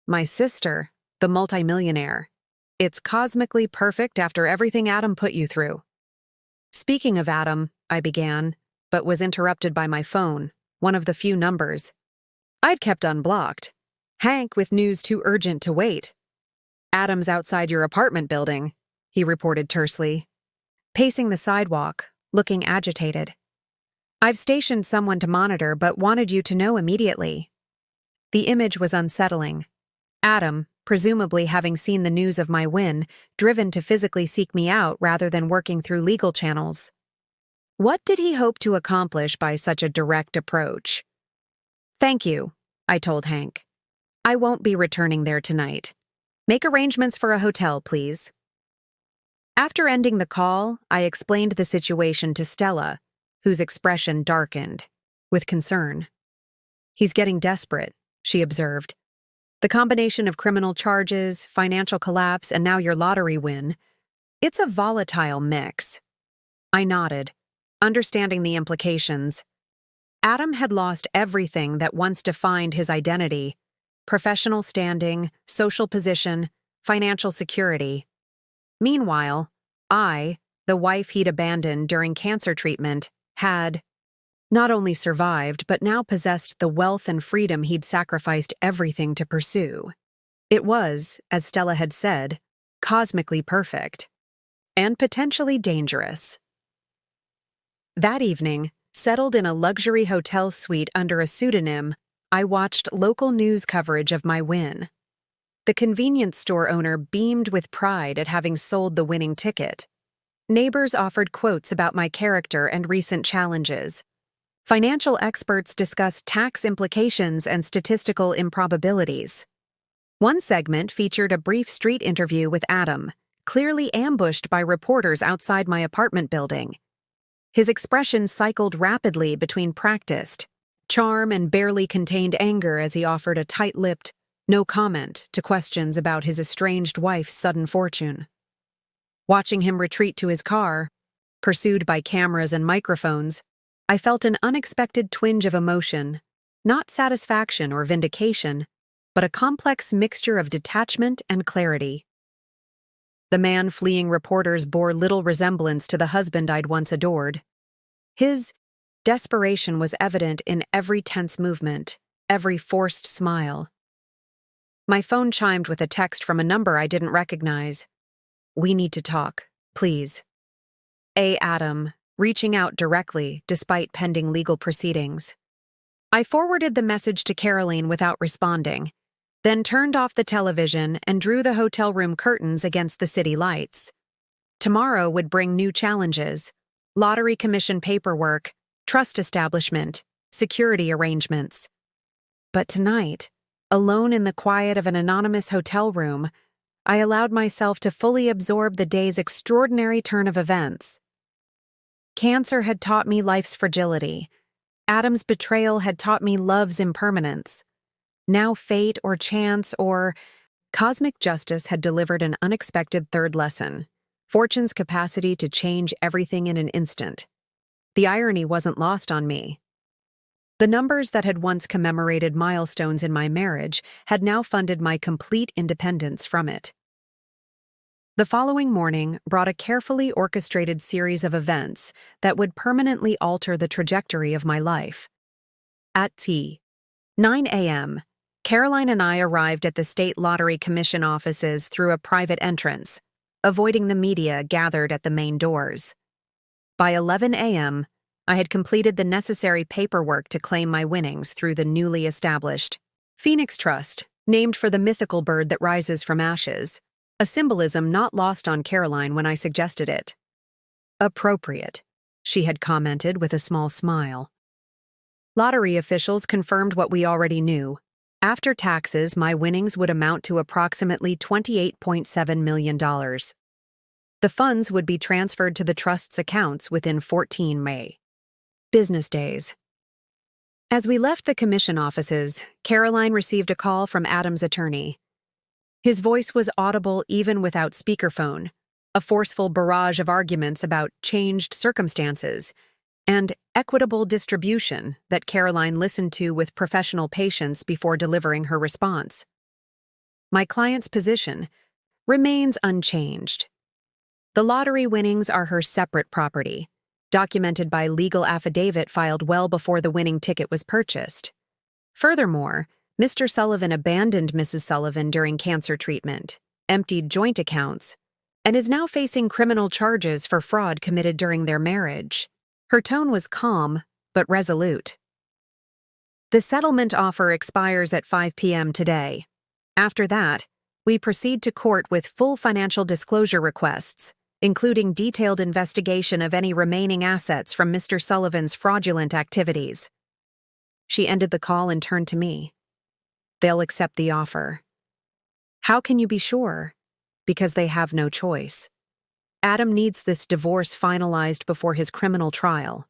My sister, the multimillionaire. It's cosmically perfect after everything Adam put you through. Speaking of Adam, I began, but was interrupted by my phone, one of the few numbers I'd kept unblocked. Hank with news too urgent to wait. Adam's outside your apartment building, he reported tersely. Pacing the sidewalk, looking agitated. I've stationed someone to monitor but wanted you to know immediately. The image was unsettling. Adam, presumably having seen the news of my win, driven to physically seek me out rather than working through legal channels. What did he hope to accomplish by such a direct approach? Thank you, I told Hank. I won't be returning there tonight. Make arrangements for a hotel, please. After ending the call, I explained the situation to Stella, whose expression darkened, with concern. He's getting desperate, she observed. The combination of criminal charges, financial collapse, and now your lottery win. It's a volatile mix. I nodded, understanding the implications. Adam had lost everything that once defined his identity: professional standing, social position, financial security. Meanwhile, I, the wife he'd abandoned during cancer treatment, had not only survived but now possessed the wealth and freedom he'd sacrificed everything to pursue. It was, as Stella had said, cosmically perfect and potentially dangerous. That evening, settled in a luxury hotel suite under a pseudonym, I watched local news coverage of my win. The convenience store owner beamed with pride at having sold the winning ticket. Neighbors offered quotes about my character and recent challenges. Financial experts discussed tax implications and statistical improbabilities. One segment featured a brief street interview with Adam, clearly ambushed by reporters outside my apartment building. His expression cycled rapidly between practiced charm and barely contained anger as he offered a tight-lipped no comment to questions about his estranged wife's sudden fortune. Watching him retreat to his car, pursued by cameras and microphones, I felt an unexpected twinge of emotion, not satisfaction or vindication, but a complex mixture of detachment and clarity. The man fleeing reporters bore little resemblance to the husband I'd once adored. His desperation was evident in every tense movement, every forced smile. My phone chimed with a text from a number I didn't recognize. We need to talk, please. Adam, reaching out directly despite pending legal proceedings. I forwarded the message to Caroline without responding, then turned off the television and drew the hotel room curtains against the city lights. Tomorrow would bring new challenges: lottery commission paperwork, trust establishment, security arrangements. But tonight, alone in the quiet of an anonymous hotel room, I allowed myself to fully absorb the day's extraordinary turn of events. Cancer had taught me life's fragility. Adam's betrayal had taught me love's impermanence. Now fate or chance or cosmic justice had delivered an unexpected third lesson: fortune's capacity to change everything in an instant. The irony wasn't lost on me. The numbers that had once commemorated milestones in my marriage had now funded my complete independence from it. The following morning brought a carefully orchestrated series of events that would permanently alter the trajectory of my life. At 9 a.m., Caroline and I arrived at the State Lottery Commission offices through a private entrance, avoiding the media gathered at the main doors. By 11 a.m., I had completed the necessary paperwork to claim my winnings through the newly established Phoenix Trust, named for the mythical bird that rises from ashes, a symbolism not lost on Caroline when I suggested it. Appropriate, she had commented with a small smile. Lottery officials confirmed what we already knew. After taxes, my winnings would amount to approximately $28.7 million. The funds would be transferred to the trust's accounts within 14 business days. As we left the commission offices, Caroline received a call from Adam's attorney. His voice was audible even without speakerphone, a forceful barrage of arguments about changed circumstances, and equitable distribution that Caroline listened to with professional patience before delivering her response. My client's position remains unchanged. The lottery winnings are her separate property, documented by legal affidavit filed well before the winning ticket was purchased. Furthermore, Mr. Sullivan abandoned Mrs. Sullivan during cancer treatment, emptied joint accounts, and is now facing criminal charges for fraud committed during their marriage. Her tone was calm, but resolute. The settlement offer expires at 5 p.m. today. After that, we proceed to court with full financial disclosure requests, including detailed investigation of any remaining assets from Mr. Sullivan's fraudulent activities. She ended the call and turned to me. They'll accept the offer. How can you be sure? Because they have no choice. Adam needs this divorce finalized before his criminal trial.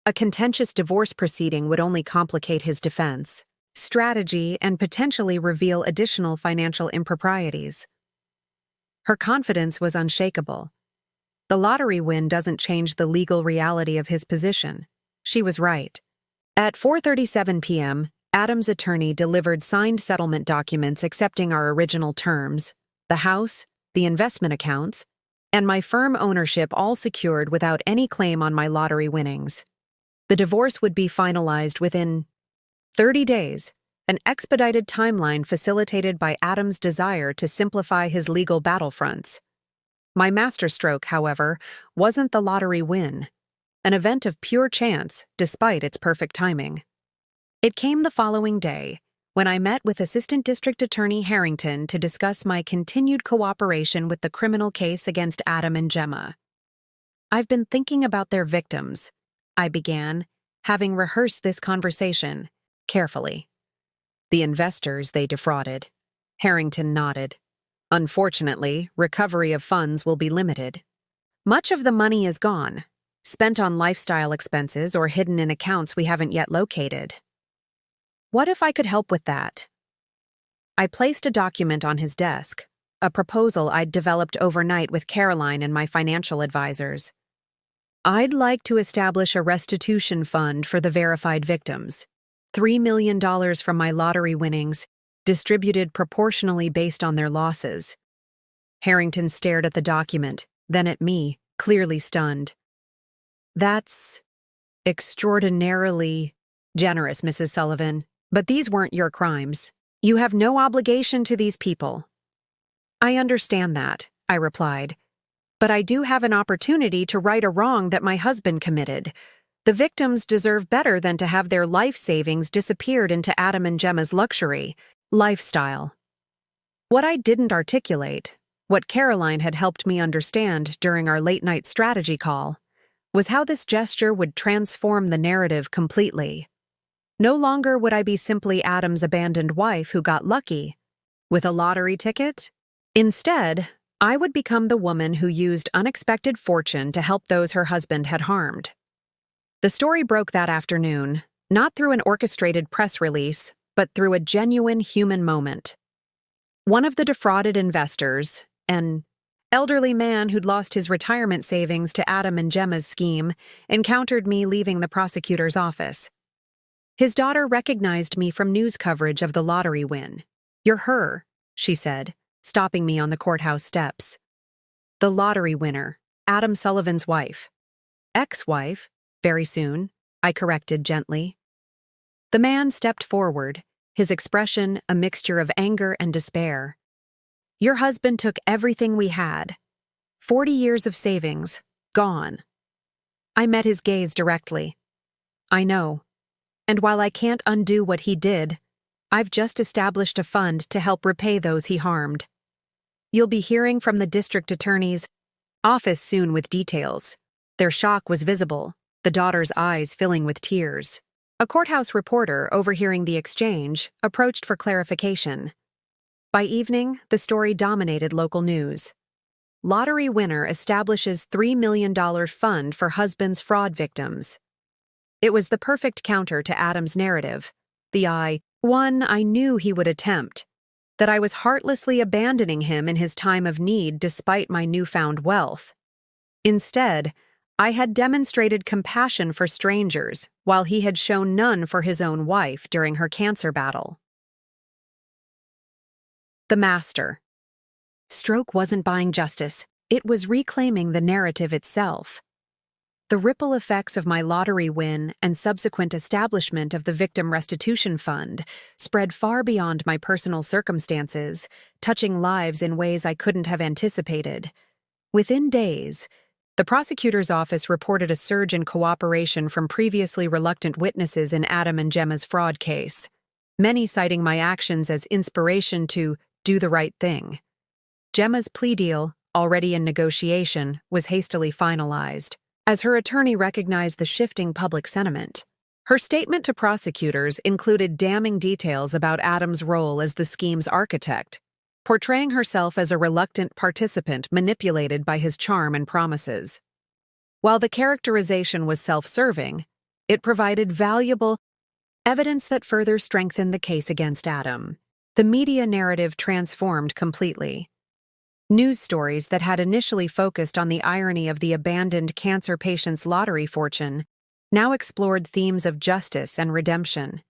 A contentious divorce proceeding would only complicate his defense, strategy, and potentially reveal additional financial improprieties. Her confidence was unshakable. The lottery win doesn't change the legal reality of his position. She was right. At 4:37 p.m., Adam's attorney delivered signed settlement documents accepting our original terms, the house, the investment accounts, and my firm ownership all secured without any claim on my lottery winnings. The divorce would be finalized within 30 days, an expedited timeline facilitated by Adam's desire to simplify his legal battlefronts. My masterstroke, however, wasn't the lottery win, an event of pure chance despite its perfect timing. It came the following day, when I met with Assistant District Attorney Harrington to discuss my continued cooperation with the criminal case against Adam and Gemma. I've been thinking about their victims, I began, having rehearsed this conversation carefully. The investors they defrauded. Harrington nodded. Unfortunately, recovery of funds will be limited. Much of the money is gone, spent on lifestyle expenses or hidden in accounts we haven't yet located. What if I could help with that? I placed a document on his desk, a proposal I'd developed overnight with Caroline and my financial advisors. I'd like to establish a restitution fund for the verified victims, $3 million from my lottery winnings, distributed proportionally based on their losses. Harrington stared at the document, then at me, clearly stunned. That's extraordinarily generous, Mrs. Sullivan. But these weren't your crimes. You have no obligation to these people. I understand that, I replied. But I do have an opportunity to right a wrong that my husband committed. The victims deserve better than to have their life savings disappeared into Adam and Gemma's luxury lifestyle. What I didn't articulate, what Caroline had helped me understand during our late-night strategy call, was how this gesture would transform the narrative completely. No longer would I be simply Adam's abandoned wife who got lucky with a lottery ticket. Instead, I would become the woman who used unexpected fortune to help those her husband had harmed. The story broke that afternoon, not through an orchestrated press release, but through a genuine human moment. One of the defrauded investors, an elderly man who'd lost his retirement savings to Adam and Gemma's scheme, encountered me leaving the prosecutor's office. His daughter recognized me from news coverage of the lottery win. "You're her," she said, stopping me on the courthouse steps. The lottery winner, Adam Sullivan's wife. Ex-wife, very soon, I corrected gently. The man stepped forward, his expression a mixture of anger and despair. "Your husband took everything we had. 40 years of savings, gone." I met his gaze directly. "I know. And while I can't undo what he did, I've just established a fund to help repay those he harmed. You'll be hearing from the district attorney's office soon with details." Their shock was visible, the daughter's eyes filling with tears. A courthouse reporter, overhearing the exchange, approached for clarification. By evening, the story dominated local news. Lottery winner establishes $3 million fund for husband's fraud victims. It was the perfect counter to Adam's narrative, one I knew he would attempt, that I was heartlessly abandoning him in his time of need despite my newfound wealth. Instead, I had demonstrated compassion for strangers, while he had shown none for his own wife during her cancer battle. The Master. Stroke wasn't buying justice, it was reclaiming the narrative itself. The ripple effects of my lottery win and subsequent establishment of the Victim Restitution Fund spread far beyond my personal circumstances, touching lives in ways I couldn't have anticipated. Within days, the prosecutor's office reported a surge in cooperation from previously reluctant witnesses in Adam and Gemma's fraud case, many citing my actions as inspiration to do the right thing. Gemma's plea deal, already in negotiation, was hastily finalized, as her attorney recognized the shifting public sentiment. Her statement to prosecutors included damning details about Adam's role as the scheme's architect, portraying herself as a reluctant participant manipulated by his charm and promises. While the characterization was self-serving, it provided valuable evidence that further strengthened the case against Adam. The media narrative transformed completely. News stories that had initially focused on the irony of the abandoned cancer patient's lottery fortune now explored themes of justice and redemption.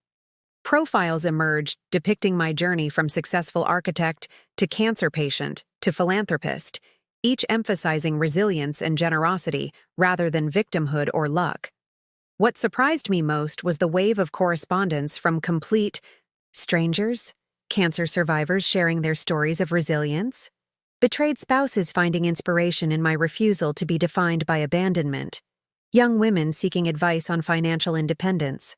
Profiles emerged depicting my journey from successful architect to cancer patient to philanthropist, each emphasizing resilience and generosity rather than victimhood or luck. What surprised me most was the wave of correspondence from complete strangers, cancer survivors sharing their stories of resilience, betrayed spouses finding inspiration in my refusal to be defined by abandonment, young women seeking advice on financial independence.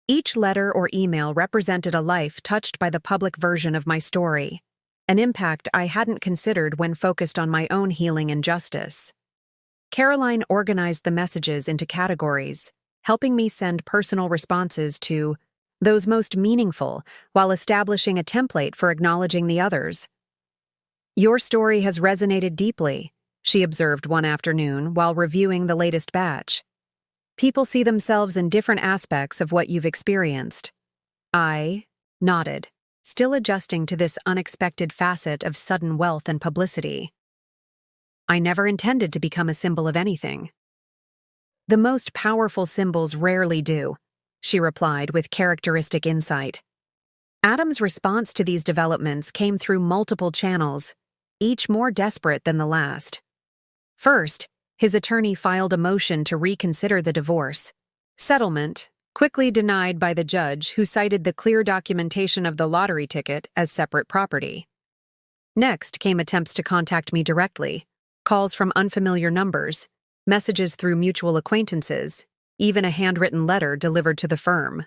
Each letter or email represented a life touched by the public version of my story, an impact I hadn't considered when focused on my own healing and justice. Caroline organized the messages into categories, helping me send personal responses to those most meaningful while establishing a template for acknowledging the others. "Your story has resonated deeply," she observed one afternoon while reviewing the latest batch. "People see themselves in different aspects of what you've experienced." I nodded, still adjusting to this unexpected facet of sudden wealth and publicity. "I never intended to become a symbol of anything." "The most powerful symbols rarely do," she replied with characteristic insight. Adam's response to these developments came through multiple channels, each more desperate than the last. First, his attorney filed a motion to reconsider the divorce. Settlement, quickly denied by the judge who cited the clear documentation of the lottery ticket as separate property. Next came attempts to contact me directly, calls from unfamiliar numbers, messages through mutual acquaintances, even a handwritten letter delivered to the firm.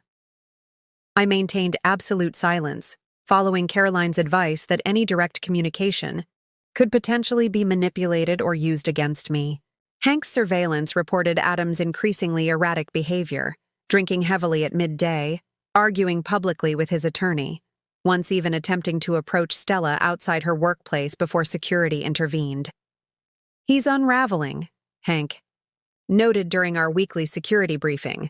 I maintained absolute silence, following Caroline's advice that any direct communication could potentially be manipulated or used against me. Hank's surveillance reported Adam's increasingly erratic behavior, drinking heavily at midday, arguing publicly with his attorney, once even attempting to approach Stella outside her workplace before security intervened. "He's unraveling," Hank noted during our weekly security briefing.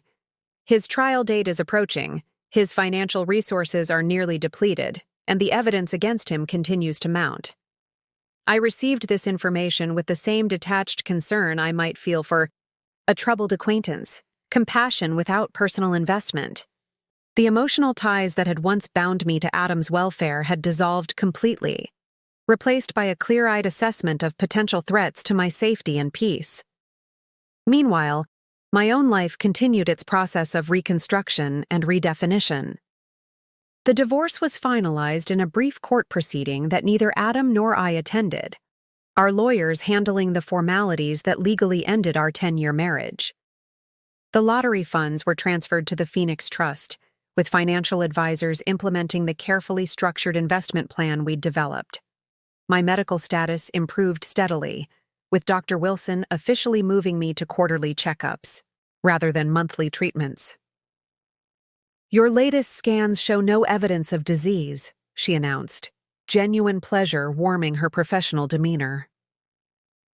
"His trial date is approaching, his financial resources are nearly depleted, and the evidence against him continues to mount." I received this information with the same detached concern I might feel for a troubled acquaintance, compassion without personal investment. The emotional ties that had once bound me to Adam's welfare had dissolved completely, replaced by a clear-eyed assessment of potential threats to my safety and peace. Meanwhile, my own life continued its process of reconstruction and redefinition. The divorce was finalized in a brief court proceeding that neither Adam nor I attended, our lawyers handling the formalities that legally ended our 10-year marriage. The lottery funds were transferred to the Phoenix Trust, with financial advisors implementing the carefully structured investment plan we'd developed. My medical status improved steadily, with Dr. Wilson officially moving me to quarterly checkups, rather than monthly treatments. "Your latest scans show no evidence of disease," she announced, genuine pleasure warming her professional demeanor.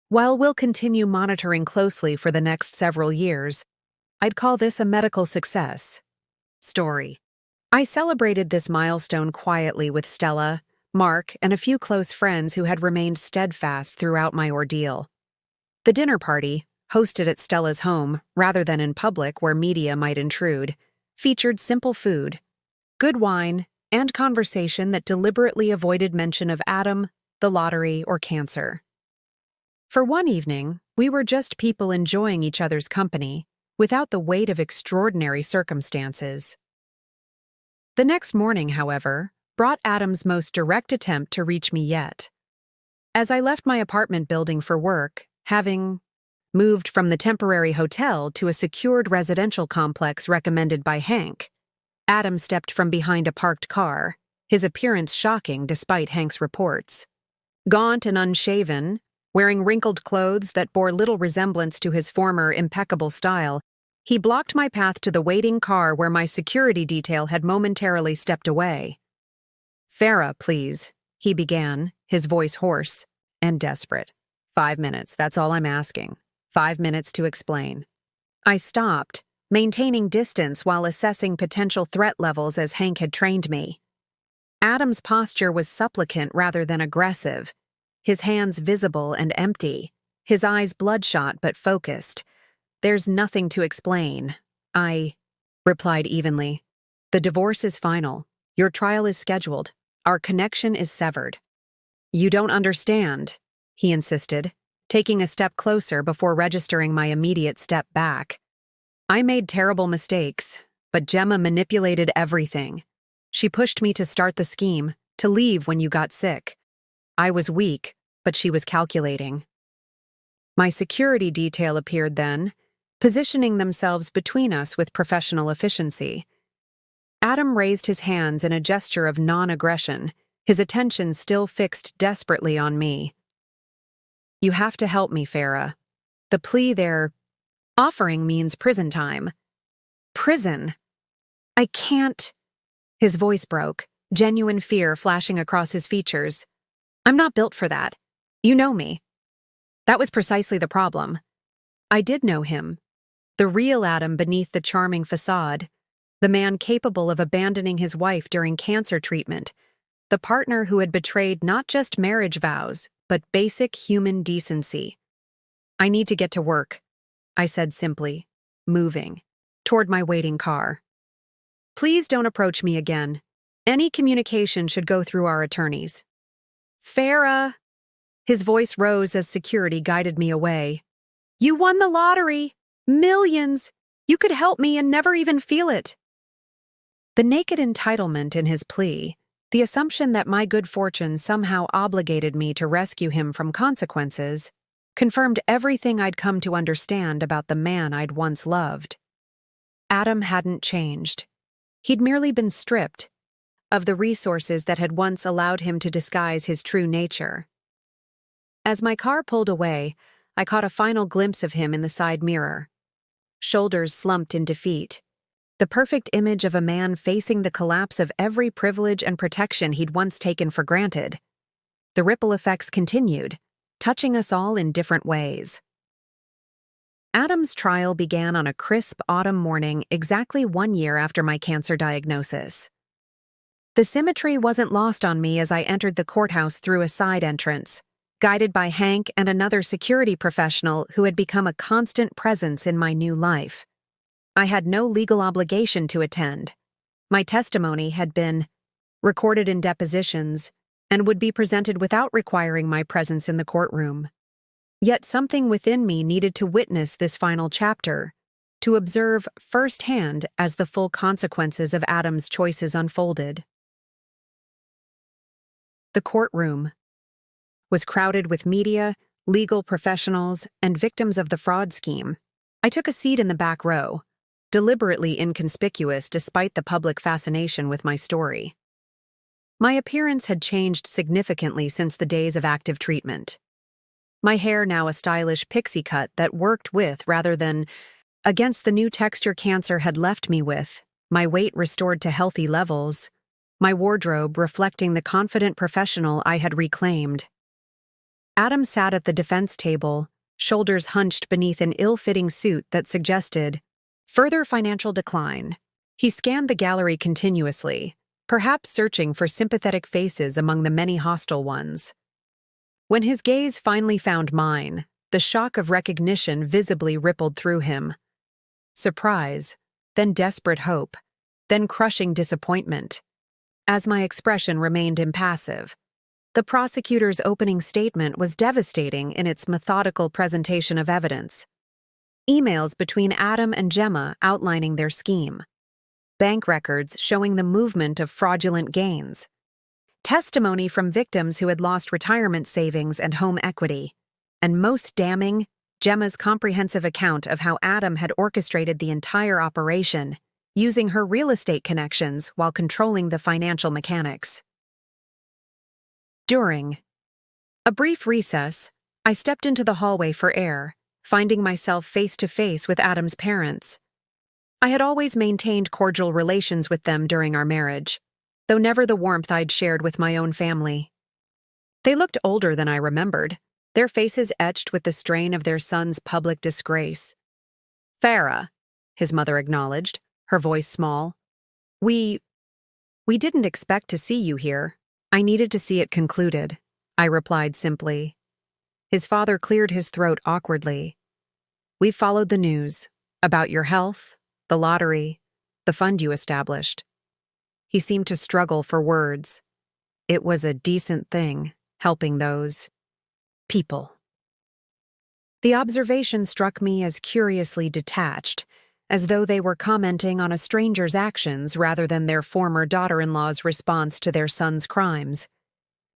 "While we'll continue monitoring closely for the next several years, I'd call this a medical success story." I celebrated this milestone quietly with Stella, Mark, and a few close friends who had remained steadfast throughout my ordeal. The dinner party, hosted at Stella's home rather than in public where media might intrude, featured simple food, good wine, and conversation that deliberately avoided mention of Adam, the lottery, or cancer. For one evening, we were just people enjoying each other's company, without the weight of extraordinary circumstances. The next morning, however, brought Adam's most direct attempt to reach me yet. As I left my apartment building for work, having moved from the temporary hotel to a secured residential complex recommended by Hank, Adam stepped from behind a parked car, his appearance shocking despite Hank's reports. Gaunt and unshaven, wearing wrinkled clothes that bore little resemblance to his former impeccable style, he blocked my path to the waiting car where my security detail had momentarily stepped away. "Farrah, please," he began, his voice hoarse and desperate. 5 minutes, that's all I'm asking. 5 minutes to explain. I stopped, maintaining distance while assessing potential threat levels as Hank had trained me. Adam's posture was supplicant rather than aggressive, his hands visible and empty, his eyes bloodshot but focused. "There's nothing to explain," I replied evenly. "The divorce is final. Your trial is scheduled. Our connection is severed." "You don't understand," he insisted, taking a step closer before registering my immediate step back. "I made terrible mistakes, but Gemma manipulated everything. She pushed me to start the scheme, to leave when you got sick. I was weak, but she was calculating." My security detail appeared then, positioning themselves between us with professional efficiency. Adam raised his hands in a gesture of non-aggression, his attention still fixed desperately on me. "You have to help me, Farrah. The plea they're offering means prison time." "Prison? I can't." His voice broke, genuine fear flashing across his features. "I'm not built for that. You know me." That was precisely the problem. I did know him. The real Adam beneath the charming facade, the man capable of abandoning his wife during cancer treatment, the partner who had betrayed not just marriage vows, but basic human decency. "I need to get to work," I said simply, moving toward my waiting car. "Please don't approach me again. Any communication should go through our attorneys." "Farrah!" His voice rose as security guided me away. "You won the lottery! Millions! You could help me and never even feel it." The naked entitlement in his plea, the assumption that my good fortune somehow obligated me to rescue him from consequences, confirmed everything I'd come to understand about the man I'd once loved. Adam hadn't changed. He'd merely been stripped of the resources that had once allowed him to disguise his true nature. As my car pulled away, I caught a final glimpse of him in the side mirror. Shoulders slumped in defeat, the perfect image of a man facing the collapse of every privilege and protection he'd once taken for granted. The ripple effects continued, touching us all in different ways. Adam's trial began on a crisp autumn morning exactly 1 year after my cancer diagnosis. The symmetry wasn't lost on me as I entered the courthouse through a side entrance, guided by Hank and another security professional who had become a constant presence in my new life. I had no legal obligation to attend. My testimony had been recorded in depositions and would be presented without requiring my presence in the courtroom. Yet something within me needed to witness this final chapter, to observe firsthand as the full consequences of Adam's choices unfolded. The courtroom was crowded with media, legal professionals, and victims of the fraud scheme. I took a seat in the back row, deliberately inconspicuous despite the public fascination with my story. My appearance had changed significantly since the days of active treatment. My hair now a stylish pixie cut that worked with rather than against the new texture cancer had left me with, my weight restored to healthy levels, my wardrobe reflecting the confident professional I had reclaimed. Adam sat at the defense table, shoulders hunched beneath an ill-fitting suit that suggested further financial decline. He scanned the gallery continuously, perhaps searching for sympathetic faces among the many hostile ones. When his gaze finally found mine, The shock of recognition visibly rippled through him. Surprise, then desperate hope, then crushing disappointment. As my expression remained impassive, the prosecutor's opening statement was devastating in its methodical presentation of evidence. Emails between Adam and Gemma outlining their scheme. Bank records showing the movement of fraudulent gains. Testimony from victims who had lost retirement savings and home equity. And most damning, Gemma's comprehensive account of how Adam had orchestrated the entire operation, using her real estate connections while controlling the financial mechanics. During a brief recess, I stepped into the hallway for air, finding myself face to face with Adam's parents. I had always maintained cordial relations with them during our marriage, though never the warmth I'd shared with my own family. They looked older than I remembered, their faces etched with the strain of their son's public disgrace. "Farrah," his mother acknowledged, her voice small. We didn't expect to see you here. I needed to see it concluded," I replied simply. His father cleared his throat awkwardly. "We've followed the news about your health, the lottery, the fund you established." He seemed to struggle for words. It was a decent thing, helping those people. The observation struck me as curiously detached, as though they were commenting on a stranger's actions rather than their former daughter-in-law's response to their son's crimes.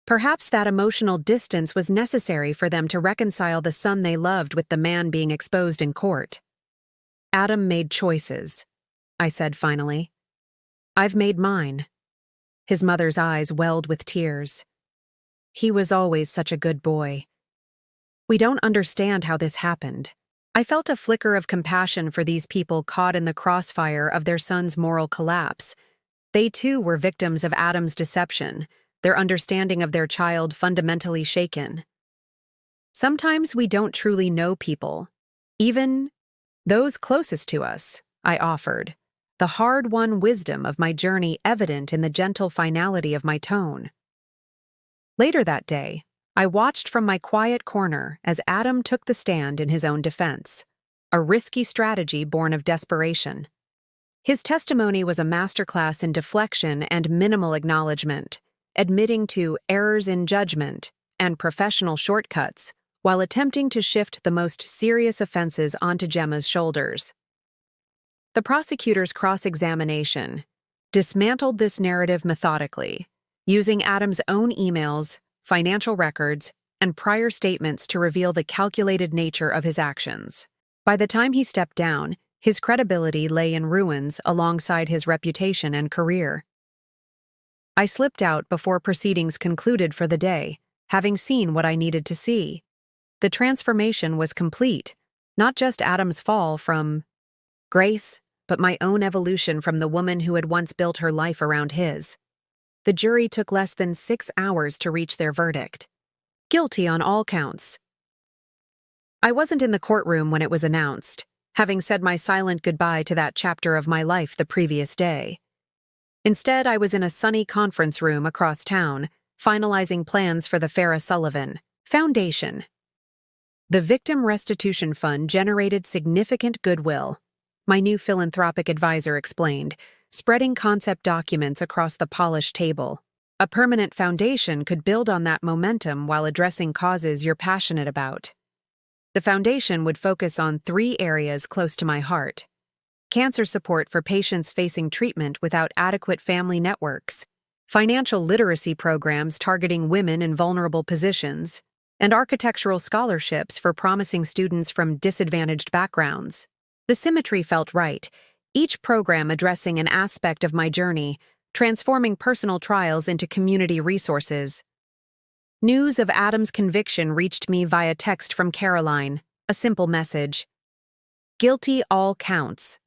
Perhaps that emotional distance was necessary for them to reconcile the son they loved with the man being exposed in court. "Adam made choices," I said finally. "I've made mine." His mother's eyes welled with tears. "He was always such a good boy. We don't understand how this happened." I felt a flicker of compassion for these people caught in the crossfire of their son's moral collapse. They too were victims of Adam's deception, their understanding of their child fundamentally shaken. Sometimes we don't truly know people, even those closest to us, I offered, the hard-won wisdom of my journey evident in the gentle finality of my tone. Later that day, I watched from my quiet corner as Adam took the stand in his own defense, a risky strategy born of desperation. His testimony was a masterclass in deflection and minimal acknowledgement, admitting to errors in judgment and professional shortcuts while attempting to shift the most serious offenses onto Gemma's shoulders. The prosecutor's cross-examination dismantled this narrative methodically, using Adam's own emails, financial records, and prior statements to reveal the calculated nature of his actions. By the time he stepped down, his credibility lay in ruins alongside his reputation and career. I slipped out before proceedings concluded for the day, having seen what I needed to see. The transformation was complete, not just Adam's fall from grace, but my own evolution from the woman who had once built her life around his. The jury took less than 6 hours to reach their verdict. Guilty on all counts. I wasn't in the courtroom when it was announced, having said my silent goodbye to that chapter of my life the previous day. Instead, I was in a sunny conference room across town, finalizing plans for the Farrah Sullivan Foundation. The Victim Restitution Fund generated significant goodwill, my new philanthropic advisor explained, spreading concept documents across the polished table. A permanent foundation could build on that momentum while addressing causes you're passionate about. The foundation would focus on 3 areas close to my heart: cancer support for patients facing treatment without adequate family networks, financial literacy programs targeting women in vulnerable positions, and architectural scholarships for promising students from disadvantaged backgrounds. The symmetry felt right, each program addressing an aspect of my journey, transforming personal trials into community resources. News of Adam's conviction reached me via text from Caroline, a simple message. Guilty all counts.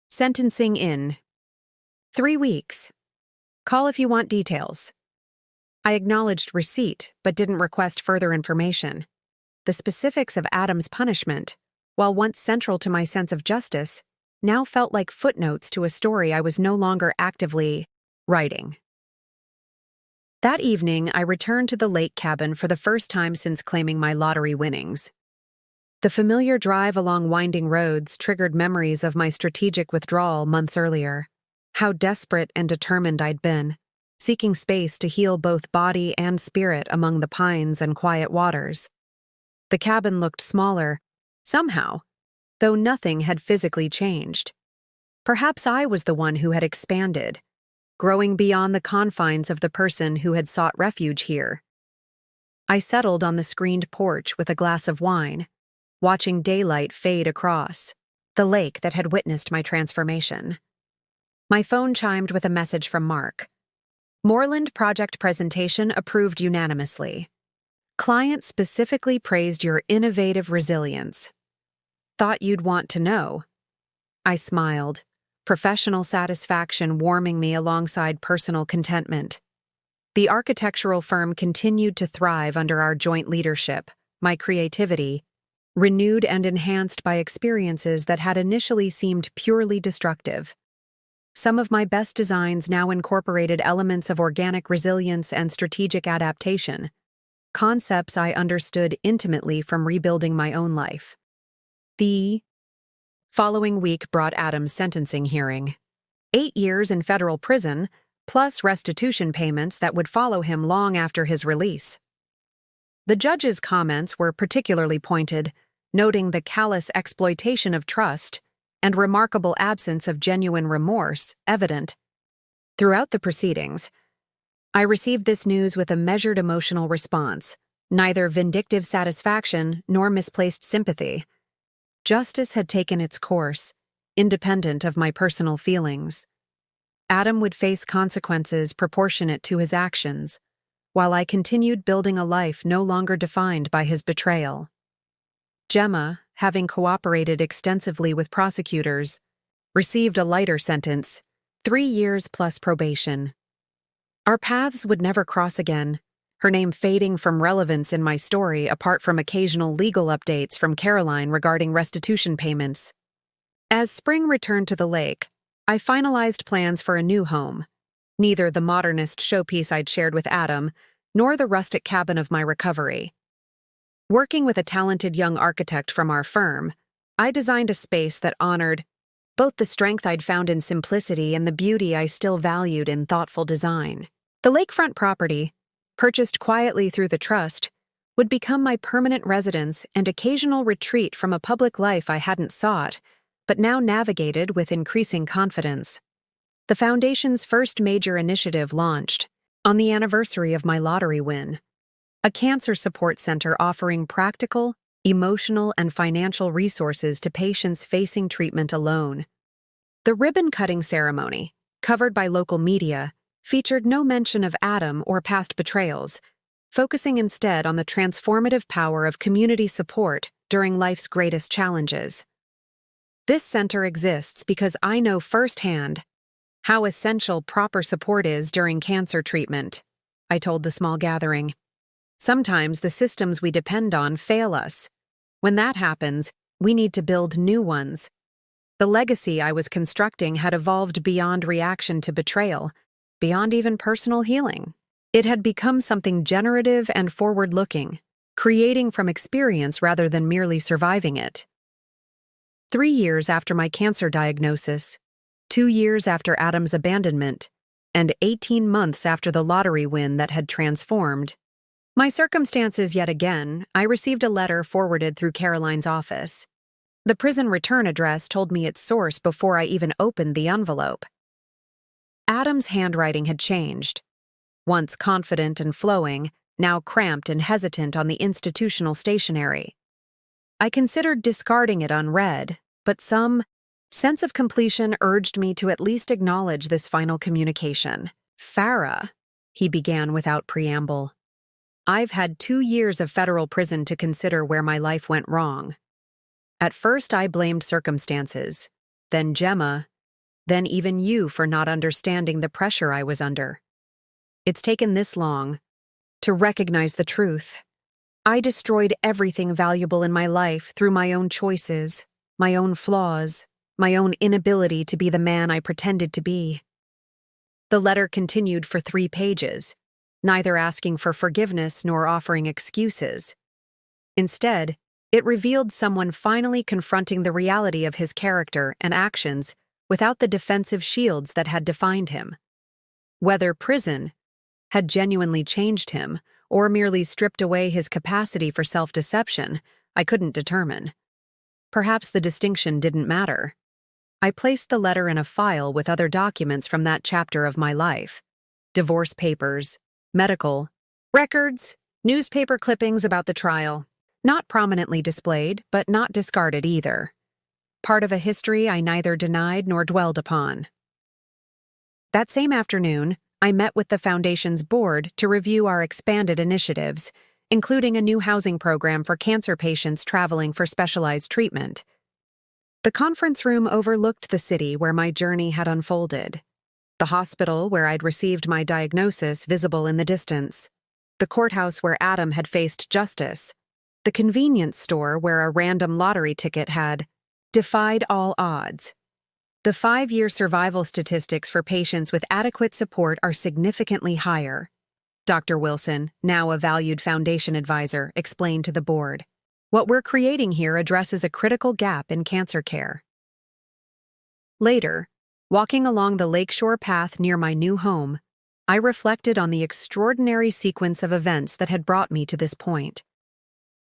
Sentencing in 3 weeks. Call if you want details. I acknowledged receipt, but didn't request further information. The specifics of Adam's punishment, while once central to my sense of justice, now felt like footnotes to a story I was no longer actively writing. That evening, I returned to the lake cabin for the first time since claiming my lottery winnings. The familiar drive along winding roads triggered memories of my strategic withdrawal months earlier. How desperate and determined I'd been, seeking space to heal both body and spirit among the pines and quiet waters. The cabin looked smaller, somehow, though nothing had physically changed. Perhaps I was the one who had expanded, growing beyond the confines of the person who had sought refuge here. I settled on the screened porch with a glass of wine, watching daylight fade across the lake that had witnessed my transformation. My phone chimed with a message from Mark. Moreland project presentation approved unanimously. Client specifically praised your innovative resilience. Thought you'd want to know. I smiled, professional satisfaction warming me alongside personal contentment. The architectural firm continued to thrive under our joint leadership, my creativity, renewed and enhanced by experiences that had initially seemed purely destructive. Some of my best designs now incorporated elements of organic resilience and strategic adaptation, concepts I understood intimately from rebuilding my own life. The following week brought Adam's sentencing hearing. 8 years in federal prison, plus restitution payments that would follow him long after his release. The judge's comments were particularly pointed, noting the callous exploitation of trust and remarkable absence of genuine remorse evident. Throughout the proceedings, I received this news with a measured emotional response, neither vindictive satisfaction nor misplaced sympathy. Justice had taken its course, independent of my personal feelings. Adam would face consequences proportionate to his actions, while I continued building a life no longer defined by his betrayal. Gemma, having cooperated extensively with prosecutors, received a lighter sentence, 3 years plus probation. Our paths would never cross again, her name fading from relevance in my story apart from occasional legal updates from Caroline regarding restitution payments. As spring returned to the lake, I finalized plans for a new home, neither the modernist showpiece I'd shared with Adam, nor the rustic cabin of my recovery. Working with a talented young architect from our firm, I designed a space that honored both the strength I'd found in simplicity and the beauty I still valued in thoughtful design. The lakefront property, purchased quietly through the trust, would become my permanent residence and occasional retreat from a public life I hadn't sought, but now navigated with increasing confidence. The Foundation's first major initiative launched on the anniversary of my lottery win, a cancer support center offering practical, emotional, and financial resources to patients facing treatment alone. The ribbon-cutting ceremony, covered by local media, featured no mention of Adam or past betrayals, focusing instead on the transformative power of community support during life's greatest challenges. This center exists because I know firsthand how essential proper support is during cancer treatment, I told the small gathering. Sometimes the systems we depend on fail us. When that happens, we need to build new ones. The legacy I was constructing had evolved beyond reaction to betrayal, beyond even personal healing. It had become something generative and forward-looking, creating from experience rather than merely surviving it. 3 years after my cancer diagnosis, 2 years after Adam's abandonment, and 18 months after the lottery win that had transformed my circumstances yet again, I received a letter forwarded through Caroline's office. The prison return address told me its source before I even opened the envelope. Adam's handwriting had changed. Once confident and flowing, now cramped and hesitant on the institutional stationery. I considered discarding it unread, but some sense of completion urged me to at least acknowledge this final communication. Farrah, he began without preamble. I've had 2 years of federal prison to consider where my life went wrong. At first I blamed circumstances, then Gemma, then even you for not understanding the pressure I was under. It's taken this long to recognize the truth. I destroyed everything valuable in my life through my own choices, my own flaws, my own inability to be the man I pretended to be. The letter continued for 3 pages, neither asking for forgiveness nor offering excuses. Instead, It revealed someone finally confronting the reality of his character and actions without the defensive shields that had defined him. Whether prison had genuinely changed him or merely stripped away his capacity for self-deception, I couldn't determine. Perhaps the distinction didn't matter. I placed the letter in a file with other documents from that chapter of my life. Divorce papers, medical records, newspaper clippings about the trial. Not prominently displayed, but not discarded either. Part of a history I neither denied nor dwelled upon. That same afternoon, I met with the Foundation's board to review our expanded initiatives, including a new housing program for cancer patients traveling for specialized treatment. The conference room overlooked the city where my journey had unfolded. The hospital where I'd received my diagnosis visible in the distance. The courthouse where Adam had faced justice. The convenience store where a random lottery ticket had defied all odds. The 5-year survival statistics for patients with adequate support are significantly higher. Dr. Wilson, now a valued Foundation advisor, explained to the board. What we're creating here addresses a critical gap in cancer care. Later, walking along the lakeshore path near my new home, I reflected on the extraordinary sequence of events that had brought me to this point.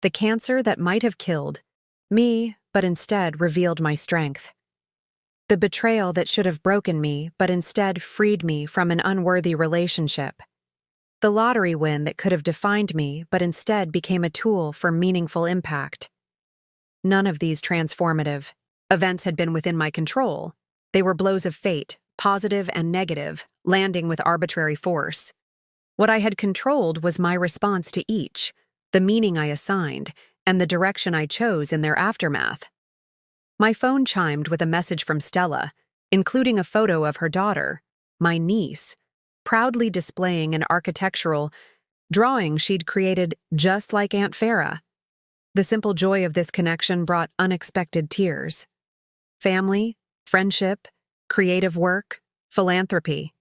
The cancer that might have killed me, but instead revealed my strength. The betrayal that should have broken me, but instead freed me from an unworthy relationship. The lottery win that could have defined me, but instead became a tool for meaningful impact. None of these transformative events had been within my control. They were blows of fate, positive and negative, landing with arbitrary force. What I had controlled was my response to each, the meaning I assigned, and the direction I chose in their aftermath. My phone chimed with a message from Stella, including a photo of her daughter, my niece, proudly displaying an architectural drawing she'd created just like Aunt Farrah. The simple joy of this connection brought unexpected tears. Family, friendship, creative work, philanthropy.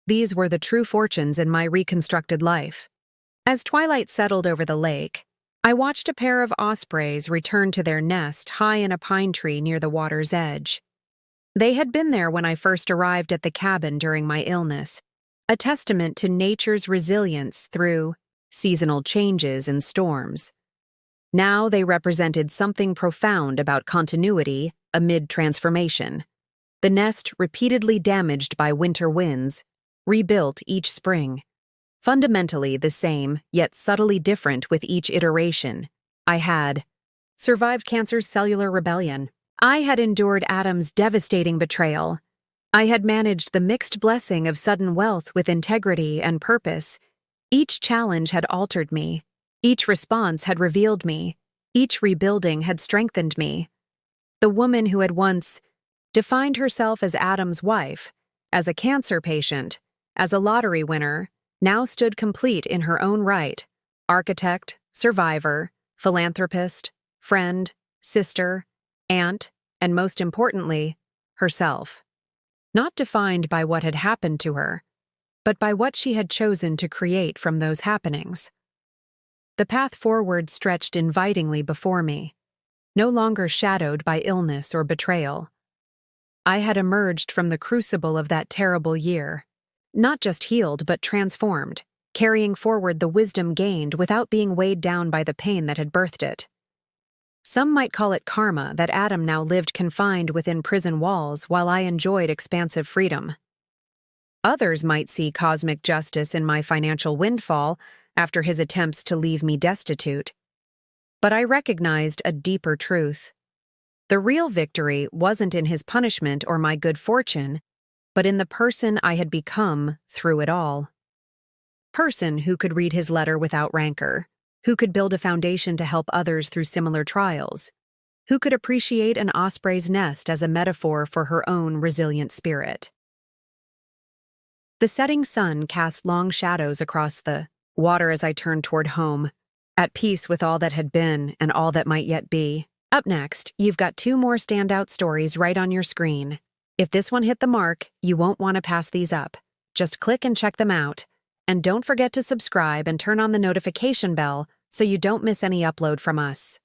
These were the true fortunes in my reconstructed life. As twilight settled over the lake, I watched a pair of ospreys return to their nest high in a pine tree near the water's edge. They had been there when I first arrived at the cabin during my illness, a testament to nature's resilience through seasonal changes and storms. Now they represented something profound about continuity amid transformation. The nest, repeatedly damaged by winter winds, rebuilt each spring. Fundamentally the same, yet subtly different with each iteration. I had survived cancer's cellular rebellion. I had endured Adam's devastating betrayal. I had managed the mixed blessing of sudden wealth with integrity and purpose. Each challenge had altered me. Each response had revealed me. Each rebuilding had strengthened me. The woman who had once defined herself as Adam's wife, as a cancer patient, as a lottery winner, now stood complete in her own right: architect, survivor, philanthropist, friend, sister, aunt, and most importantly, herself. Not defined by what had happened to her, but by what she had chosen to create from those happenings. The path forward stretched invitingly before me, no longer shadowed by illness or betrayal. I had emerged from the crucible of that terrible year, not just healed but transformed, carrying forward the wisdom gained without being weighed down by the pain that had birthed it. Some might call it karma that Adam now lived confined within prison walls while I enjoyed expansive freedom. Others might see cosmic justice in my financial windfall after his attempts to leave me destitute. But I recognized a deeper truth. The real victory wasn't in his punishment or my good fortune, but in the person I had become through it all. Person who could read his letter without rancor, who could build a foundation to help others through similar trials, who could appreciate an osprey's nest as a metaphor for her own resilient spirit. The setting sun cast long shadows across the water as I turned toward home, at peace with all that had been and all that might yet be. Up next, you've got 2 more standout stories right on your screen. If this one hit the mark, you won't want to pass these up. Just click and check them out. And don't forget to subscribe and turn on the notification bell so you don't miss any upload from us.